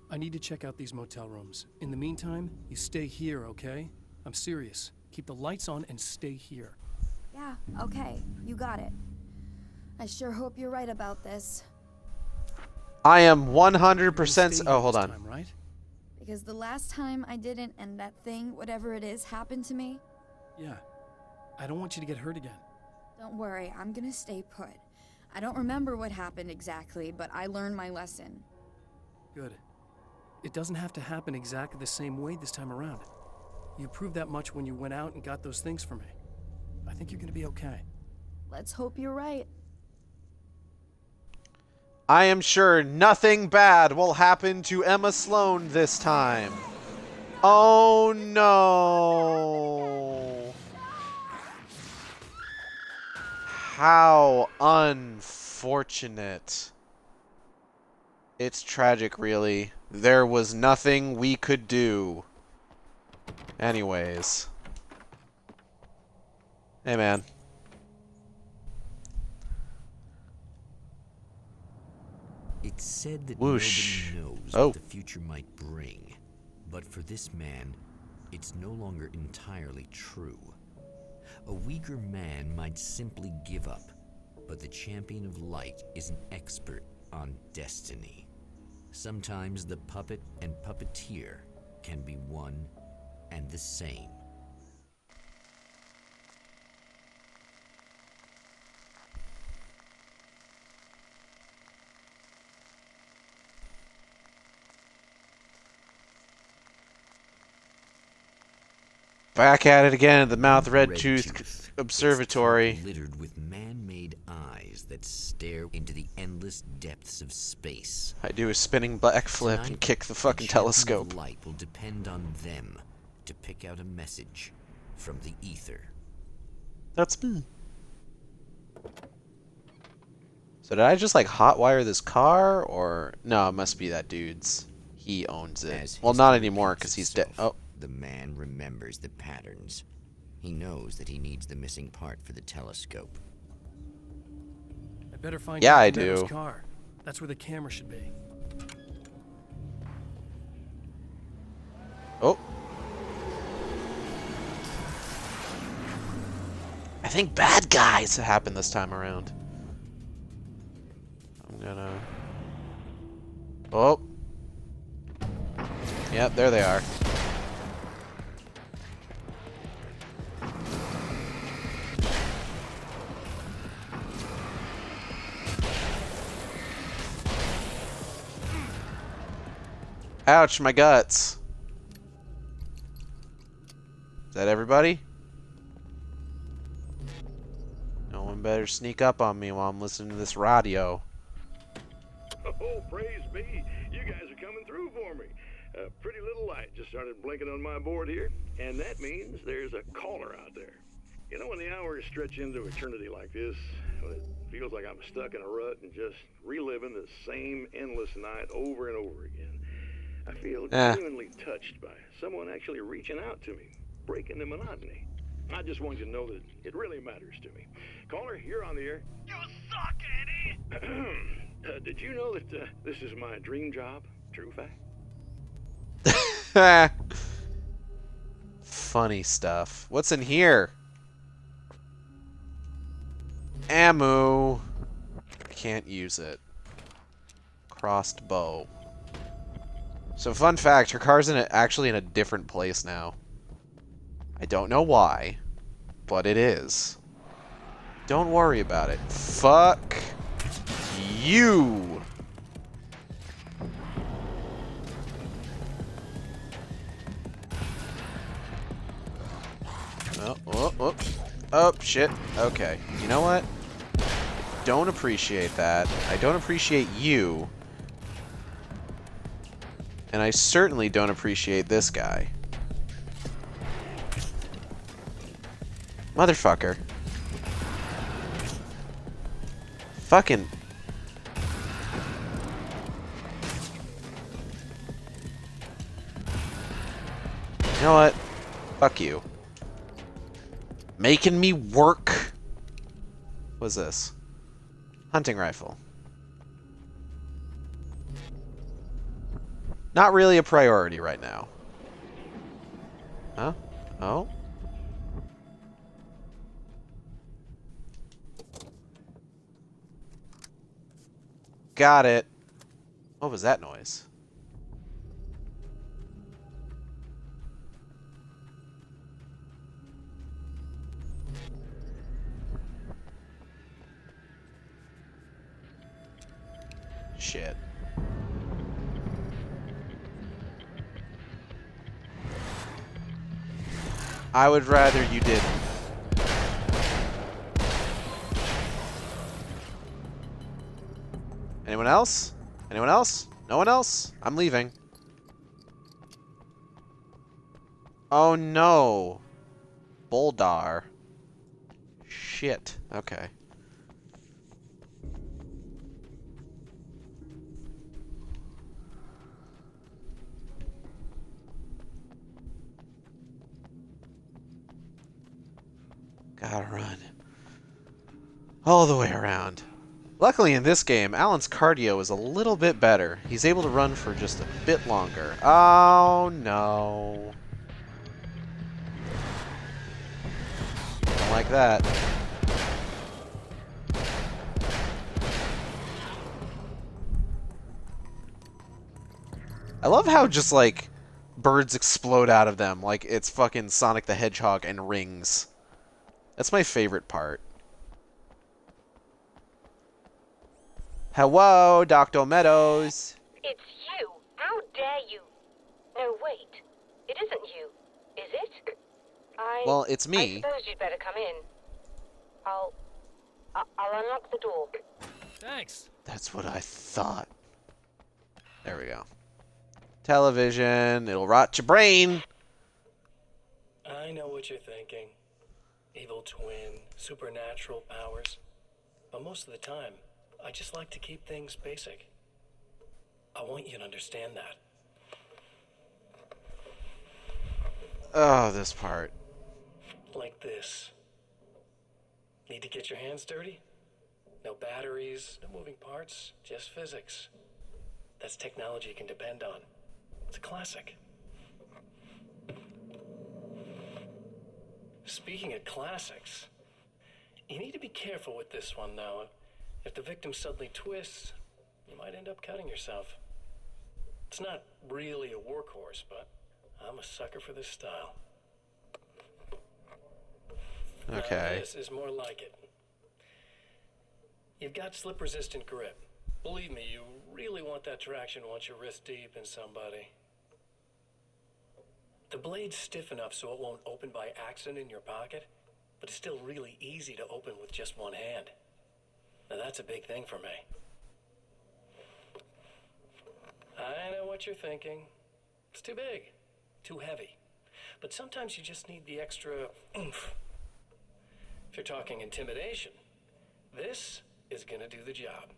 I need to check out these motel rooms. In the meantime, you stay here, okay? I'm serious. Keep the lights on and stay here. Yeah, okay. You got it. I sure hope you're right about this. I am 100%. Oh, hold on. Right? Because the last time I didn't, and that thing, whatever it is, happened to me. Yeah. I don't want you to get hurt again. Don't worry, I'm gonna stay put. I don't remember what happened exactly, but I learned my lesson. Good. It doesn't have to happen exactly the same way this time around. You proved that much when you went out and got those things for me. I think you're gonna be okay. Let's hope you're right. I am sure nothing bad will happen to Emma Sloan this time. Oh no. How unfortunate. It's tragic, really. There was nothing we could do. Anyways. Hey, man. It's said that Whoosh. nobody knows Oh. what the future might bring. But for this man, it's no longer entirely true. A weaker man might simply give up, but the champion of light is an expert on destiny. Sometimes the puppet and puppeteer can be one and the same. Back at it again at the Mount Redtooth Observatory. Littered with man-made eyes that stare into the endless depths of space. I do a spinning backflip and kick the fucking telescope. Light will depend on them to pick out a message from the ether. That's me. So did I just like hotwire this car, or no? It must be that dude's. He owns it. Well, not anymore because he's dead. Oh. The man remembers the patterns. He knows that he needs the missing part for the telescope. I better find Yeah, I Meadows' do. car. That's where the camera should be. Oh. I think bad guys happen this time around. I'm gonna... Oh. Yep, there they are. Ouch, my guts. Is that everybody? No one better sneak up on me while I'm listening to this radio. Oh, praise be. You guys are coming through for me. A pretty little light just started blinking on my board here, and that means there's a caller out there. You know, when the hours stretch into eternity like this, when it feels like I'm stuck in a rut and just reliving the same endless night over and over again, I feel genuinely touched by someone actually reaching out to me, breaking the monotony. I just want you to know that it really matters to me. Caller, you're on the air. You suck, Eddie! Did you know that this is my dream job? True fact? Funny stuff. What's in here? Ammo. Can't use it. Crossed bow. So fun fact, her car's actually in a different place now. I don't know why, but it is. Don't worry about it. Fuck you. Oh, shit. Okay. You know what? Don't appreciate that. I don't appreciate you. And I certainly don't appreciate this guy. Motherfucker. Fucking... You know what? Fuck you. Making me work. What's this? Hunting rifle. Not really a priority right now. Huh? Oh? Got it. What was that noise? Shit. I would rather you didn't. Anyone else? Anyone else? No one else? I'm leaving. Oh no. Boldar. Shit. Okay. Gotta run. All the way around. Luckily in this game, Alan's cardio is a little bit better. He's able to run for just a bit longer. Oh no. Don't like that. I love how just like birds explode out of them like it's fucking Sonic the Hedgehog and rings. That's my favorite part. Hello, Dr. Meadows. It's you. How dare you? No, wait. It isn't you, is it? Well, it's me. I suppose you'd better come in. I'll unlock the door. Thanks. That's what I thought. There we go. Television. It'll rot your brain. I know what you're thinking. Evil twin, supernatural powers. But most of the time, I just like to keep things basic. I want you to understand that. Oh, this part. Like this. Need to get your hands dirty? No batteries, no moving parts, just physics. That's technology you can depend on. It's a classic. Speaking of classics, you need to be careful with this one, though. If the victim suddenly twists, you might end up cutting yourself. It's not really a workhorse, but I'm a sucker for this style. Okay. This is more like it. You've got slip-resistant grip. Believe me, you really want that traction once you're wrist deep in somebody. The blade's stiff enough so it won't open by accident in your pocket, but it's still really easy to open with just one hand. Now that's a big thing for me. I know what you're thinking. It's too big, too heavy. But sometimes you just need the extra oomph. If you're talking intimidation, this is gonna do the job.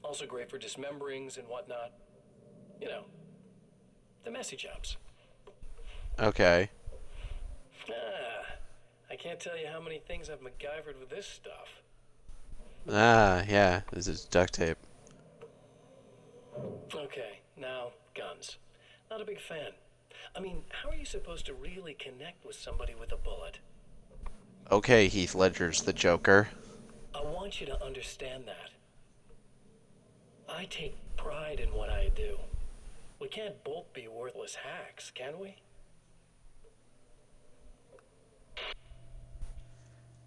Also great for dismemberings and whatnot. You know, the messy jobs. Okay. I can't tell you how many things I've MacGyvered with this stuff. Ah, yeah, this is duct tape. Okay, now, guns. Not a big fan. I mean, how are you supposed to really connect with somebody with a bullet? Okay, Heath Ledger's the Joker. I want you to understand that. I take pride in what I do. We can't both be worthless hacks, can we?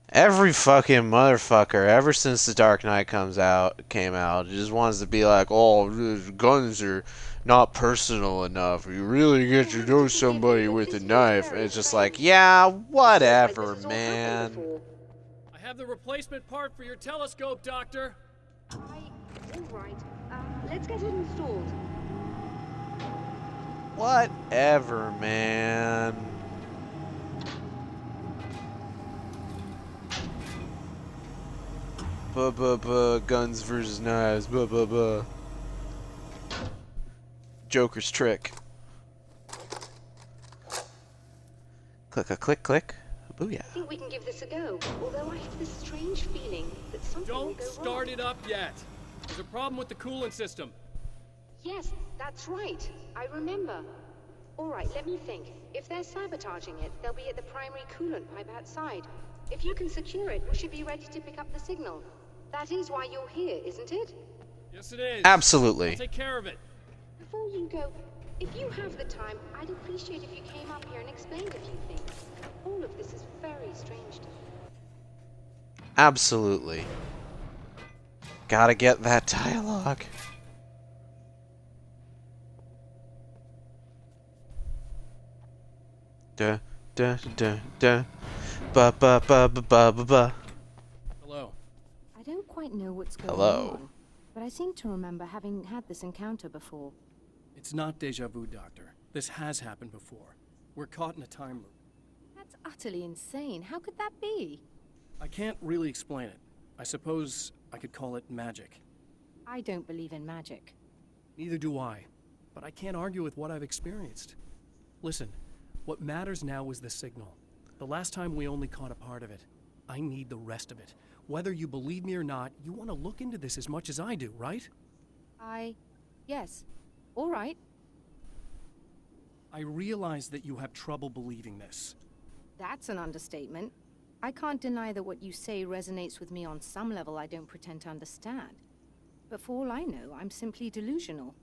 Every fucking motherfucker, ever since The Dark Knight came out, just wants to be like, oh, guns are not personal enough. You really get to know somebody with a knife. And it's just like, yeah, whatever, man. I have the replacement part for your telescope, Doctor. Alright. Let's get it installed. Whatever, man. Guns versus knives. Joker's trick. Click a click click. Booyah. I think we can give this a go. Although I have this strange feeling that something will Don't go start wrong. it up yet. There's a problem with the coolant system. Yes, that's right. I remember. Alright, let me think. If they're sabotaging it, they'll be at the primary coolant pipe outside. If you can secure it, we should be ready to pick up the signal. That is why you're here, isn't it? Yes, it is. Absolutely. I'll take care of it. Before you go, if you have the time, I'd appreciate if you came up here and explained a few things. All of this is very strange to me. Absolutely. Gotta get that dialogue. Da da da da. Ba ba ba ba ba ba ba. Hello. I don't quite know what's going Hello. on, but I seem to remember having had this encounter before. It's not deja vu, Doctor. This has happened before. We're caught in a time loop. That's utterly insane. How could that be? I can't really explain it. I suppose I could call it magic. I don't believe in magic. Neither do I. But I can't argue with what I've experienced. Listen, what matters now is the signal. The last time we only caught a part of it. I need the rest of it. Whether you believe me or not, you want to look into this as much as I do, right? Yes. All right. I realize that you have trouble believing this. That's an understatement. I can't deny that what you say resonates with me on some level I don't pretend to understand. But for all I know, I'm simply delusional.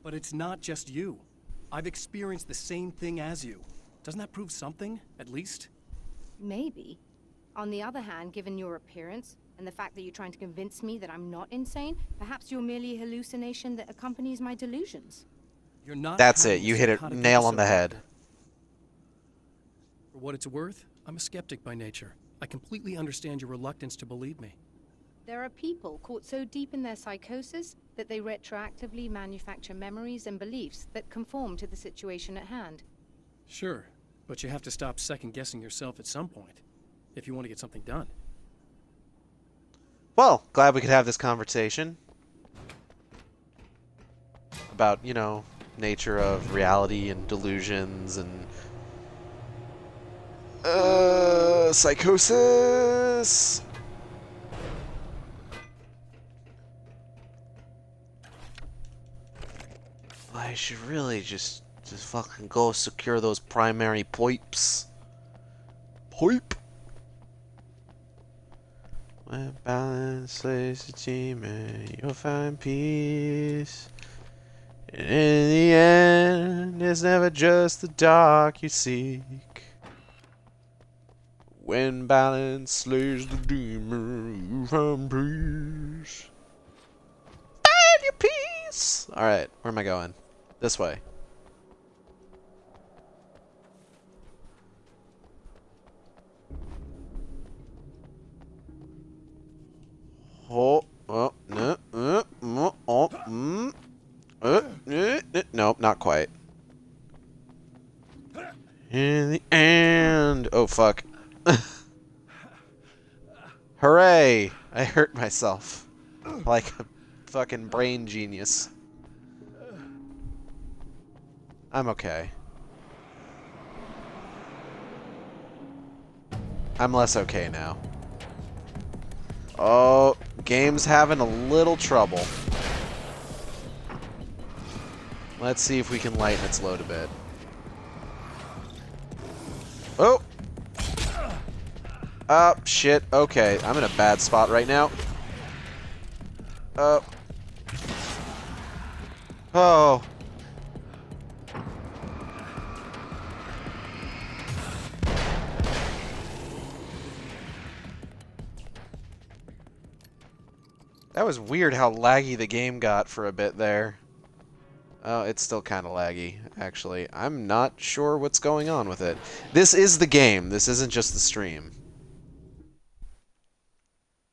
But it's not just you. I've experienced the same thing as you. Doesn't that prove something, at least? Maybe. On the other hand, given your appearance, and the fact that you're trying to convince me that I'm not insane, perhaps you're merely a hallucination that accompanies my delusions. You're not. That's it. You hit it nail on the head. For what it's worth, I'm a skeptic by nature. I completely understand your reluctance to believe me. There are people caught so deep in their psychosis that they retroactively manufacture memories and beliefs that conform to the situation at hand. Sure, but you have to stop second-guessing yourself at some point, if you want to get something done. Well, glad we could have this conversation about, you know, nature of reality and delusions and psychosis. I should really just fucking go secure those primary pipes. Pipe. When balance slays the demon, you'll find peace. And in the end, it's never just the dark you seek. When balance slays the demon, you find peace. Find your peace! Alright, where am I going? This way. Oh, oh, no, nope, not quite. In the end, oh fuck. Hooray! I hurt myself. Like a fucking brain genius. I'm okay. I'm less okay now. Oh, game's having a little trouble. Let's see if we can lighten its load a bit. Oh! Shit. Okay, I'm in a bad spot right now. Oh. That was weird how laggy the game got for a bit there. Oh, it's still kind of laggy, actually. I'm not sure what's going on with it. This is the game. This isn't just the stream.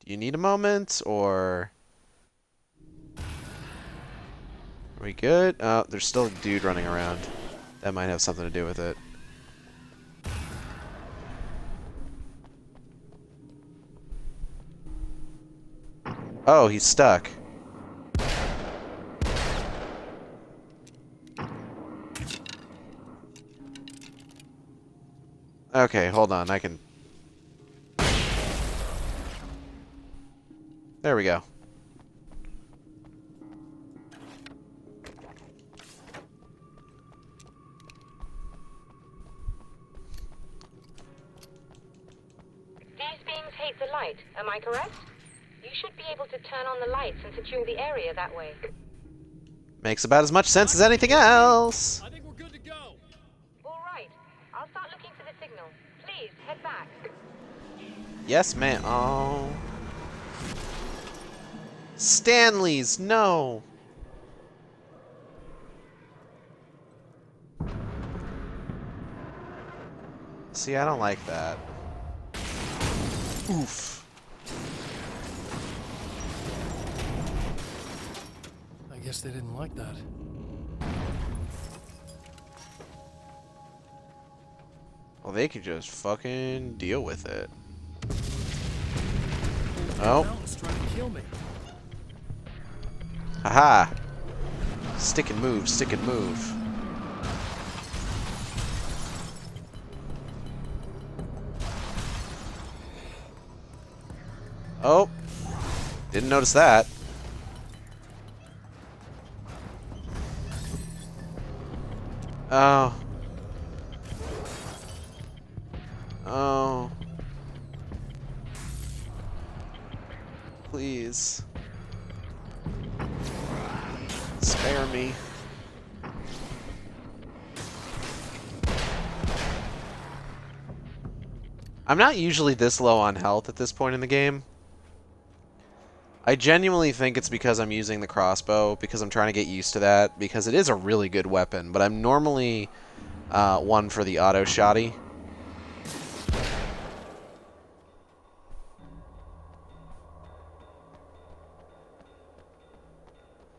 Do you need a moment, or... Are we good? Oh, there's still a dude running around. That might have something to do with it. Oh, he's stuck. Okay, hold on. I can... There we go. These beams hate the light, am I correct? You should be able to turn on the lights and secure the area that way. Makes about as much sense as anything else. I think we're good to go. All right. I'll start looking for the signal. Please, head back. Yes, ma'am. Oh. Stanley's, no. See, I don't like that. Oof. I guess they didn't like that. Well, they could just fucking deal with it. Oh. Mountain's trying to kill me. Haha. Stick and move, stick and move. Oh. Didn't notice that. Oh. Oh. Please. Spare me. I'm not usually this low on health at this point in the game. I genuinely think it's because I'm using the crossbow, because I'm trying to get used to that, because it is a really good weapon, but I'm normally one for the auto shotty.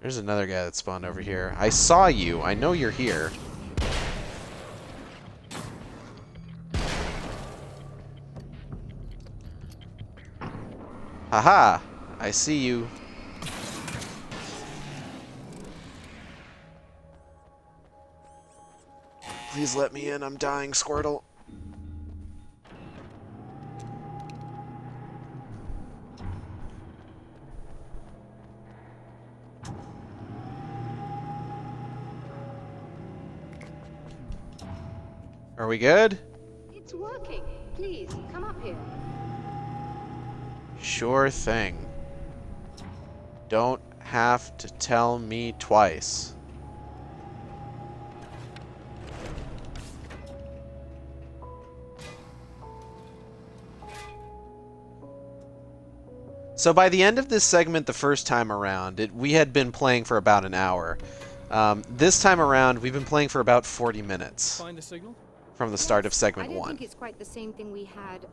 There's another guy that spawned over here. I saw you. I know you're here. Haha! I see you. Please let me in. I'm dying, Squirtle. Are we good? It's working. Please, come up here. Sure thing. Don't have to tell me twice. So by the end of this segment the first time around, we had been playing for about an hour. This time around, we've been playing for about 40 minutes. Find a signal? From the start of segment I don't 1. think it's quite the same thing we had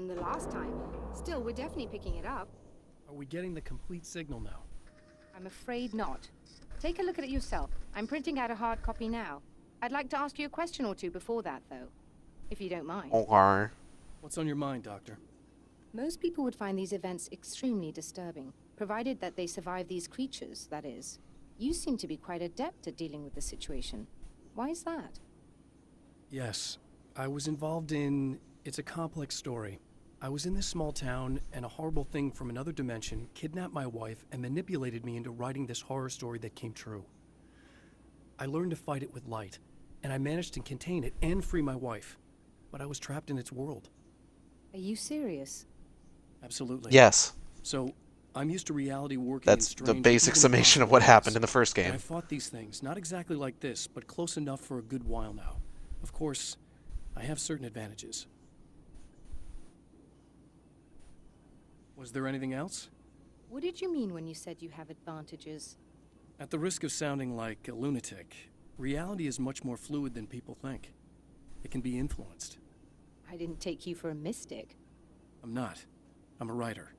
the last time. Still, we're definitely picking it up. Are we getting the complete signal now? I'm afraid not. Take a look at it yourself. I'm printing out a hard copy now. I'd like to ask you a question or two before that, though, if you don't mind. Okay. What's on your mind, Doctor? Most people would find these events extremely disturbing, provided that they survive these creatures, that is. You seem to be quite adept at dealing with the situation. Why is that? Yes, I was involved in... It's a complex story. I was in this small town, and a horrible thing from another dimension kidnapped my wife and manipulated me into writing this horror story that came true. I learned to fight it with light, and I managed to contain it and free my wife. But I was trapped in its world. Are you serious? Absolutely. Yes. So, I'm used to reality working That's in the strange, basic even summation of impossible what ways. happened in the first And game. I fought these things, not exactly like this, but close enough for a good while now. Of course, I have certain advantages. Was there anything else? What did you mean when you said you have advantages? At the risk of sounding like a lunatic, reality is much more fluid than people think. It can be influenced. I didn't take you for a mystic. I'm not. I'm a writer.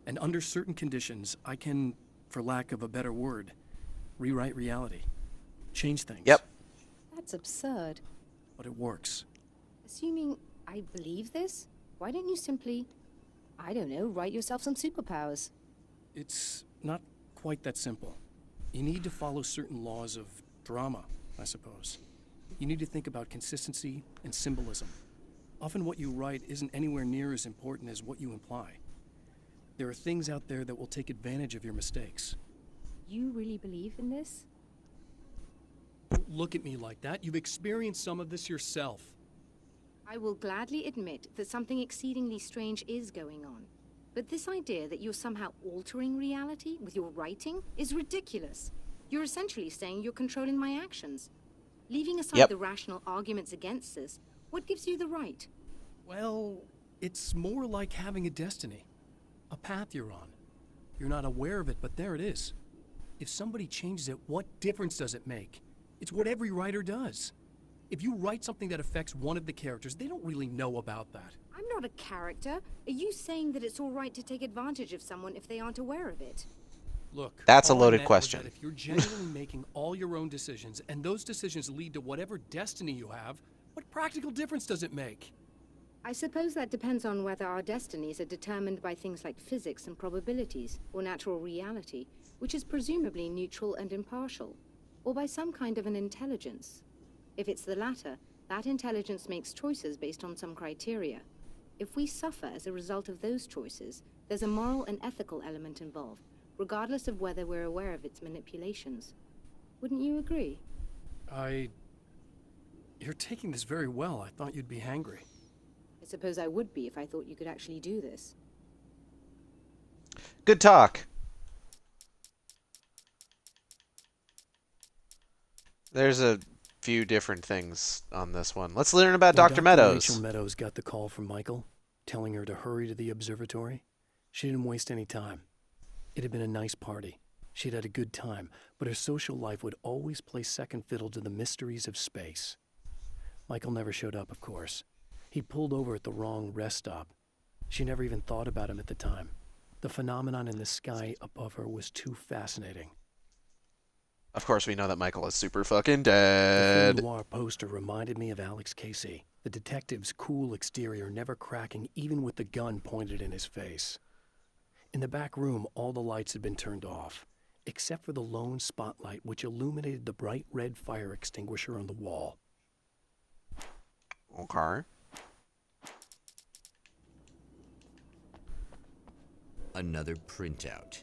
And under certain conditions, I can, for lack of a better word, rewrite reality. Change things. Yep. That's absurd. But it works. Assuming I believe this, why don't you simply, I don't know, write yourself some superpowers? It's not quite that simple. You need to follow certain laws of drama, I suppose. You need to think about consistency and symbolism. Often what you write isn't anywhere near as important as what you imply. There are things out there that will take advantage of your mistakes. You really believe in this? Don't look at me like that. You've experienced some of this yourself. I will gladly admit that something exceedingly strange is going on. But this idea that you're somehow altering reality with your writing is ridiculous. You're essentially saying you're controlling my actions. Leaving aside the rational arguments against this, what gives you the right? Well, it's more like having a destiny. A path you're on. You're not aware of it, but there it is. If somebody changes it, what difference does it make? It's what every writer does. If you write something that affects one of the characters, they don't really know about that. I'm not a character. Are you saying that it's all right to take advantage of someone if they aren't aware of it? Look, that's a all I loaded meant was question. that if you're genuinely making all your own decisions, and those decisions lead to whatever destiny you have, what practical difference does it make? I suppose that depends on whether our destinies are determined by things like physics and probabilities, or natural reality, which is presumably neutral and impartial, or by some kind of an intelligence. If it's the latter, that intelligence makes choices based on some criteria. If we suffer as a result of those choices, there's a moral and ethical element involved, regardless of whether we're aware of its manipulations. Wouldn't you agree? You're taking this very well. I thought you'd be hangry. I suppose I would be if I thought you could actually do this. Good talk. There's a few different things on this one. Let's learn about When Dr. Meadows. Rachel Meadows got the call from Michael, telling her to hurry to the observatory, she didn't waste any time. It had been a nice party. She'd had a good time, but her social life would always play second fiddle to the mysteries of space. Michael never showed up, of course. He pulled over at the wrong rest stop. She never even thought about him at the time. The phenomenon in the sky above her was too fascinating. Of course, we know that Michael is super fucking The dead. film noir poster reminded me of Alex Casey, the detective's cool exterior never cracking even with the gun pointed in his face. In the back room, all the lights had been turned off, except for the lone spotlight which illuminated the bright red fire extinguisher on the wall. Okay. Another printout.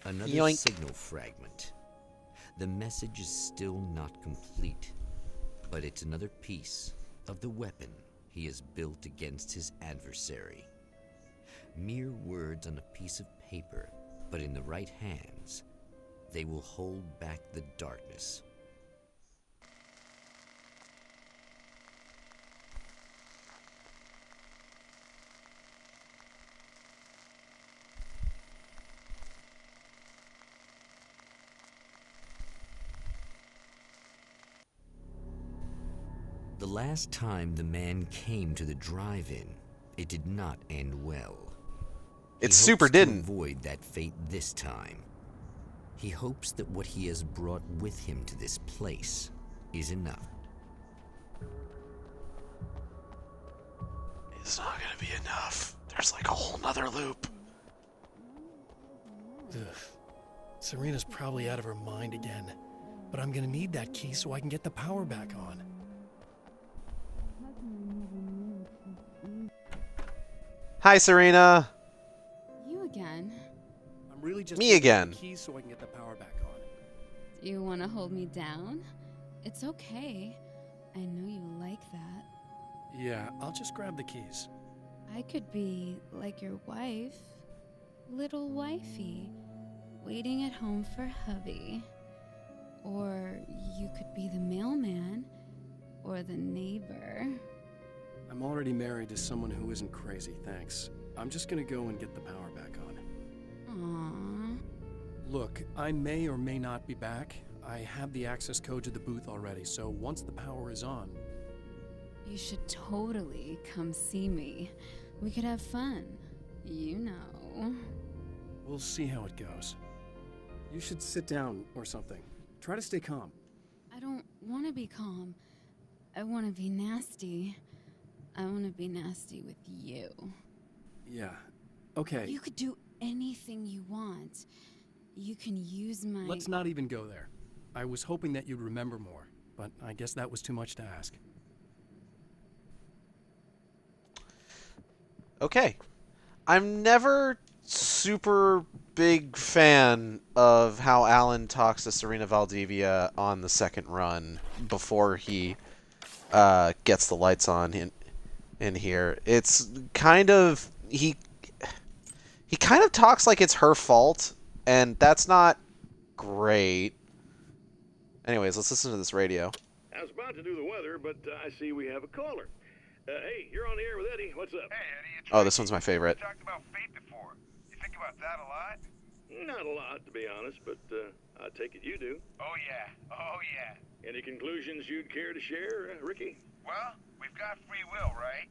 Another Yoink. signal fragment. The message is still not complete, but it's another piece of the weapon he has built against his adversary. Mere words on a piece of paper, but in the right hands, they will hold back the darkness. The last time the man came to the drive-in, it did not end well. It He super hopes to didn't. avoid that fate this time. He hopes that what he has brought with him to this place is enough. It's not gonna be enough. There's like a whole nother loop. Ugh. Serena's probably out of her mind again. But I'm gonna need that key so I can get the power back on. Hi, Serena. You again? I'm really just Me again. The key so I can get the power back on. Do you want to hold me down? It's okay. I know you like that. Yeah, I'll just grab the keys. I could be like your wife, little wifey, waiting at home for hubby. Or you could be the mailman, or the neighbor. I'm already married to someone who isn't crazy, thanks. I'm just gonna go and get the power back on. Aww. Look, I may or may not be back. I have the access code to the booth already, so once the power is on... You should totally come see me. We could have fun. You know. We'll see how it goes. You should sit down or something. Try to stay calm. I don't want to be calm. I want to be nasty. I want to be nasty with you. Yeah, okay. You could do anything you want. You can use my... Let's not even go there. I was hoping that you'd remember more, but I guess that was too much to ask. Okay. I'm never super big fan of how Alan talks to Serena Valdivia on the second run before he gets the lights on in here. It's kind of... He kind of talks like it's her fault, and that's not great. Anyways, let's listen to this radio. I was about to do the weather, but I see we have a caller. Hey, you're on the air with Eddie. What's up? Hey, Eddie, it's Oh, this one's my favorite. We talked about fate before. You think about that a lot? Not a lot, to be honest, but I take it you do. Oh, yeah. Oh, yeah. Any conclusions you'd care to share, Ricky? Well, we've got free will, right?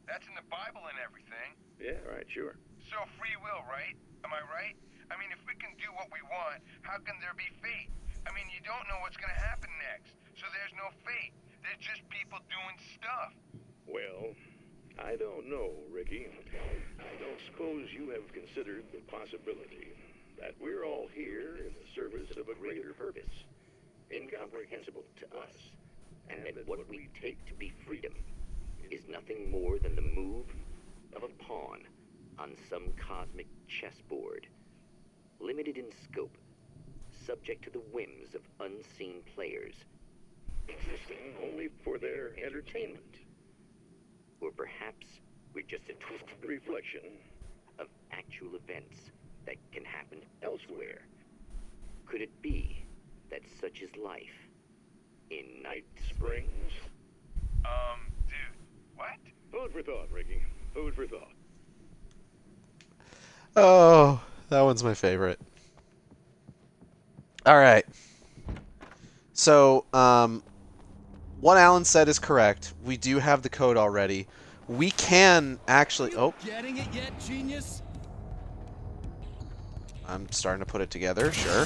That's in the Bible and everything. Yeah, right, sure. So free will, right? Am I right? I mean, if we can do what we want, how can there be fate? I mean, you don't know what's going to happen next, so there's no fate. There's just people doing stuff. Well, I don't know, Ricky. I don't suppose you have considered the possibility that we're all here in the service of a greater purpose, incomprehensible to us, And that what we take to be freedom is nothing more than the move of a pawn on some cosmic chessboard, limited in scope, subject to the whims of unseen players, existing only for their entertainment. Or perhaps we're just a twisted reflection of actual events that can happen elsewhere. Could it be that such is life in Night Springs? Dude, what? Food for thought, Ricky. Food for thought. Oh, that one's my favorite. All right. So, what Alan said is correct. We do have the code already. We can actually... Oh. Getting it yet, genius? I'm starting to put it together, sure.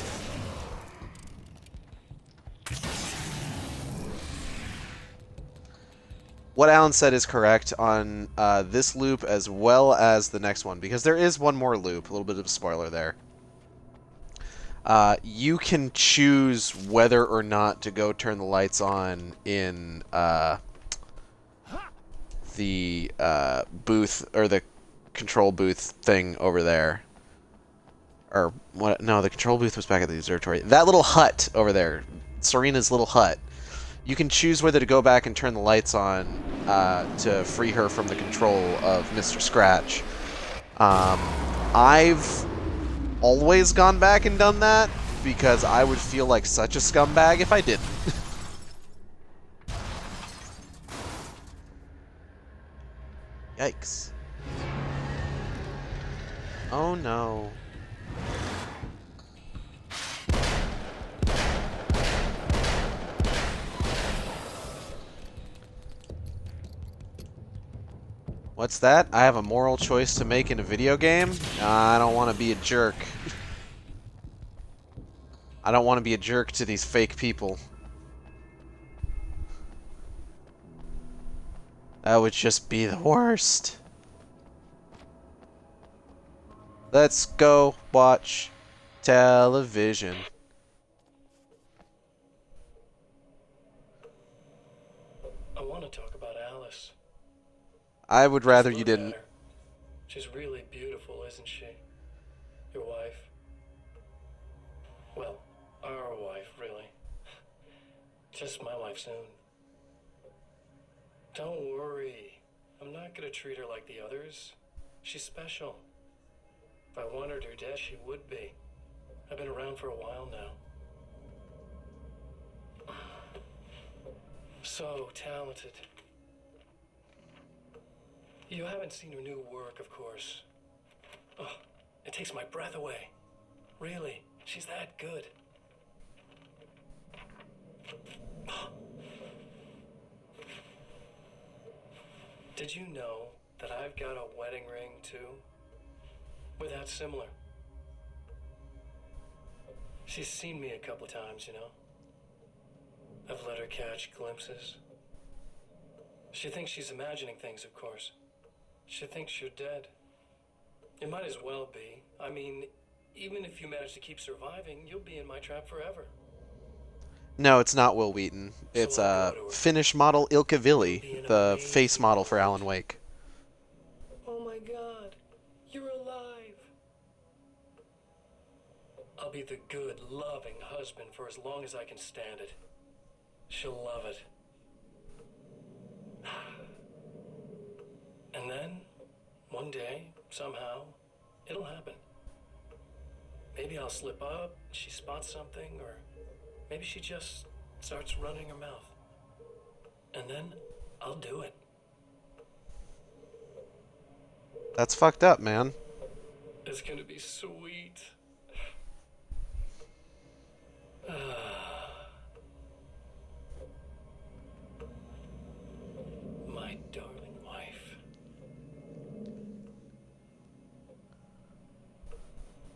What Alan said is correct on this loop as well as the next one, because there is one more loop, a little bit of a spoiler there. You can choose whether or not to go turn the lights on in the booth, or the control booth thing over there. Or, what? No, the control booth was back at the observatory. That little hut over there, Serena's little hut. You can choose whether to go back and turn the lights on to free her from the control of Mr. Scratch. I've always gone back and done that because I would feel like such a scumbag if I didn't. Yikes. Oh no. What's that? I have a moral choice to make in a video game? I don't want to be a jerk. I don't want to be a jerk to these fake people. That would just be the worst. Let's go watch television. I want to talk about Alice. I would rather Just you look at didn't. her. She's really beautiful, isn't she? Your wife. Well, our wife, really. Just my wife soon. Don't worry. I'm not gonna treat her like the others. She's special. If I wanted her dead, she would be. I've been around for a while now. So talented. You haven't seen her new work, of course. Oh, it takes my breath away. Really, she's that good. Did you know that I've got a wedding ring, too? We're that similar. She's seen me a couple times, you know? I've let her catch glimpses. She thinks she's imagining things, of course. She thinks you're dead. It might as well be. I mean, even if you manage to keep surviving, you'll be in my trap forever. No, it's not Will Wheaton. It's Finnish model Ilkka Villi, the face model for Alan Wake. Oh my God, you're alive. I'll be the good, loving husband for as long as I can stand it. She'll love it. And then, one day, somehow, it'll happen. Maybe I'll slip up, she spots something, or maybe she just starts running her mouth. And then, I'll do it. That's fucked up, man. It's gonna be sweet. My darling wife.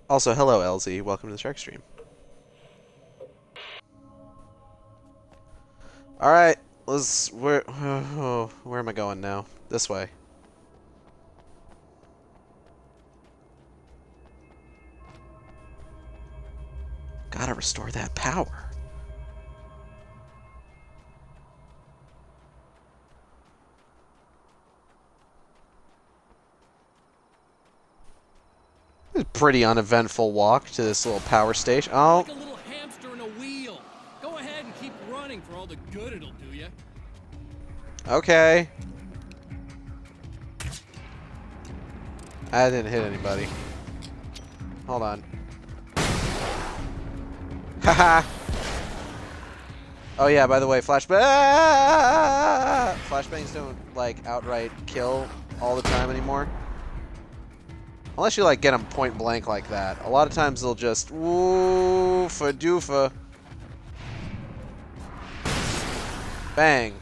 Also, hello, LZ. Welcome to the Shark Stream. Alright, where am I going now? This way. Gotta restore that power. Pretty uneventful walk to this little power station. Oh. Like a little hamster in a wheel. Go ahead and keep running for all the good it'll do you. Okay. I didn't hit anybody. Hold on. Haha. Oh yeah, by the way, flashbang. Flashbangs don't like outright kill all the time anymore. Unless you like get them point blank like that. A lot of times they'll just woofa doofa. Bang.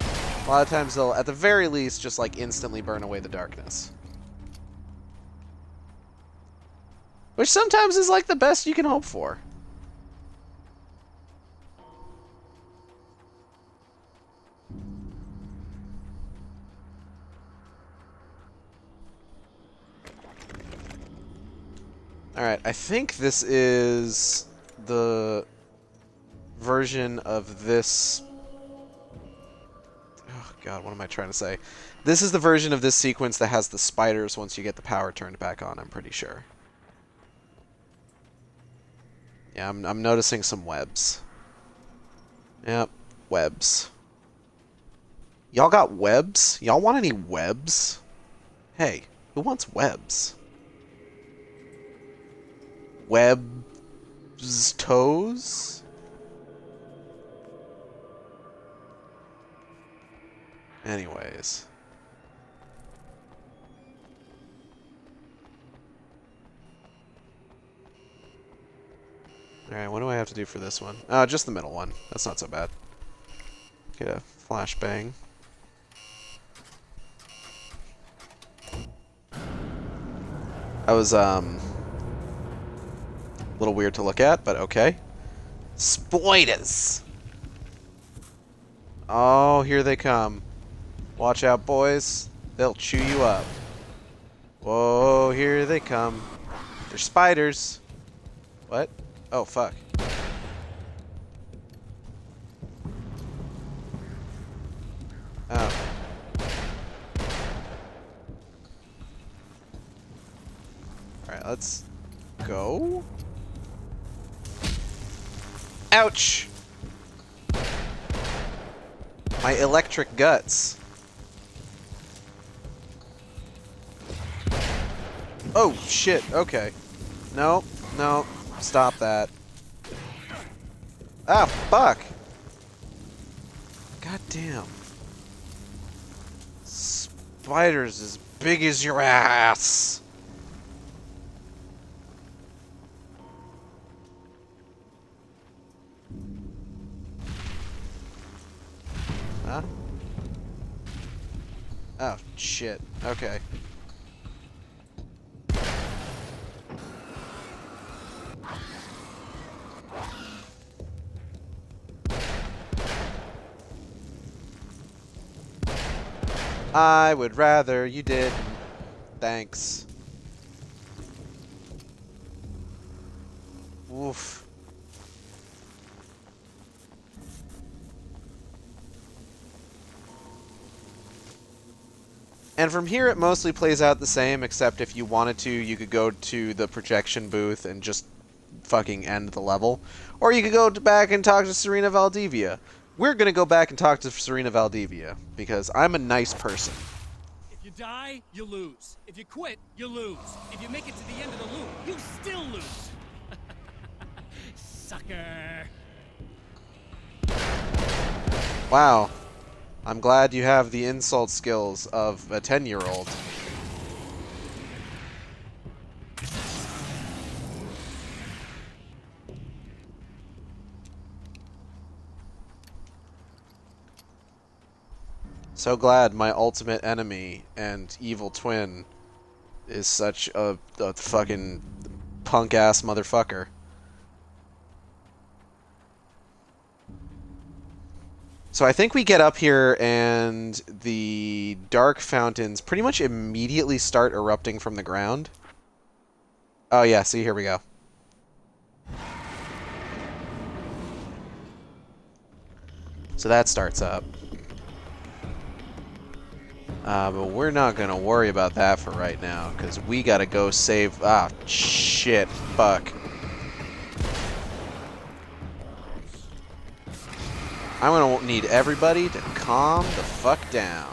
A lot of times they'll, at the very least, just like instantly burn away the darkness. Which sometimes is like the best you can hope for. Alright, I think this is the version of this... Oh god, what am I trying to say? This is the version of this sequence that has the spiders once you get the power turned back on, I'm pretty sure. Yeah, I'm noticing some webs. Yep, webs. Y'all got webs? Y'all want any webs? Hey, who wants webs? Webs toes? Anyways. Alright, what do I have to do for this one? Oh, just the middle one. That's not so bad. Get a flashbang. That was, a little weird to look at, but okay. Spiders! Oh, here they come. Watch out, boys. They'll chew you up. Whoa, here they come. They're spiders. What? Oh, fuck. Oh. Alright, let's go. Ouch! My electric guts. Oh, shit. Okay. No, no. Stop that. Ah, fuck! God damn. Spiders as big as your ass! Huh? Oh, shit. Okay. I would rather you didn't. Thanks. Oof. And from here it mostly plays out the same, except if you wanted to, you could go to the projection booth and just fucking end the level. Or you could go back and talk to Serena Valdivia. We're gonna go back and talk to Serena Valdivia, because I'm a nice person. If you die, you lose. If you quit, you lose. If you make it to the end of the loop, you still lose. Sucker. Wow. I'm glad you have the insult skills of a 10-year-old. So glad my ultimate enemy and evil twin is such a fucking punk-ass motherfucker. So I think we get up here and the dark fountains pretty much immediately start erupting from the ground. Oh yeah, see, here we go. So that starts up. But we're not gonna worry about that for right now, because we gotta go save... Ah, shit. Fuck. I'm gonna need everybody to calm the fuck down.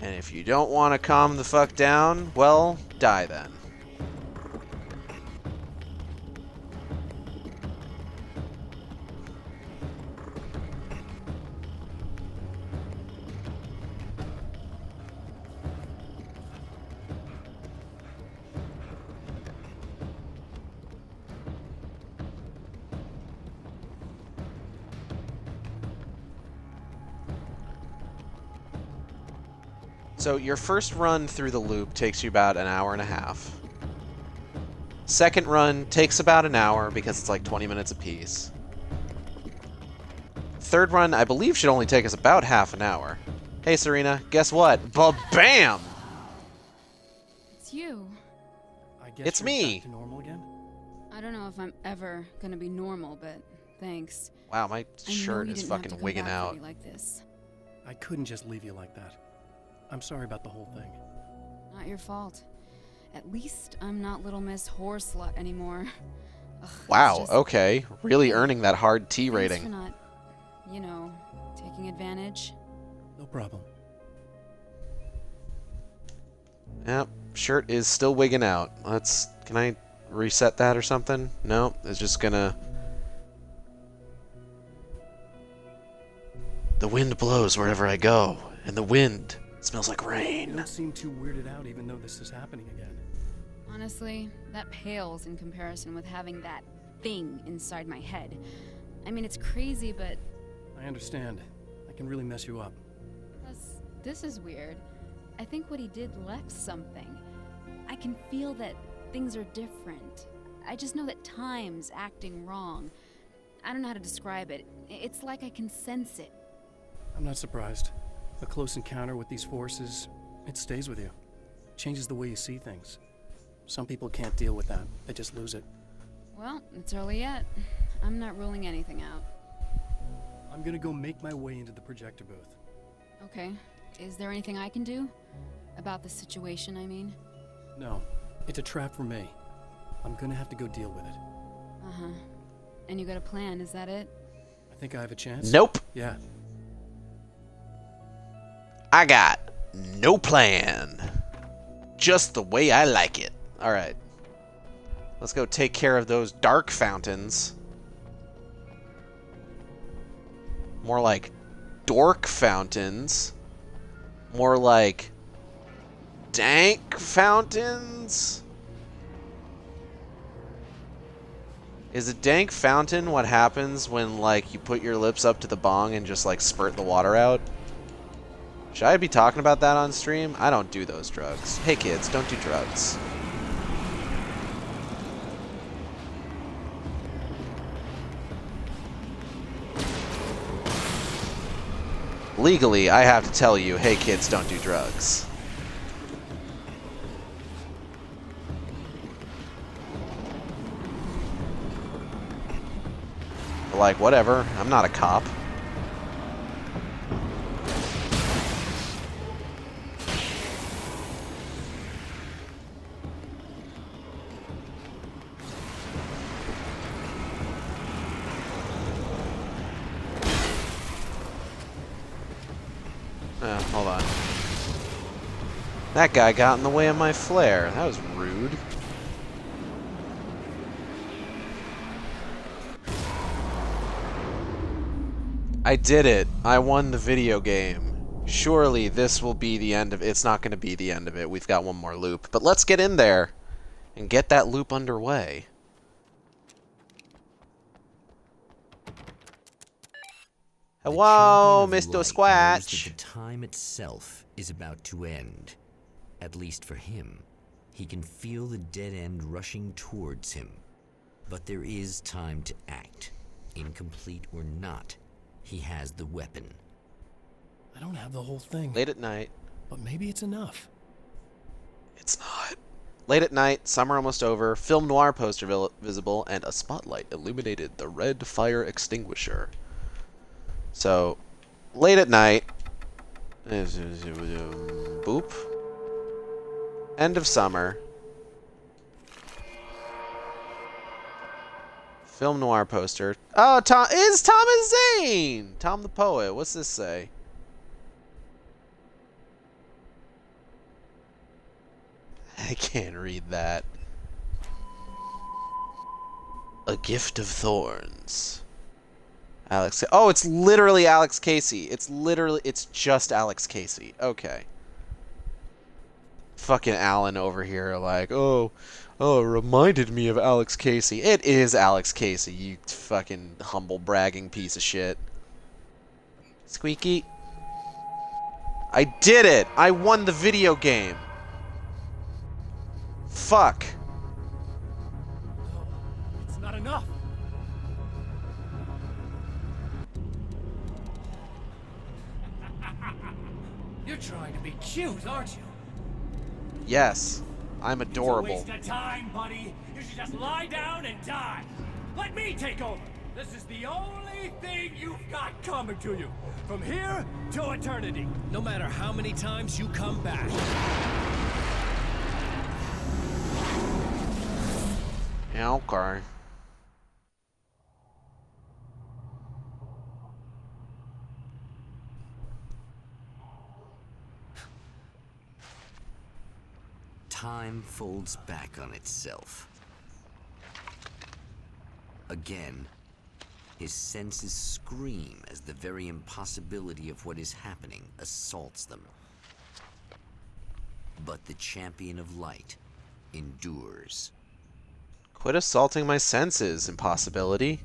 And if you don't want to calm the fuck down, well, die then. So your first run through the loop takes you about an hour and a half. Second run takes about an hour because it's like 20 minutes apiece. Third run, I believe, should only take us about half an hour. Hey, Serena, guess what? Ba-bam! It's you. I guess It's you're me. back to normal again? I don't know if I'm ever gonna be normal, but thanks. Wow, my I know shirt you is didn't have fucking to come wigging back for out. me like this. I couldn't just leave you like that. I'm sorry about the whole thing. Not your fault. At least I'm not Little Miss Horseslut anymore. Ugh, it's Wow, just- okay. Really earning that hard T Thanks for rating. not, you know, taking advantage. No problem. Yep, shirt is still wigging out. Let's... Can I reset that or something? No, it's just gonna... The wind blows wherever I go, and the wind smells like You rain. don't seem too weirded out even though this is happening again. Honestly, that pales in comparison with having that thing inside my head. I mean, it's crazy, but I understand. I can really mess you up. plus, this is weird. I think what he did left something. I can feel that things are different. I just know that time's acting wrong. I don't know how to describe it. It's like I can sense it. I'm not surprised. A close encounter with these forces, it stays with you. Changes the way you see things. Some people can't deal with that. They just lose it. Well, it's early yet. I'm not ruling anything out. I'm gonna go make my way into the projector booth. Okay. Is there anything I can do? About the situation, I mean? No. It's a trap for me. I'm gonna have to go deal with it. Uh-huh. And you got a plan, is that it? I think I have a chance. Nope. Yeah. I got no plan. Just the way I like it. Alright. Let's go take care of those dark fountains. More like dork fountains. More like dank fountains. Is a dank fountain what happens when, like, you put your lips up to the bong and just, like, spurt the water out? Should I be talking about that on stream? I don't do those drugs. Hey kids, don't do drugs. Legally, I have to tell you, hey kids, don't do drugs. But like, whatever. I'm not a cop. Hold on. That guy got in the way of my flare. That was rude. I did it. I won the video game. Surely this will be the end of it. It's not going to be the end of it. We've got one more loop. But let's get in there and get that loop underway. Hello, Mr. Squatch. The time itself is about to end. At least for him. He can feel the dead end rushing towards him. But there is time to act. Incomplete or not, he has the weapon. I don't have the whole thing. Late at night. But maybe it's enough. It's not. Late at night, summer almost over, film noir poster visible, and a spotlight illuminated the red fire extinguisher. So, late at night, boop, end of summer, film noir poster. Oh, it's Thomas Zane! Tom the Poet. What's this say? I can't read that. A Gift of Thorns. Alex. Oh, it's literally Alex Casey. It's just Alex Casey. Okay. Fucking Alan over here, like, oh, it reminded me of Alex Casey. It is Alex Casey, you fucking humble bragging piece of shit. Squeaky. I did it! I won the video game. Fuck. It's not enough. You're trying to be cute, aren't you? Yes, I'm adorable. It's a waste of time, buddy. You should just lie down and die. Let me take over. This is the only thing you've got coming to you. From here to eternity. No matter how many times you come back. Yeah, okay. Time folds back on itself. Again, his senses scream as the very impossibility of what is happening assaults them. But the champion of light endures. Quit assaulting my senses, impossibility.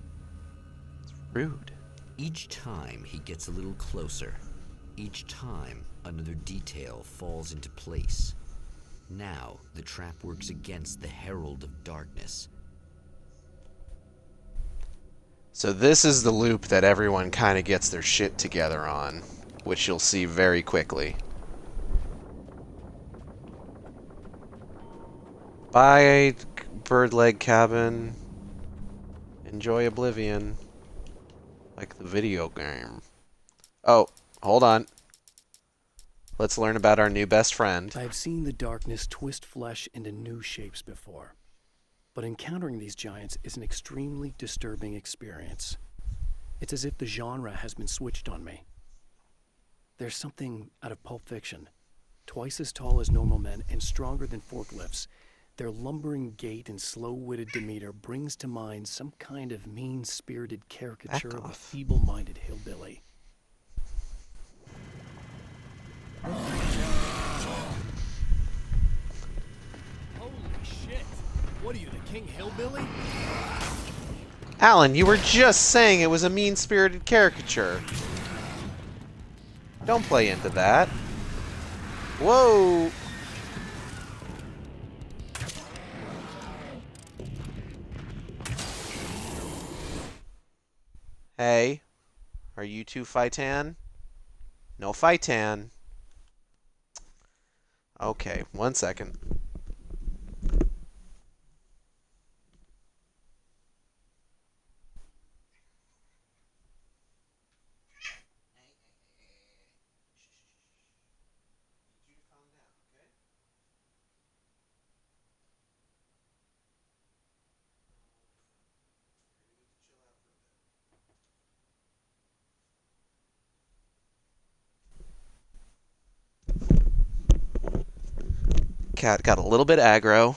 It's rude. Each time he gets a little closer. Each time another detail falls into place. Now, the trap works against the Herald of Darkness. So this is the loop that everyone kind of gets their shit together on, which you'll see very quickly. Bye, bird leg cabin. Enjoy Oblivion. Like the video game. Oh, hold on. Let's learn about our new best friend. I've seen the darkness twist flesh into new shapes before, but encountering these giants is an extremely disturbing experience. It's as if the genre has been switched on me. There's something out of Pulp Fiction. Twice as tall as normal men and stronger than forklifts, their lumbering gait and slow-witted demeanor brings to mind some kind of mean-spirited caricature of a feeble-minded hillbilly. Holy shit! What are you, the King Hillbilly? Alan, you were just saying it was a mean-spirited caricature. Don't play into that. Whoa! Hey, are you two Fightan? No Fightan. Okay, 1 second. Cat got a little bit aggro.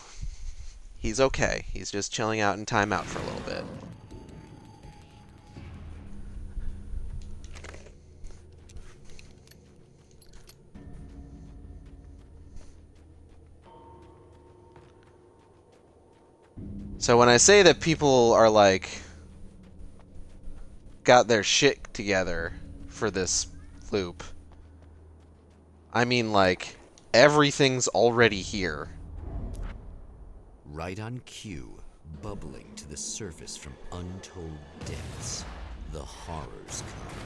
He's okay. He's just chilling out in timeout for a little bit. So when I say that people are like got their shit together for this loop, I mean like everything's already here. Right on cue, bubbling to the surface from untold depths, the horrors come.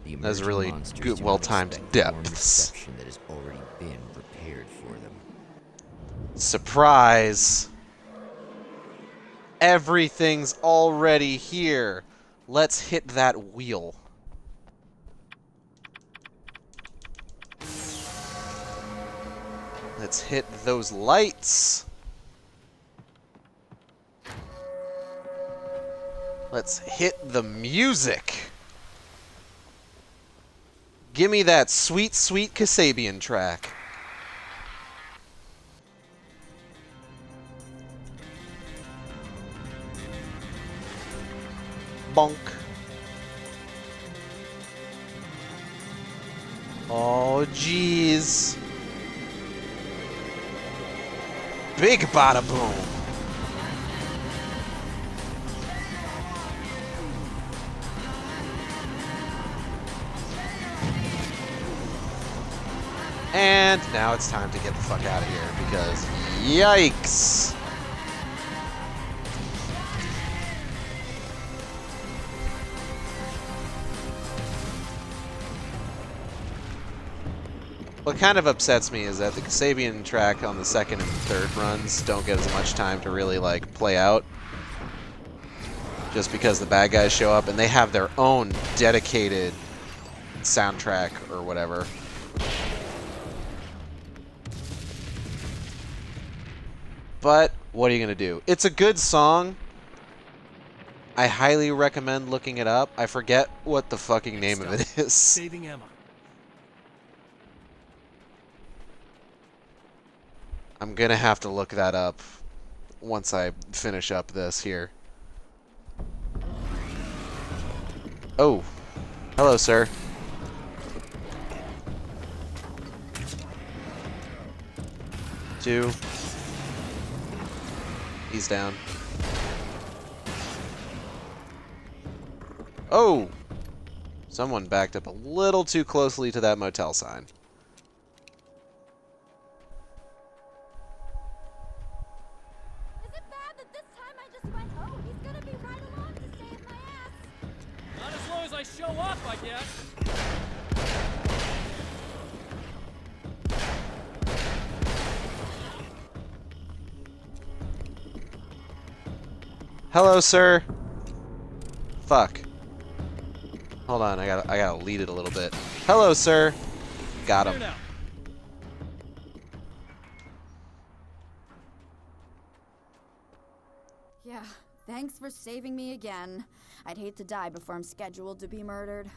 The That's emerging really monsters good, do not well-timed expect the warm depths. reception that has already been prepared for them. Surprise! Everything's already here. Let's hit that wheel. Let's hit those lights. Let's hit the music. Give me that sweet, sweet Kasabian track. Bonk. Oh, jeez. Big bada boom. And now it's time to get the fuck out of here because yikes. What kind of upsets me is that the Kasabian track on the second and third runs don't get as much time to really like play out. Just because the bad guys show up and they have their own dedicated soundtrack or whatever. But what are you going to do? It's a good song. I highly recommend looking it up. I forget what the fucking name of it is. Saving Emma. I'm going to have to look that up once I finish up this here. Oh. Hello, sir. Two. He's down. Oh! Someone backed up a little too closely to that motel sign. Is it bad that this time I just went, oh, he's gonna be right along to save my ass, gotta show up, I guess. Hello, sir. Fuck. Hold on, I gotta lead it a little bit. Hello, sir. Got him. Yeah, thanks for saving me again. I'd hate to die before I'm scheduled to be murdered.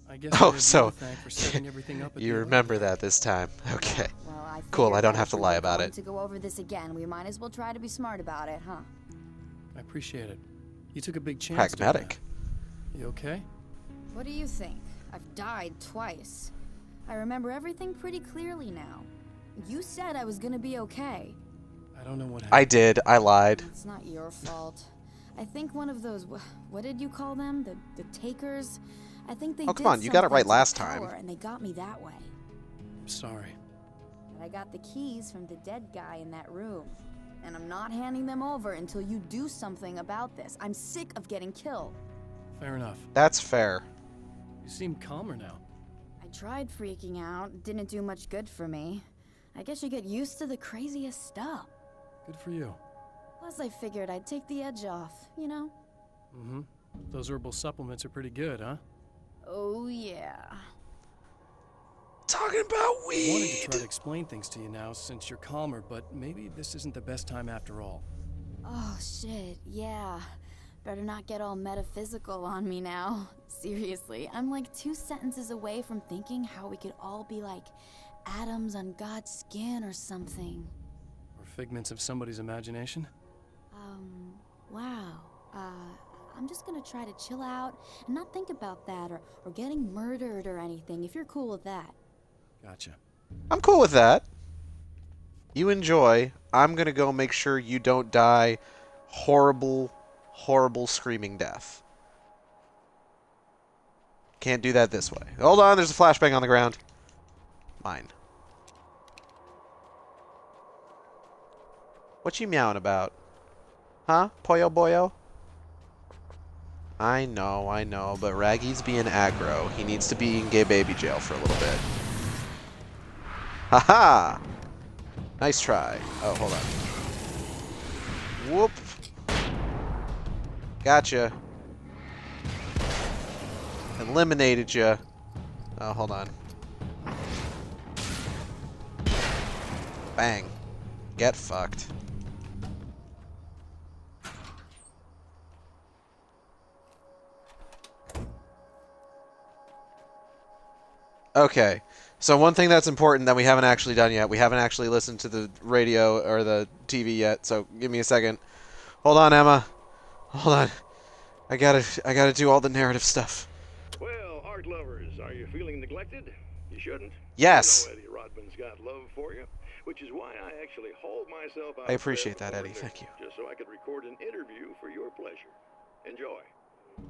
I guess Oh, I have so you to thank for setting everything up at you the remember that this time. Okay. Well, I Cool, figured I don't that have if to we lie were about going it. to go over this again, we might as well try to be smart about it, huh? I appreciate it. You took a big chance. Pragmatic. You okay? What do you think? I've died twice. I remember everything pretty clearly now. You said I was gonna be okay. I don't know what happened. I did. I lied. It's not your fault. I think one of those, what did you call them? The takers? I think they Oh, did come on, you got it right something to last the time. power, and they got me that way. I'm sorry. But I got the keys from the dead guy in that room. And I'm not handing them over until you do something about this. I'm sick of getting killed. Fair enough. That's fair. You seem calmer now. I tried freaking out. It didn't do much good for me. I guess you get used to the craziest stuff. Good for you. Plus, I figured I'd take the edge off, you know? Mm-hmm. Those herbal supplements are pretty good, huh? Oh, yeah. Talking about I wanted to try to explain things to you now since you're calmer, but maybe this isn't the best time after all. Oh, shit, yeah. Better not get all metaphysical on me now. Seriously, I'm like 2 sentences away from thinking how we could all be like atoms on God's skin or something. Or figments of somebody's imagination? Wow. I'm just gonna try to chill out and not think about that or getting murdered or anything, if you're cool with that. Gotcha. I'm cool with that. You enjoy. I'm gonna go make sure you don't die horrible, horrible screaming death. Can't do that this way. Hold on, there's a flashbang on the ground. Mine. What you meowing about? Huh? Poyo boyo? I know, but Raggy's being aggro. He needs to be in gay baby jail for a little bit. Haha! Nice try. Oh, hold on. Whoop. Gotcha. Eliminated ya. Oh, hold on. Bang. Get fucked. Okay, so one thing that's important that we haven't actually done yet, we haven't actually listened to the radio or the TV yet, so give me a second. Hold on, Emma. Hold on. I gotta do all the narrative stuff. Well, art lovers, are you feeling neglected? You shouldn't. Yes. You know Eddie Rodman's got love for you, which is why I actually hauled myself out. I appreciate that, Eddie. Thank you. Just so I could record an interview for your pleasure. Enjoy.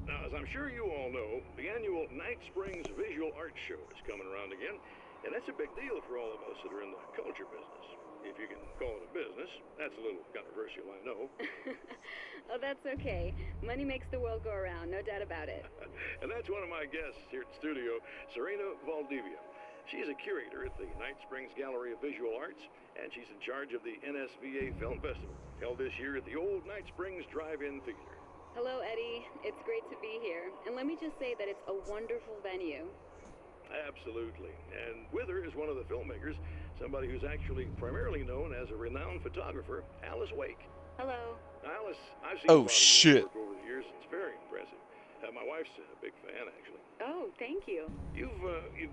Now, as I'm sure you all know, the annual Night Springs Visual Art Show is coming around again, and that's a big deal for all of us that are in the culture business. If you can call it a business. That's a little controversial, I know. Oh, that's okay. Money makes the world go around, no doubt about it. And that's one of my guests here at the studio, Serena Valdivia. She's a curator at the Night Springs Gallery of Visual Arts, and she's in charge of the NSVA Film Festival, held this year at the old Night Springs Drive-In Theater. Hello, Eddie. It's great to be here. And let me just say that it's a wonderful venue. Absolutely. And with her is one of the filmmakers, somebody who's actually primarily known as a renowned photographer, Alice Wake. Hello. Alice, I've seen Oh, a lot of shit. your work over the years. It's very impressive. My wife's a big fan, actually. Oh, thank you. You've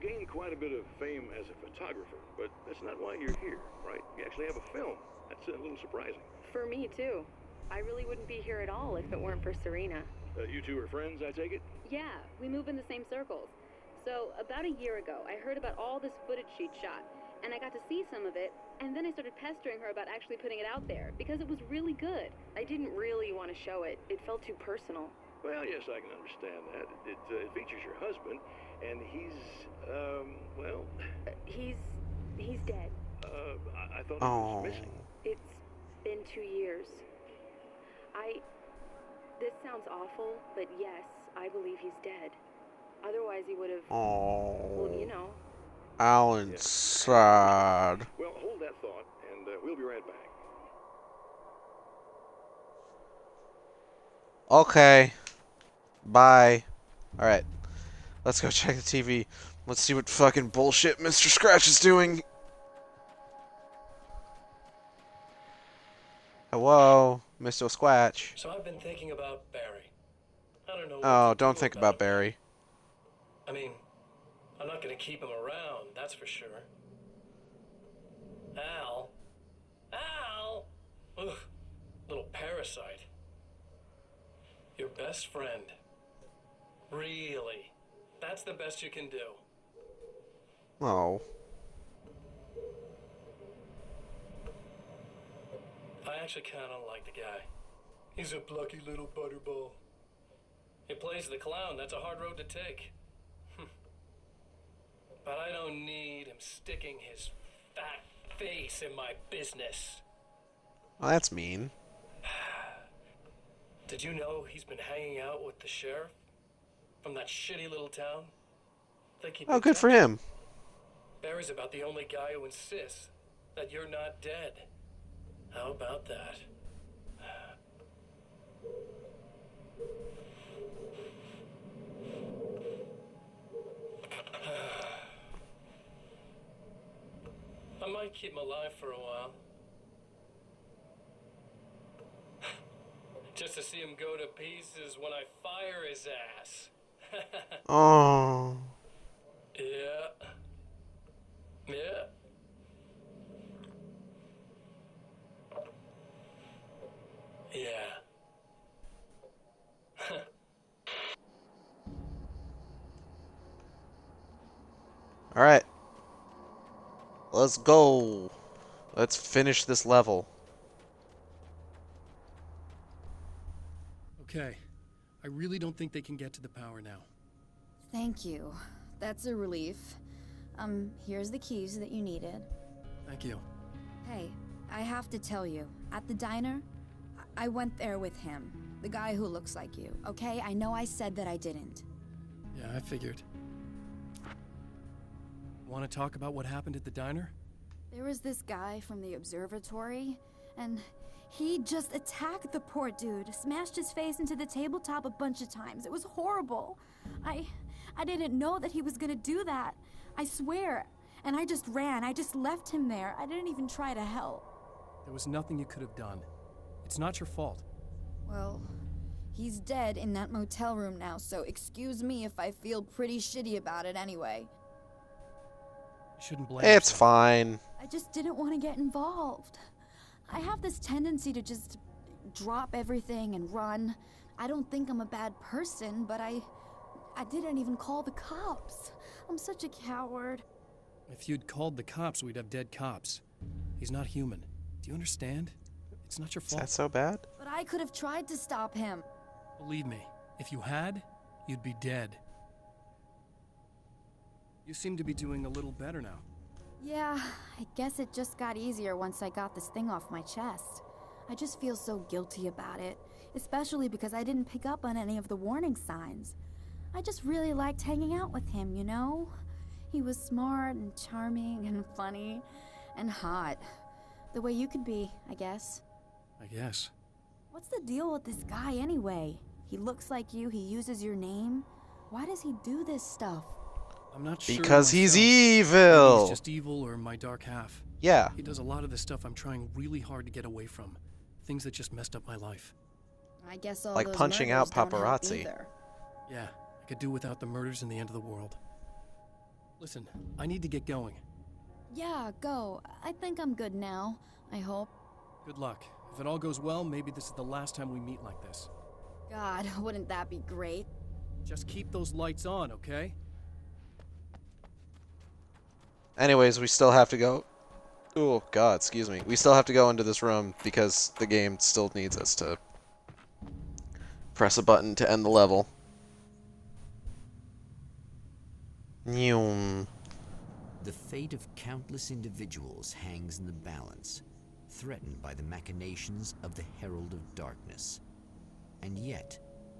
gained quite a bit of fame as a photographer, but that's not why you're here, right? You actually have a film. That's a little surprising. For me, too. I really wouldn't be here at all if it weren't for Serena. You two are friends, I take it? Yeah, we move in the same circles. So, about a year ago, I heard about all this footage she'd shot, and I got to see some of it, and then I started pestering her about actually putting it out there, because it was really good. I didn't really want to show it. It felt too personal. Well, yes, I can understand that. It features your husband, and he's, well... He's dead. I thought he was missing. It's been 2 years. This sounds awful, but yes, I believe he's dead. Otherwise, he would have. Oh. Well, you know. Alan's sad. Well, hold that thought, and we'll be right back. Okay. Bye. Alright. Let's go check the TV. Let's see what fucking bullshit Mr. Scratch is doing. Hello, Mr. Squatch. So I've been thinking about Barry. I don't know what Oh, to don't do think about Barry. I mean, I'm not going to keep him around, that's for sure. Al? Al? Ugh, little parasite. Your best friend. Really? That's the best you can do. Oh. I actually kind of like the guy. He's a plucky little butterball. He plays the clown. That's a hard road to take. But I don't need him sticking his fat face in my business. Well, that's mean. Did you know he's been hanging out with the sheriff from that shitty little town? Think he'd Oh, be good for touched? him. Barry's about the only guy who insists that you're not dead. How about that? I might keep him alive for a while. Just to see him go to pieces when I fire his ass. Oh. Yeah. Yeah. Yeah. Alright. Let's go. Let's finish this level. Okay. I really don't think they can get to the power now. Thank you. That's a relief. Here's the keys that you needed. Thank you. Hey, I have to tell you, at the diner, I went there with him. The guy who looks like you, okay? I know I said that I didn't. Yeah, I figured. Want to talk about what happened at the diner? There was this guy from the observatory, and he just attacked the poor dude, smashed his face into the tabletop a bunch of times. It was horrible. I didn't know that he was gonna do that. I swear. And I just ran. I just left him there. I didn't even try to help. There was nothing you could have done. It's not your fault. Well, he's dead in that motel room now, so excuse me if I feel pretty shitty about it anyway. You shouldn't blame It's yourself. fine. I just didn't want to get involved. I have this tendency to just drop everything and run. I don't think I'm a bad person, but I didn't even call the cops. I'm such a coward. If you'd called the cops, we'd have dead cops. He's not human. Do you understand? It's not your Is fault. that so bad? But I could have tried to stop him. Believe me, if you had, you'd be dead. You seem to be doing a little better now. Yeah, I guess it just got easier once I got this thing off my chest. I just feel so guilty about it, especially because I didn't pick up on any of the warning signs. I just really liked hanging out with him, you know? He was smart and charming and funny and hot. The way you could be, I guess. I guess. What's the deal with this guy anyway? He looks like you, he uses your name. Why does he do this stuff? I'm not sure. Because he's myself. Maybe evil. he's just evil or my dark half. Yeah. He does a lot of the stuff I'm trying really hard to get away from. Things that just messed up my life. I guess all Like those punching out murders don't help paparazzi. either. Yeah, I could do without the murders and the end of the world. Listen, I need to get going. Yeah, go. I think I'm good now. I hope. Good luck. If it all goes well, maybe this is the last time we meet like this. God, wouldn't that be great? Just keep those lights on, okay? Anyways, we still have to go. Oh, God, excuse me. We still have to go into this room because the game still needs us to press a button to end the level. Nyum. The fate of countless individuals hangs in the balance, threatened by the machinations of the Herald of Darkness. And yet,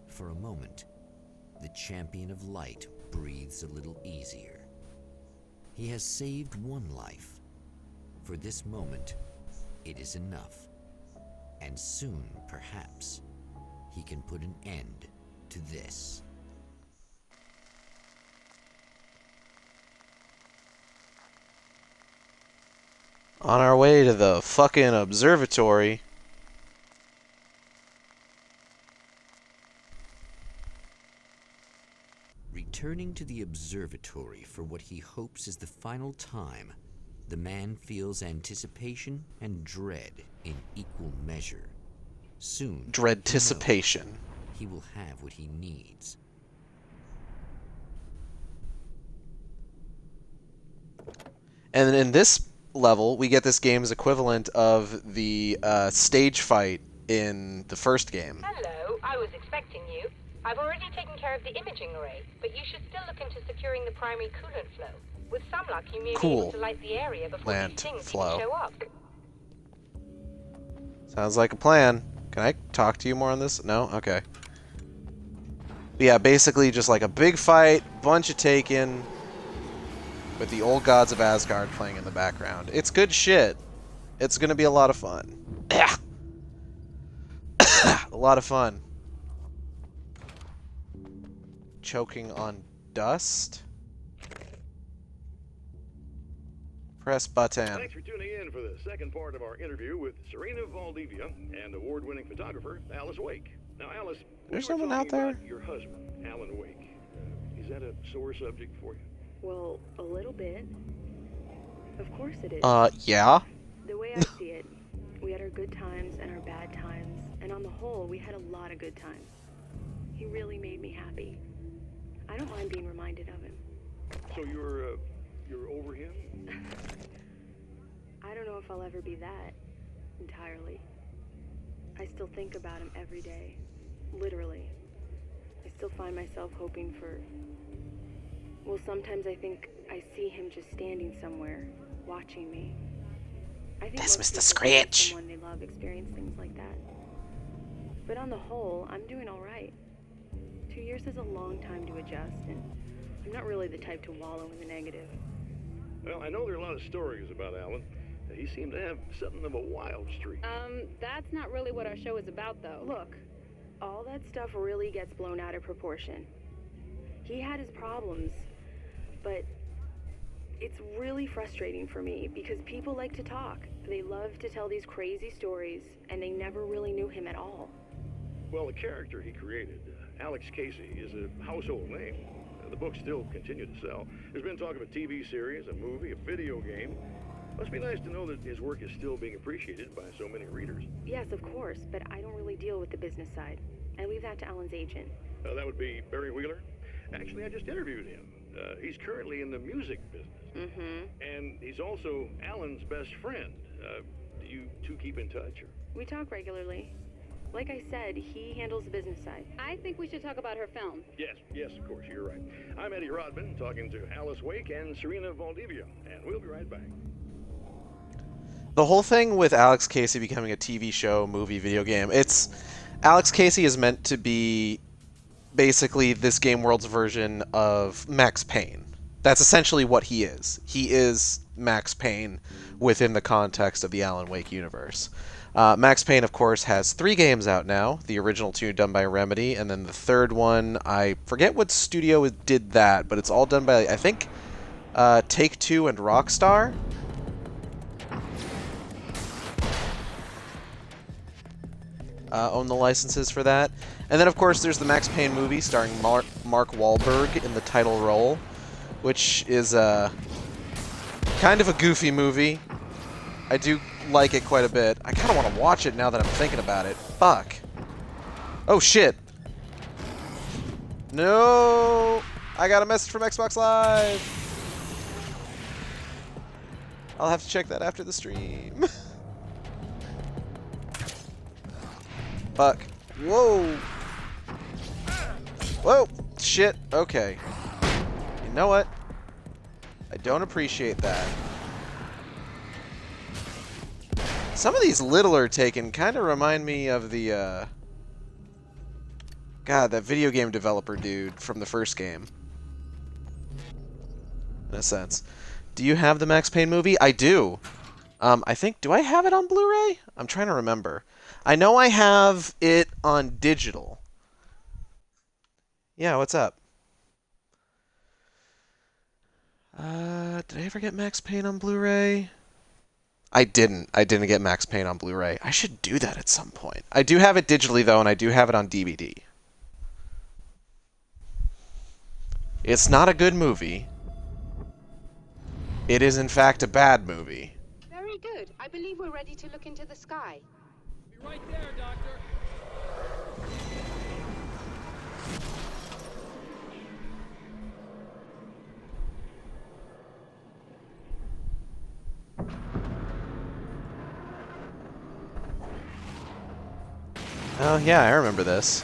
for a moment, the champion of light breathes a little easier. He has saved one life. For this moment, it is enough. And soon, perhaps, he can put an end to this. On our way to the fucking observatory. Returning to the observatory for what he hopes is the final time, the man feels anticipation and dread in equal measure. Soon, Dread-ticipation. he will have what he needs. And in this level, we get this game's equivalent of the stage fight in the first game. Hello, I was expecting you. I've already taken care of the imaging array, but you should still look into securing the primary coolant flow. With some luck, you may be able to light the area before these things even show up. Sounds like a plan. Can I talk to you more on this? No? Okay. But yeah, basically just like a big fight, bunch of Taken, with the old gods of Asgard playing in the background. It's good shit. It's gonna be a lot of fun. A lot of fun. Choking on dust? Press button. Thanks for tuning in for the second part of our interview with Serena Valdivia and award-winning photographer Alice Wake. Now, Alice, There's someone out there? your husband, Alan Wake. Is that a sore subject for you? Well, a little bit. Of course it is. Yeah? The way I see it, we had our good times and our bad times, and on the whole, we had a lot of good times. He really made me happy. I don't mind being reminded of him. So you're over him? I don't know if I'll ever be that, entirely. I still think about him every day. Literally. I still find myself hoping for... Well, sometimes I think I see him just standing somewhere, watching me. I think That's most Mr. people Scratch. someone they love experience things like that. But on the whole, I'm doing all right. 2 years is a long time to adjust, and I'm not really the type to wallow in the negative. Well, I know there are a lot of stories about Alan. He seemed to have something of a wild streak. That's not really what our show is about, though. Look, all that stuff really gets blown out of proportion. He had his problems, but it's really frustrating for me because people like to talk. They love to tell these crazy stories, and they never really knew him at all. Well, the character he created, Alex Casey, is a household name. The books still continue to sell. There's been talk of a TV series, a movie, a video game. Must be nice to know that his work is still being appreciated by so many readers. Yes, of course, but I don't really deal with the business side. I leave that to Alan's agent. That would be Barry Wheeler. Actually, I just interviewed him. He's currently in the music business. And he's also Alan's best friend. Do you two keep in touch? Or? We talk regularly. Like I said, he handles the business side. I think we should talk about her film. Yes, of course, you're right. I'm Eddie Rodman, talking to Alice Wake and Serena Valdivia, and we'll be right back. The whole thing with Alex Casey becoming a TV show, movie, video game, it's... Alex Casey is meant to be basically this game world's version of Max Payne. That's essentially what he is. He is Max Payne within the context of the Alan Wake universe. Max Payne, of course, has 3 games out now. The original 2 done by Remedy, and then the third one, I forget what studio did that, but it's all done by, I think, Take-Two and Rockstar. Own the licenses for that. And then, of course, there's the Max Payne movie starring Mark Wahlberg in the title role, which is kind of a goofy movie. I do like it quite a bit. I kind of want to watch it now that I'm thinking about it. Fuck. Oh, shit. No! I got a message from Xbox Live! I'll have to check that after the stream. Fuck. Whoa! Whoa! Shit. Okay. You know what? I don't appreciate that. Some of these littler Taken kind of remind me of the, God, that video game developer dude from the first game. In a sense. Do you have the Max Payne movie? I do. I think, do I have it on Blu-ray? I'm trying to remember. I know I have it on digital. Yeah, what's up? Did I ever get Max Payne on Blu-ray? I didn't. I didn't get Max Payne on Blu-ray. I should do that at some point. I do have it digitally, though, and I do have it on DVD. It's not a good movie. It is, in fact, a bad movie. Very good. I believe we're ready to look into the sky. Be right there, Doctor. Oh, yeah, I remember this.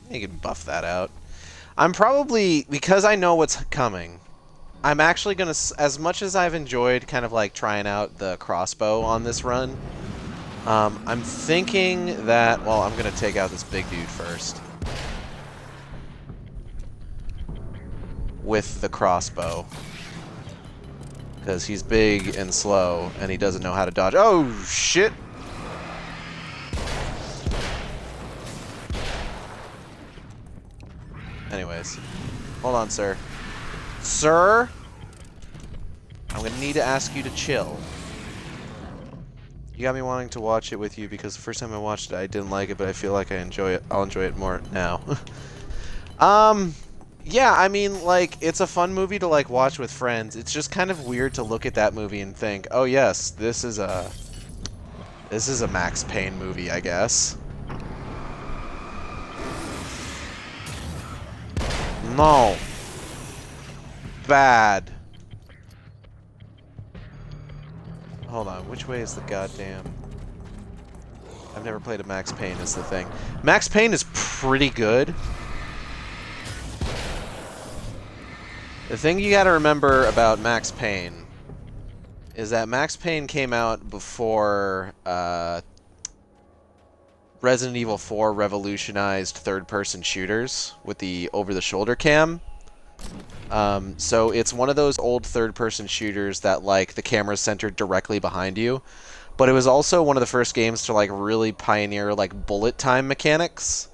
You can buff that out. I'm probably, because I know what's coming, I'm actually going to, as much as I've enjoyed kind of like trying out the crossbow on this run, I'm thinking that, well, I'm going to take out this big dude first. With the crossbow. Because he's big and slow, and he doesn't know how to dodge. Oh, shit! Anyways. Hold on, sir. Sir? I'm gonna need to ask you to chill. You got me wanting to watch it with you because the first time I watched it, I didn't like it, but I feel like I enjoy it. I'll enjoy it more now. Yeah, I mean, like, it's a fun movie to, like, watch with friends. It's just kind of weird to look at that movie and think, oh, yes, this is a Max Payne movie, I guess. No. Bad. Hold on, which way is the goddamn... I've never played a Max Payne, is the thing. Max Payne is pretty good. The thing you gotta remember about Max Payne is that Max Payne came out before Resident Evil 4 revolutionized third-person shooters with the over-the-shoulder cam. So it's one of those old third-person shooters that, like, the camera's centered directly behind you. But it was also one of the first games to, like, really pioneer, like, bullet time mechanics.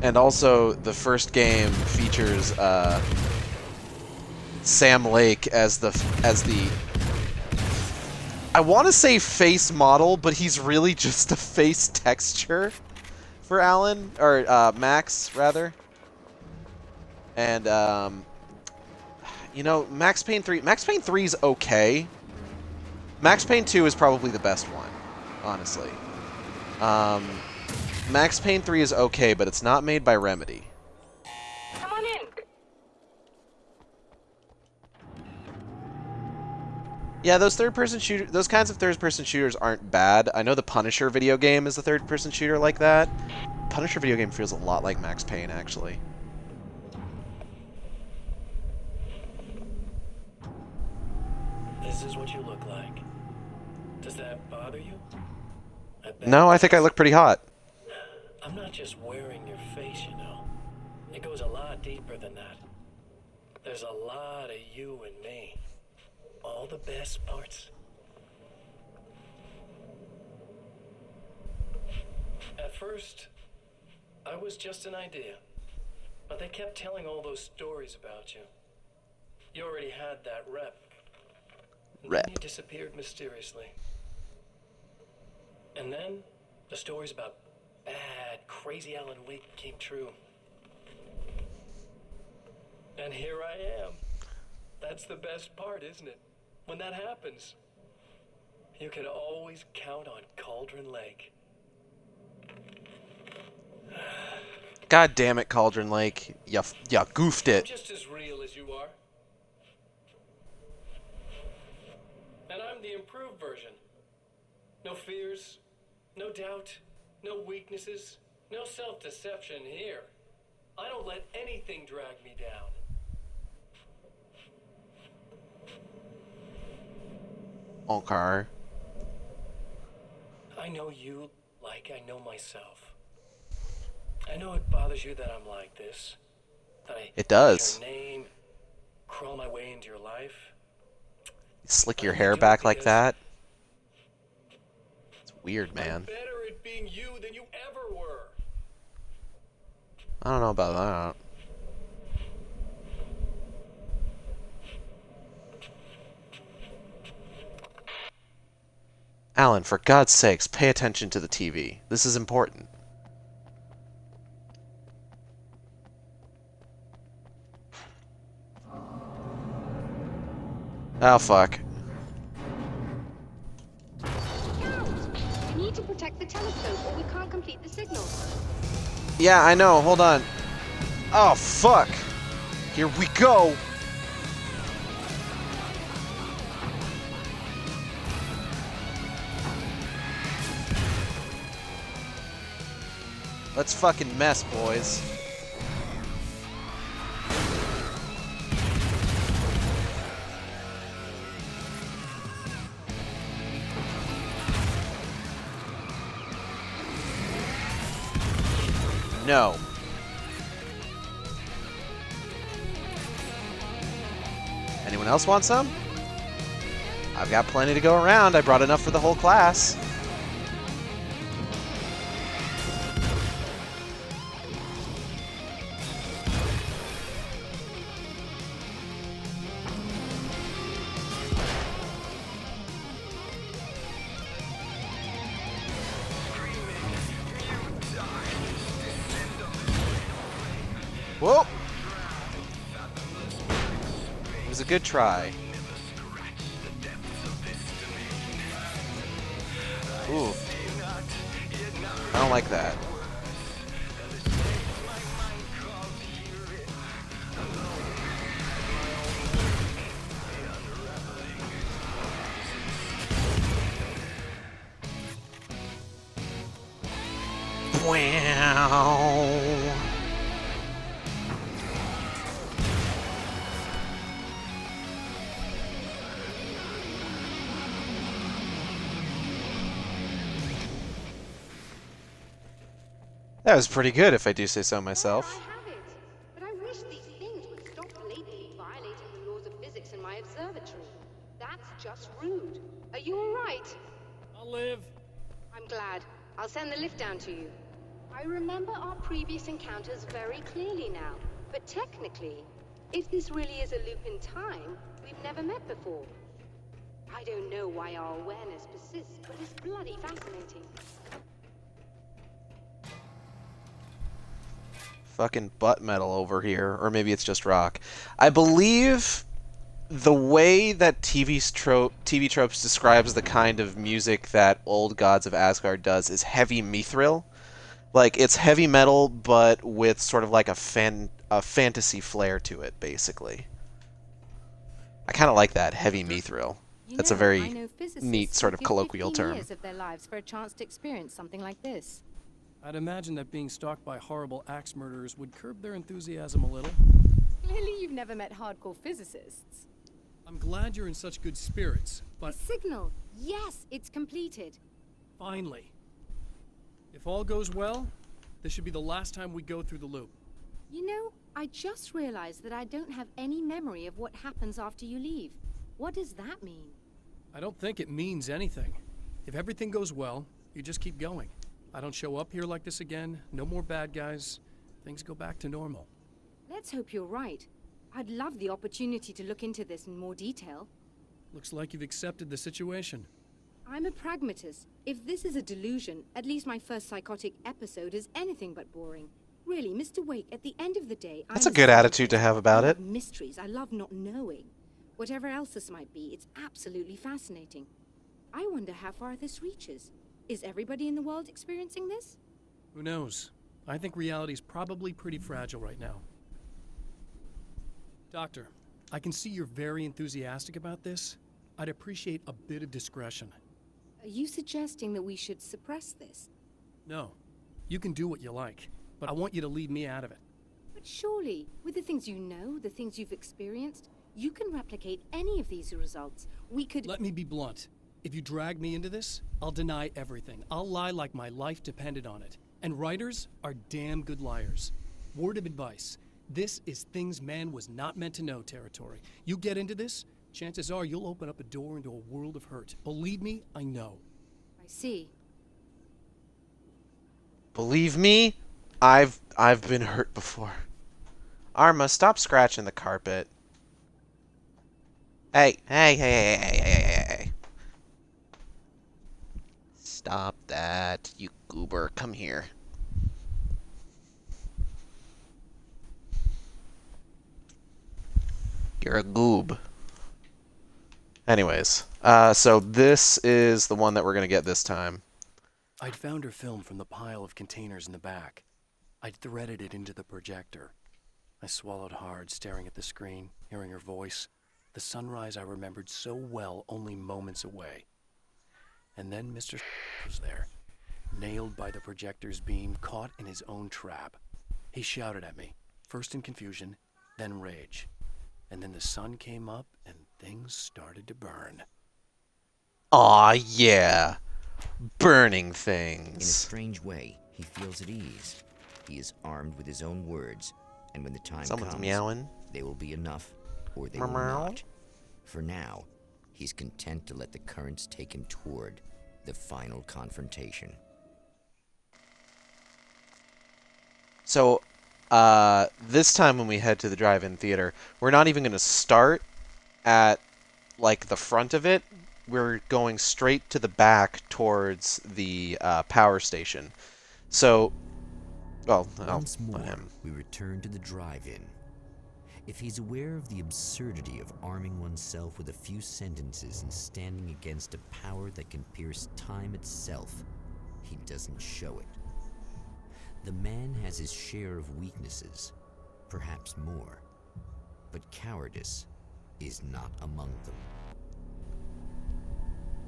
And also, the first game features Sam Lake as the I want to say face model, but he's really just a face texture for Alan or Max rather. And you know, Max Payne 3 is okay. Max Payne 2 is probably the best one, honestly. Max Payne 3 is okay, but it's not made by Remedy. Come on in. Yeah, those kinds of third-person shooters aren't bad. I know the Punisher video game is a third-person shooter like that. Punisher video game feels a lot like Max Payne, actually. This is what you look like. Does that bother you? No, I think I look pretty hot. I'm not just wearing your face, you know. It goes a lot deeper than that. There's a lot of you and me. All the best parts. At first, I was just an idea. But they kept telling all those stories about you. You already had that rep. And then you disappeared mysteriously. And then, the stories about bad, crazy Alan Wake came true. And here I am. That's the best part, isn't it? When that happens, you can always count on Cauldron Lake. God damn it, Cauldron Lake. You goofed it. I'm just as real as you are. And I'm the improved version. No fears, no doubt, no weaknesses, no self-deception here. I don't let anything drag me down. Okay. I know you like I know myself. I know it bothers you that I'm like this. That I It does. Your name, crawl my way into your life. Slick your hair back like that. It's weird, man. I'm better at being you than you ever were. I don't know about that. Alan, for God's sakes, pay attention to the TV. This is important. Oh, fuck. We need to protect the telescope or we can't complete the signal. Yeah, I know. Hold on. Oh, fuck. Here we go. Let's fucking mess, boys. No. Anyone else want some? I've got plenty to go around. I brought enough for the whole class. Whoa! It was a good try. Ooh. I don't like that. Wow. That was pretty good, if I do say so myself. I have it, but I wish these things would stop blatantly violating the laws of physics in my observatory. That's just rude. Are you all right? I'll live. I'm glad. I'll send the lift down to you. I remember our previous encounters very clearly now, but technically, if this really is a loop in time, we've never met before. I don't know why our awareness persists, but it's bloody fascinating. Fucking butt metal over here, or maybe it's just rock. I believe the way that TV tropes describes the kind of music that Old Gods of Asgard does is heavy mithril. Like, it's heavy metal, but with sort of like a fantasy flair to it, basically. I kind of like that, heavy mithril. That's a very neat sort of colloquial term. Years of their lives for a chance to experience something like this. I'd imagine that being stalked by horrible axe murderers would curb their enthusiasm a little. Clearly you've never met hardcore physicists. I'm glad you're in such good spirits, but... The signal! Yes, it's completed. Finally. If all goes well, this should be the last time we go through the loop. You know, I just realized that I don't have any memory of what happens after you leave. What does that mean? I don't think it means anything. If everything goes well, you just keep going. I don't show up here like this again, no more bad guys. Things go back to normal. Let's hope you're right. I'd love the opportunity to look into this in more detail. Looks like you've accepted the situation. I'm a pragmatist. If this is a delusion, at least my first psychotic episode is anything but boring. Really, Mr. Wake, at the end of the day, That's a good attitude to have about it. Mysteries. I love not knowing. Whatever else this might be, it's absolutely fascinating. I wonder how far this reaches. Is everybody in the world experiencing this? Who knows? I think reality's probably pretty fragile right now. Doctor, I can see you're very enthusiastic about this. I'd appreciate a bit of discretion. Are you suggesting that we should suppress this? No. You can do what you like, but I want you to leave me out of it. But surely, with the things you know, the things you've experienced, you can replicate any of these results. We could... Let me be blunt. If you drag me into this, I'll deny everything. I'll lie like my life depended on it. And writers are damn good liars. Word of advice. This is things man was not meant to know territory. You get into this, chances are you'll open up a door into a world of hurt. Believe me, I know. I see. Believe me, I've been hurt before. Arma, stop scratching the carpet. Hey. Stop that, you goober. Come here. You're a goob. Anyways, so this is the one that we're going to get this time. I'd found her film from the pile of containers in the back. I'd threaded it into the projector. I swallowed hard, staring at the screen, hearing her voice. The sunrise I remembered so well only moments away. And then Mr. was there, nailed by the projector's beam, caught in his own trap. He shouted at me, first in confusion, then rage. And then the sun came up and things started to burn. Aw, yeah. Burning In a things. strange way, he feels at ease. He is armed with his own words, and when the time Someone's comes, meowing. they will be enough, or they will Meow. not. For now, he's content to let the currents take him toward the final confrontation. So, this time when we head to the drive-in theater, we're not even going to start at, like, the front of it. We're going straight to the back towards the power station. So, well, Once more, we return to the drive-in. If he's aware of the absurdity of arming oneself with a few sentences and standing against a power that can pierce time itself, he doesn't show it. The man has his share of weaknesses, perhaps more, but cowardice is not among them.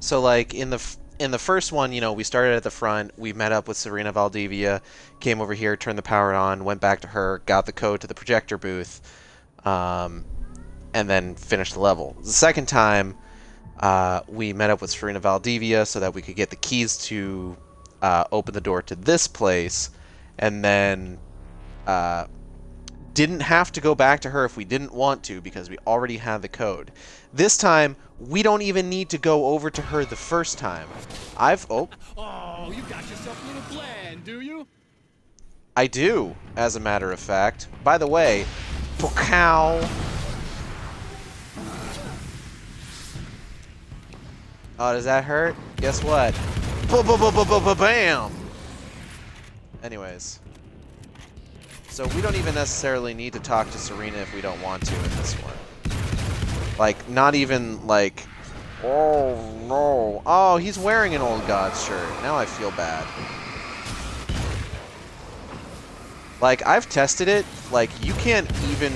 So, like, in the first one, you know, we started at the front, we met up with Serena Valdivia, came over here, turned the power on, went back to her, got the code to the projector booth, and then finished the level. The second time, we met up with Serena Valdivia so that we could get the keys to open the door to this place, and then didn't have to go back to her if we didn't want to because we already had the code. This time, we don't even need to go over to her the first time. Oh, you got yourself a little plan, do you? I do, as a matter of fact. By the way, pow. Oh, does that hurt? Guess what? Bam! Anyways. So we don't even necessarily need to talk to Serena if we don't want to in this one. Like, not even, like... Oh, no. Oh, he's wearing an Old Gods shirt. Now I feel bad. Like, I've tested it. Like, you can't even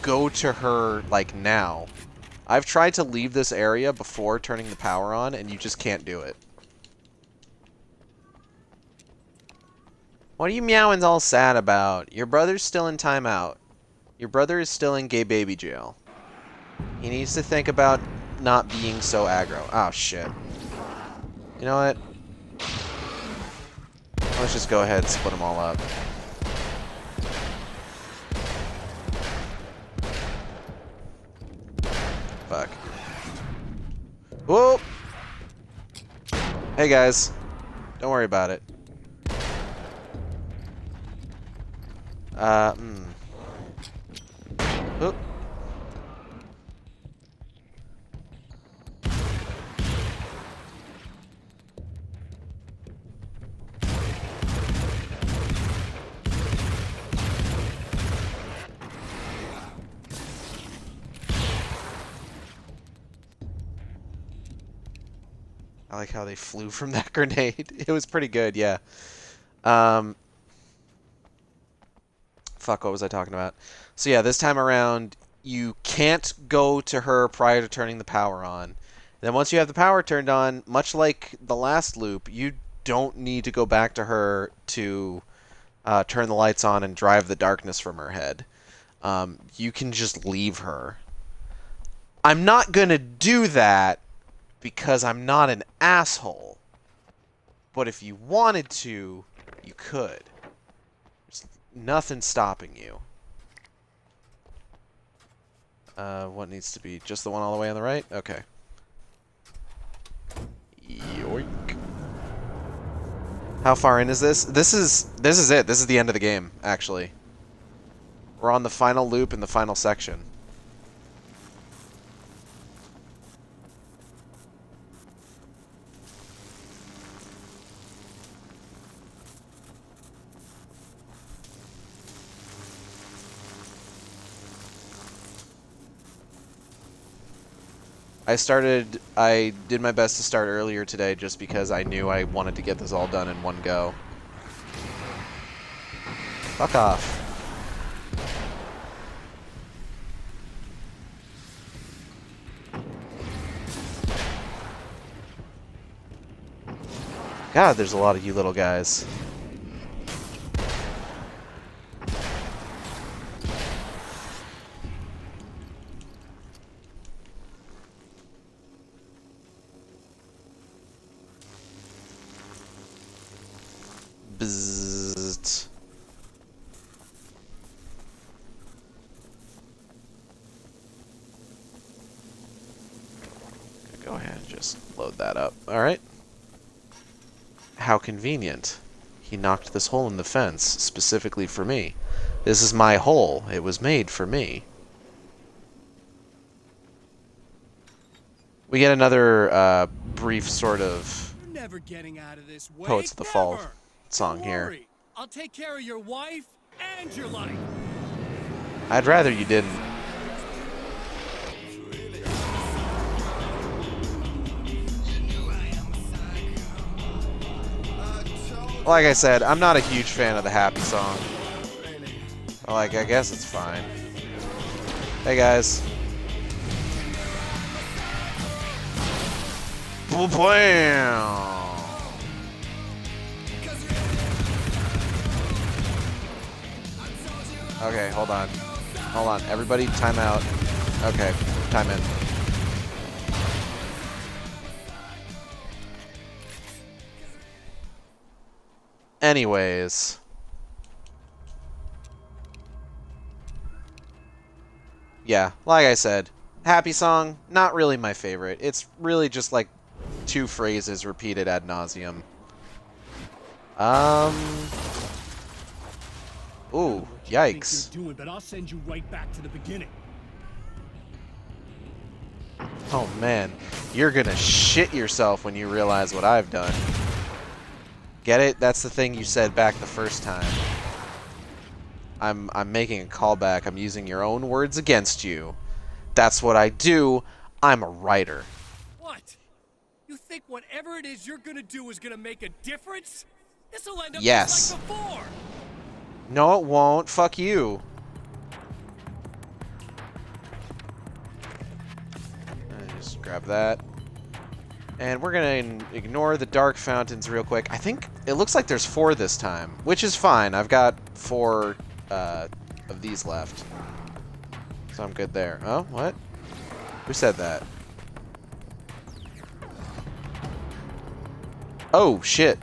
go to her, like, now. I've tried to leave this area before turning the power on, and you just can't do it. What are you meowing all sad about? Your brother's still in timeout. Your brother is still in gay baby jail. He needs to think about not being so aggro. Oh, shit. You know what? Let's just go ahead and split them all up. Fuck. Whoa! Hey, guys. Don't worry about it. Oop. I like how they flew from that grenade. It was pretty good, yeah. Fuck, what was I talking about? So yeah, this time around, you can't go to her prior to turning the power on. Then once you have the power turned on, much like the last loop, you don't need to go back to her to turn the lights on, and drive the darkness from her head. You can just leave her. I'm not going to do that because I'm not an asshole. But if you wanted to, you could. There's nothing stopping you. What needs to be? Just the one all the way on the right? Okay. Yoink. How far in is this? This is it. This is the end of the game, actually. We're on the final loop in the final section. I did my best to start earlier today just because I knew I wanted to get this all done in one go. Fuck off. God, there's a lot of you little guys. Bzzzt. Go ahead and just load that up. Alright. How convenient. He knocked this hole in the fence specifically for me. This is my hole. It was made for me. We get another brief sort of Never getting out of this way. Poets of the Fall song here. I'll take care of your wife and your life. I'd rather you didn't. Like I said, I'm not a huge fan of the happy song. Like, I guess it's fine. Hey guys. Blam! Okay, hold on. Hold on. Everybody, time out. Okay, time in. Anyways. Yeah, like I said, happy song, not really my favorite. It's really just like two phrases repeated ad nauseum. Ooh, yikes. Doing, but I'll send you right back to the beginning. Oh man, you're gonna shit yourself when you realize what I've done. Get it? That's the thing you said back the first time. I'm making a callback. I'm using your own words against you. That's what I do. I'm a writer. What? You think whatever it is you're gonna do is gonna make a difference? This'll end up Yes. just like before. No, it won't. Fuck you. Just grab that. And we're going to ignore the dark fountains real quick. I think it looks like there's 4 this time, which is fine. I've got 4 of these left. So I'm good there. Oh, what? Who said that? Oh, shit.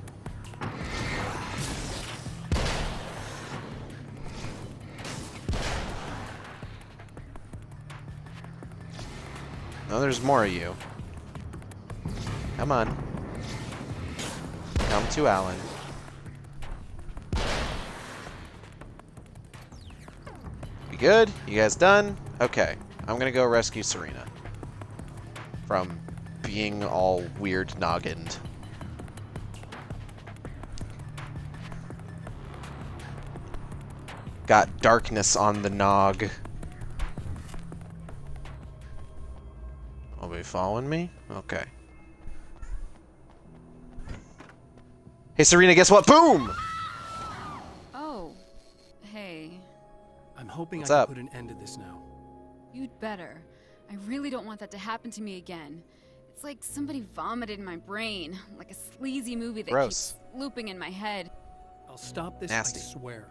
No, there's more of you. Come on. Come to Alan. We good? You guys done? Okay. I'm gonna go rescue Serena. From being all weird noggined. Got darkness on the nog. Will be following me? Okay. Hey, Serena, guess what? Boom! Oh. Hey. I'm hoping What's I can up? put an end to this now. You'd better. I really don't want that to happen to me again. It's like somebody vomited in my brain, like a sleazy movie that Gross. keeps looping in my head. I'll stop this, Nasty. I swear.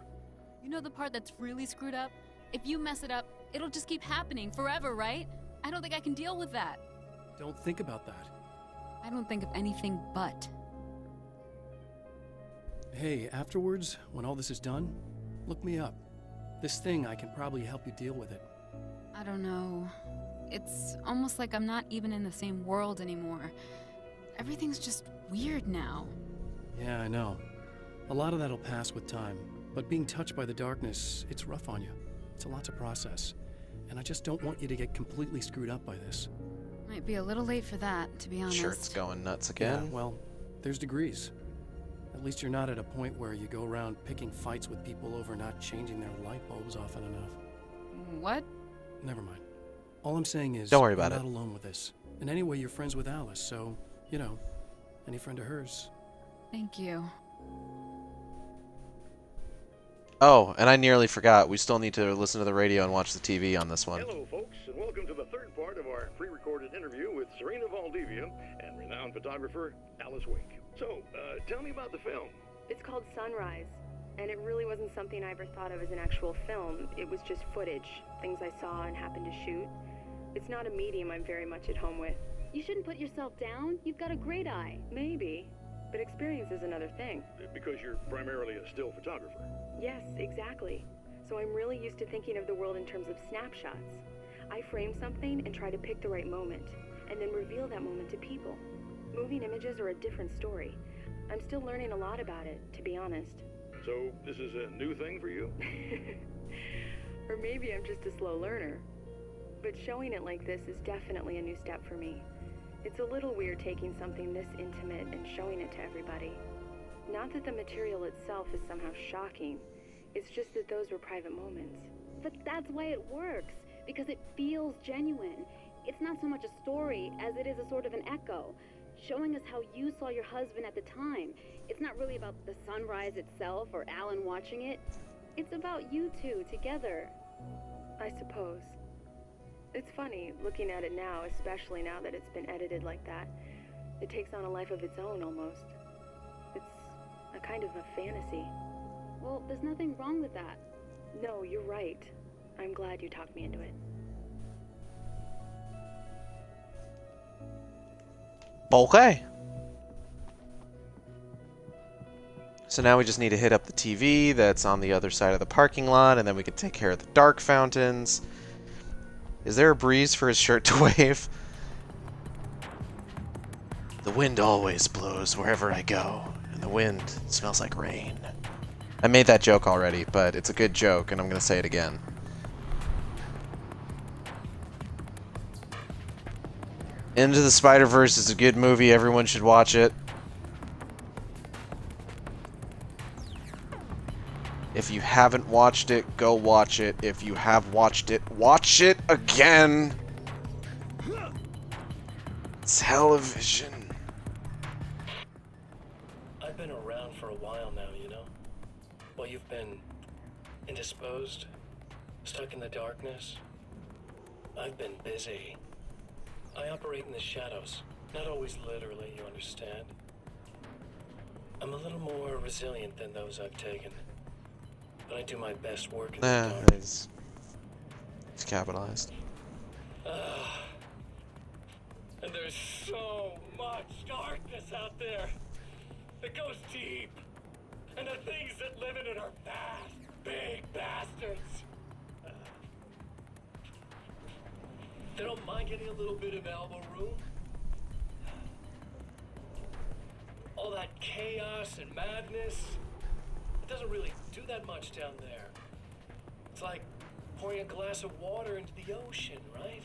You know the part that's really screwed up? If you mess it up, it'll just keep happening forever, right? I don't think I can deal with that. Don't think about that. I don't think of anything but. Hey, afterwards, when all this is done, look me up. This thing, I can probably help you deal with it. I don't know. It's almost like I'm not even in the same world anymore. Everything's just weird now. Yeah, I know. A lot of that'll pass with time. But being touched by the darkness, it's rough on you. It's a lot to process. And I just don't want you to get completely screwed up by this. Might be a little late for that, to be honest. Shirt's going nuts again. Yeah, well, there's degrees. At least you're not at a point where you go around picking fights with people over not changing their light bulbs often enough. What? Never mind. All I'm saying is, don't worry about you're it. Not alone with this. And anyway, you're friends with Alice, so, you know, any friend of hers. Thank you. Oh, and I nearly forgot. We still need to listen to the radio and watch the TV on this one. Hello, folks, and welcome to the third part of our pre-recorded interview with Serena Valdivia and renowned photographer Alice Wake. So, tell me about the film. It's called Sunrise, and it really wasn't something I ever thought of as an actual film. It was just footage, things I saw and happened to shoot. It's not a medium I'm very much at home with. You shouldn't put yourself down. You've got a great eye. Maybe, but experience is another thing. Because you're primarily a still photographer. Yes, exactly. So I'm really used to thinking of the world in terms of snapshots. I frame something and try to pick the right moment, and then reveal that moment to people. Moving images are a different story. I'm still learning a lot about it, to be honest. So, this is a new thing for you? Or maybe I'm just a slow learner. But showing it like this is definitely a new step for me. It's a little weird taking something this intimate and showing it to everybody. Not that the material itself is somehow shocking. It's just that those were private moments. But that's why it works, because it feels genuine. It's not so much a story as it is a sort of an echo, showing us how you saw your husband at the time. It's not really about the sunrise itself or Alan watching it. It's about you two together. I suppose. It's funny, looking at it now, especially now that it's been edited like that. It takes on a life of its own, almost. It's a kind of a fantasy. Well, there's nothing wrong with that. No, you're right. I'm glad you talked me into it. Okay. So now we just need to hit up the TV that's on the other side of the parking lot, and then we can take care of the dark fountains. Is there a breeze for his shirt to wave? The wind always blows wherever I go, and the wind smells like rain. I made that joke already, but it's a good joke, and I'm going to say it again. Into the Spider-Verse is a good movie. Everyone should watch it. If you haven't watched it, go watch it. If you have watched it, watch it again. Television. I've been around for a while now, you know? Well, you've been indisposed, stuck in the darkness. I've been busy. I operate in the shadows. Not always literally, you understand? I'm a little more resilient than those I've taken. But I do my best work in the dark. It's capitalized. And there's so much darkness out there. It goes deep. And the things that live in it are fast, big bastards. They don't mind getting a little bit of elbow room. All that chaos and madness, it doesn't really do that much down there. It's like pouring a glass of water into the ocean, right?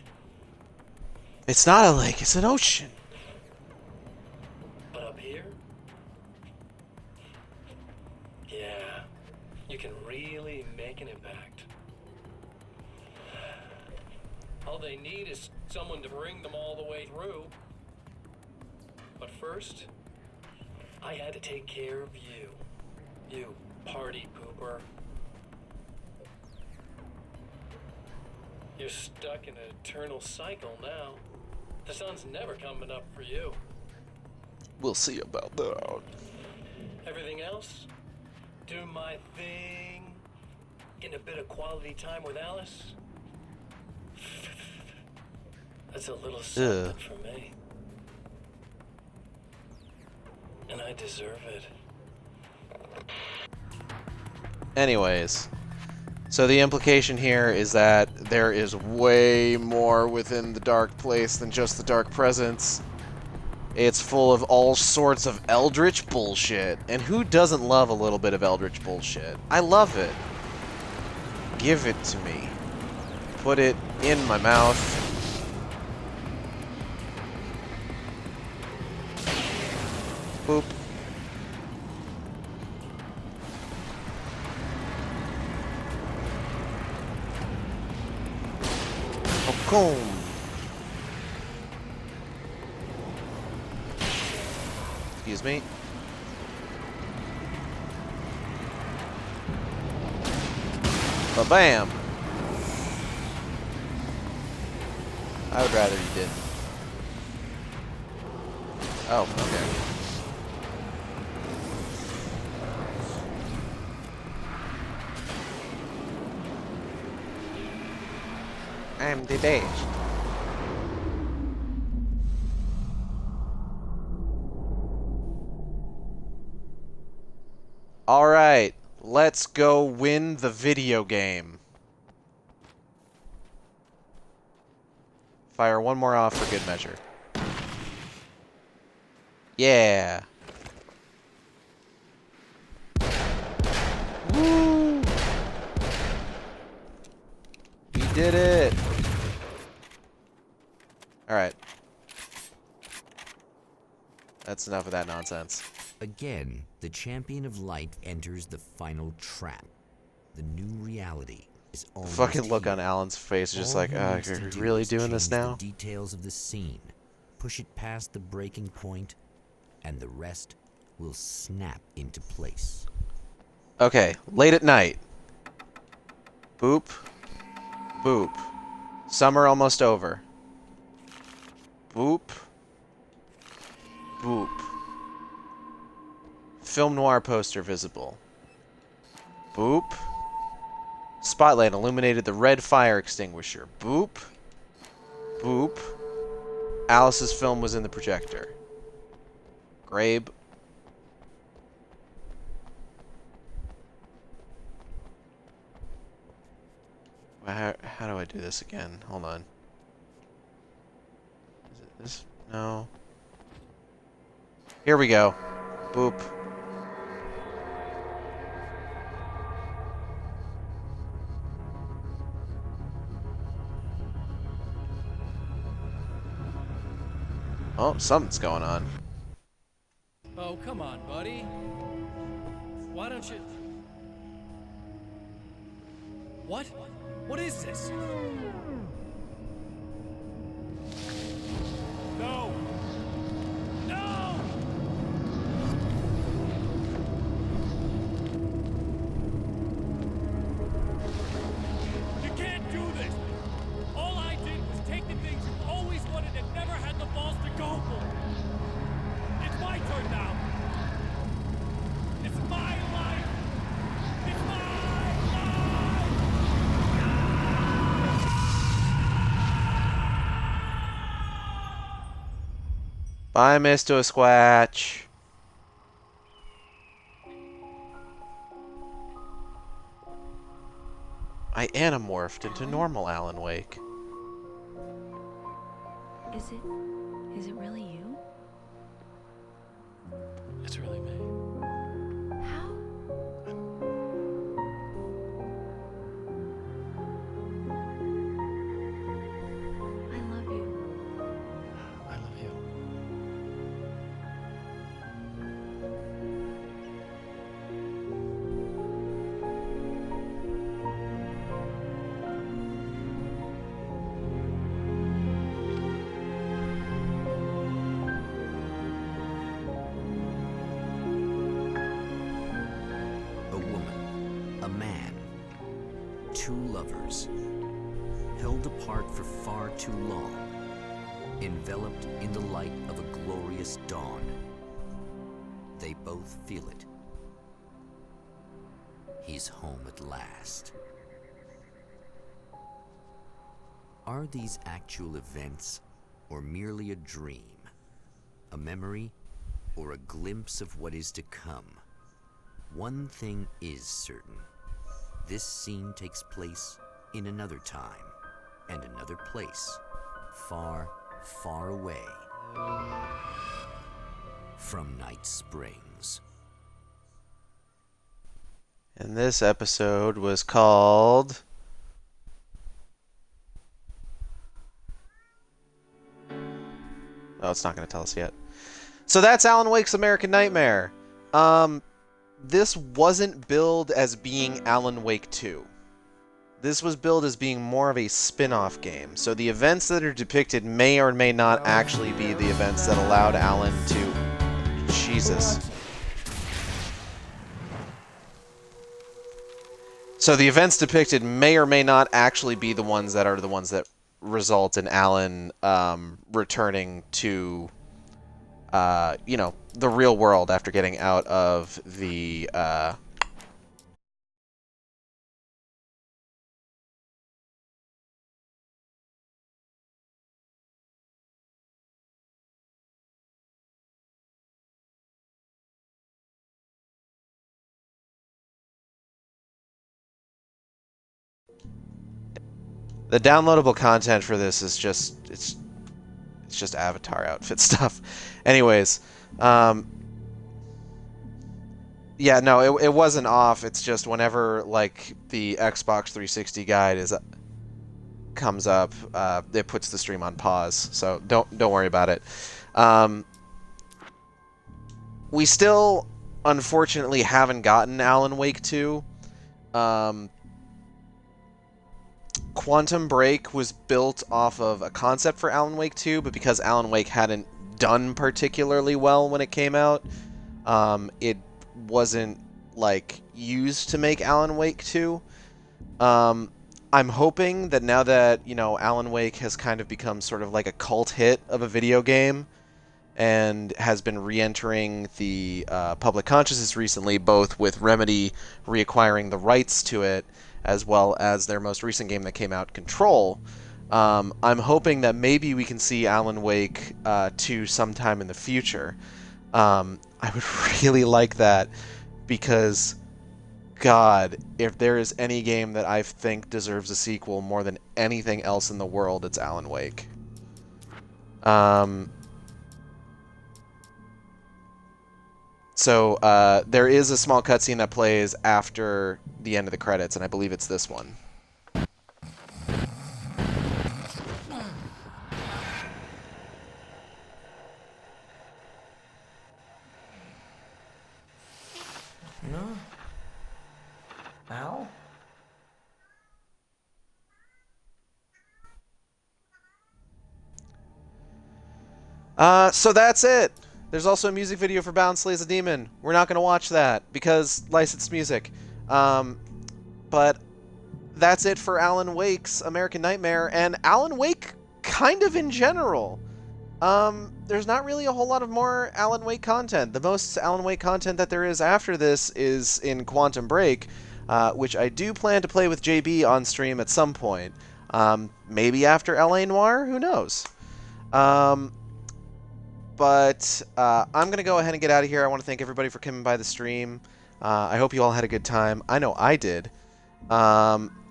It's not a lake, it's an ocean. But up here, yeah, you can really make an impact. All they need is someone to bring them all the way through. But first, I had to take care of you. You party pooper. You're stuck in an eternal cycle now. The sun's never coming up for you. We'll see about that. Everything else? do my thing, getting a bit of quality time with Alice. That's a little something for me. And I deserve it. Anyways, so the implication here is that there is way more within the dark place than just the dark presence. It's full of all sorts of eldritch bullshit. And who doesn't love a little bit of eldritch bullshit? I love it. Give it to me. Put it in my mouth. Boop. Boom. Excuse me. Ba-bam. I would rather you didn't. Oh, okay. I'm the best. Alright, let's go win the video game. Fire one more off for good measure. Yeah. Woo! We did it! Alright. That's enough of that nonsense. Again, the champion of light enters the final trap. The new reality is almost Fucking look here. on Alan's face, just All like, he needs you're to do really is doing this change now? The details of the scene, push it past the breaking point, and the rest will snap into place. Okay, late at night. Boop. Boop. Summer almost over. Boop. Boop. Film noir poster visible. Boop. Spotlight illuminated the red fire extinguisher. Boop. Boop. Alice's film was in the projector. Grabe. How do I do this again? Hold on. Is it this? No. Here we go. Boop. Oh, something's going on. Oh, come on, buddy. Why don't you... What? What is this? No! No! You can't do this! All I did was take the things you always wanted and never had the balls to go for. It's my turn now. It's my life. It's my life. Bye, Mr. Squatch. I anamorphed into normal Alan Wake. Is it really you? It's really me. How? I love you. I love you. A woman, a man, two lovers, held apart for far too long, enveloped in the light of a glorious dawn. They both feel it. he's home at last. Are these actual events, or merely a dream? A memory, or a glimpse of what is to come? One thing is certain. This scene takes place in another time, and another place, far, far away from Night Springs. And this episode was called... Oh, it's not going to tell us yet. So that's Alan Wake's American Nightmare. This wasn't billed as being Alan Wake 2. This was billed as being more of a spin-off game. So the events that are depicted may or may not actually be the events that allowed Alan to... Jesus. So the events depicted may or may not actually be the ones that result in Alan returning to, you know, the real world after getting out of the... The downloadable content for this is just it's just avatar outfit stuff. Anyways, yeah, no, it wasn't off. It's just whenever like the Xbox 360 guide comes up, it puts the stream on pause. So don't worry about it. We still unfortunately haven't gotten Alan Wake 2. Quantum Break was built off of a concept for Alan Wake 2, but because Alan Wake hadn't done particularly well when it came out, it wasn't like used to make Alan Wake 2. I'm hoping that now that, you know, Alan Wake has kind of become sort of like a cult hit of a video game and has been re-entering the public consciousness recently, both with Remedy reacquiring the rights to it, as well as their most recent game that came out, Control. I'm hoping that maybe we can see Alan Wake 2 sometime in the future. I would really like that, because, God, if there is any game that I think deserves a sequel more than anything else in the world, it's Alan Wake. So there is a small cutscene that plays after the end of the credits, and I believe it's this one. No? Al? So that's it. There's also a music video for Bound Slays a Demon. We're not going to watch that because licensed music. But that's it for Alan Wake's American Nightmare, and Alan Wake kind of in general. There's not really a whole lot of more Alan Wake content. The most Alan Wake content that there is after this is in Quantum Break, which I do plan to play with JB on stream at some point. Maybe after L.A. Noire? Who knows? But I'm going to go ahead and get out of here. I want to thank everybody for coming by the stream. I hope you all had a good time. I know I did.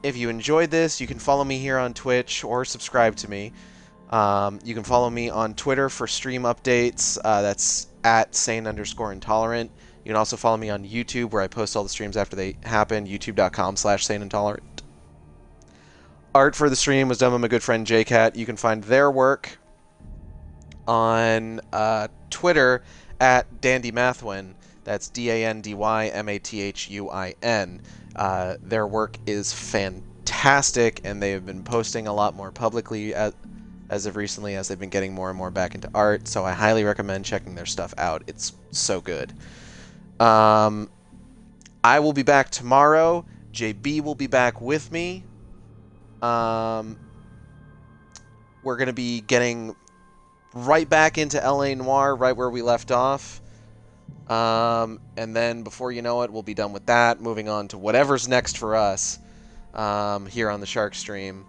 If you enjoyed this, you can follow me here on Twitch or subscribe to me. You can follow me on Twitter for stream updates. That's at sane_intolerant. You can also follow me on YouTube, where I post all the streams after they happen, youtube.com/saneintolerant. Art for the stream was done by my good friend JCat. You can find their work on Twitter at DandyMathwin. That's DandyMathuin. Their work is fantastic, and they have been posting a lot more publicly as of recently, as they've been getting more and more back into art, so I highly recommend checking their stuff out. It's so good. I will be back tomorrow. JB will be back with me. We're going to be getting right back into L.A. Noire, right where we left off. And then before you know it, we'll be done with that. Moving on to whatever's next for us here on the Shark stream.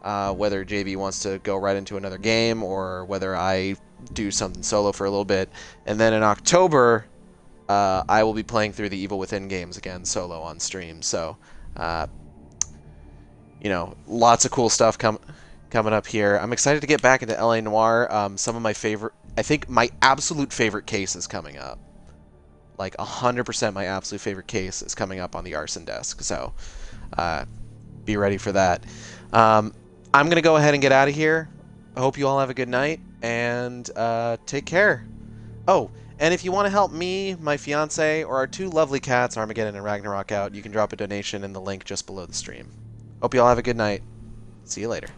Whether JB wants to go right into another game or whether I do something solo for a little bit. And then in October, I will be playing through the Evil Within games again solo on stream. So, lots of cool stuff coming up here. I'm excited to get back into LA Noire. Some of my favorite, I think my absolute favorite case is coming up. Like 100% my absolute favorite case is coming up on the Arson desk. So, be ready for that. I'm going to go ahead and get out of here. I hope you all have a good night, and take care. Oh, and if you want to help me, my fiance, or our two lovely cats, Armageddon and Ragnarok, out, you can drop a donation in the link just below the stream. Hope you all have a good night. See you later.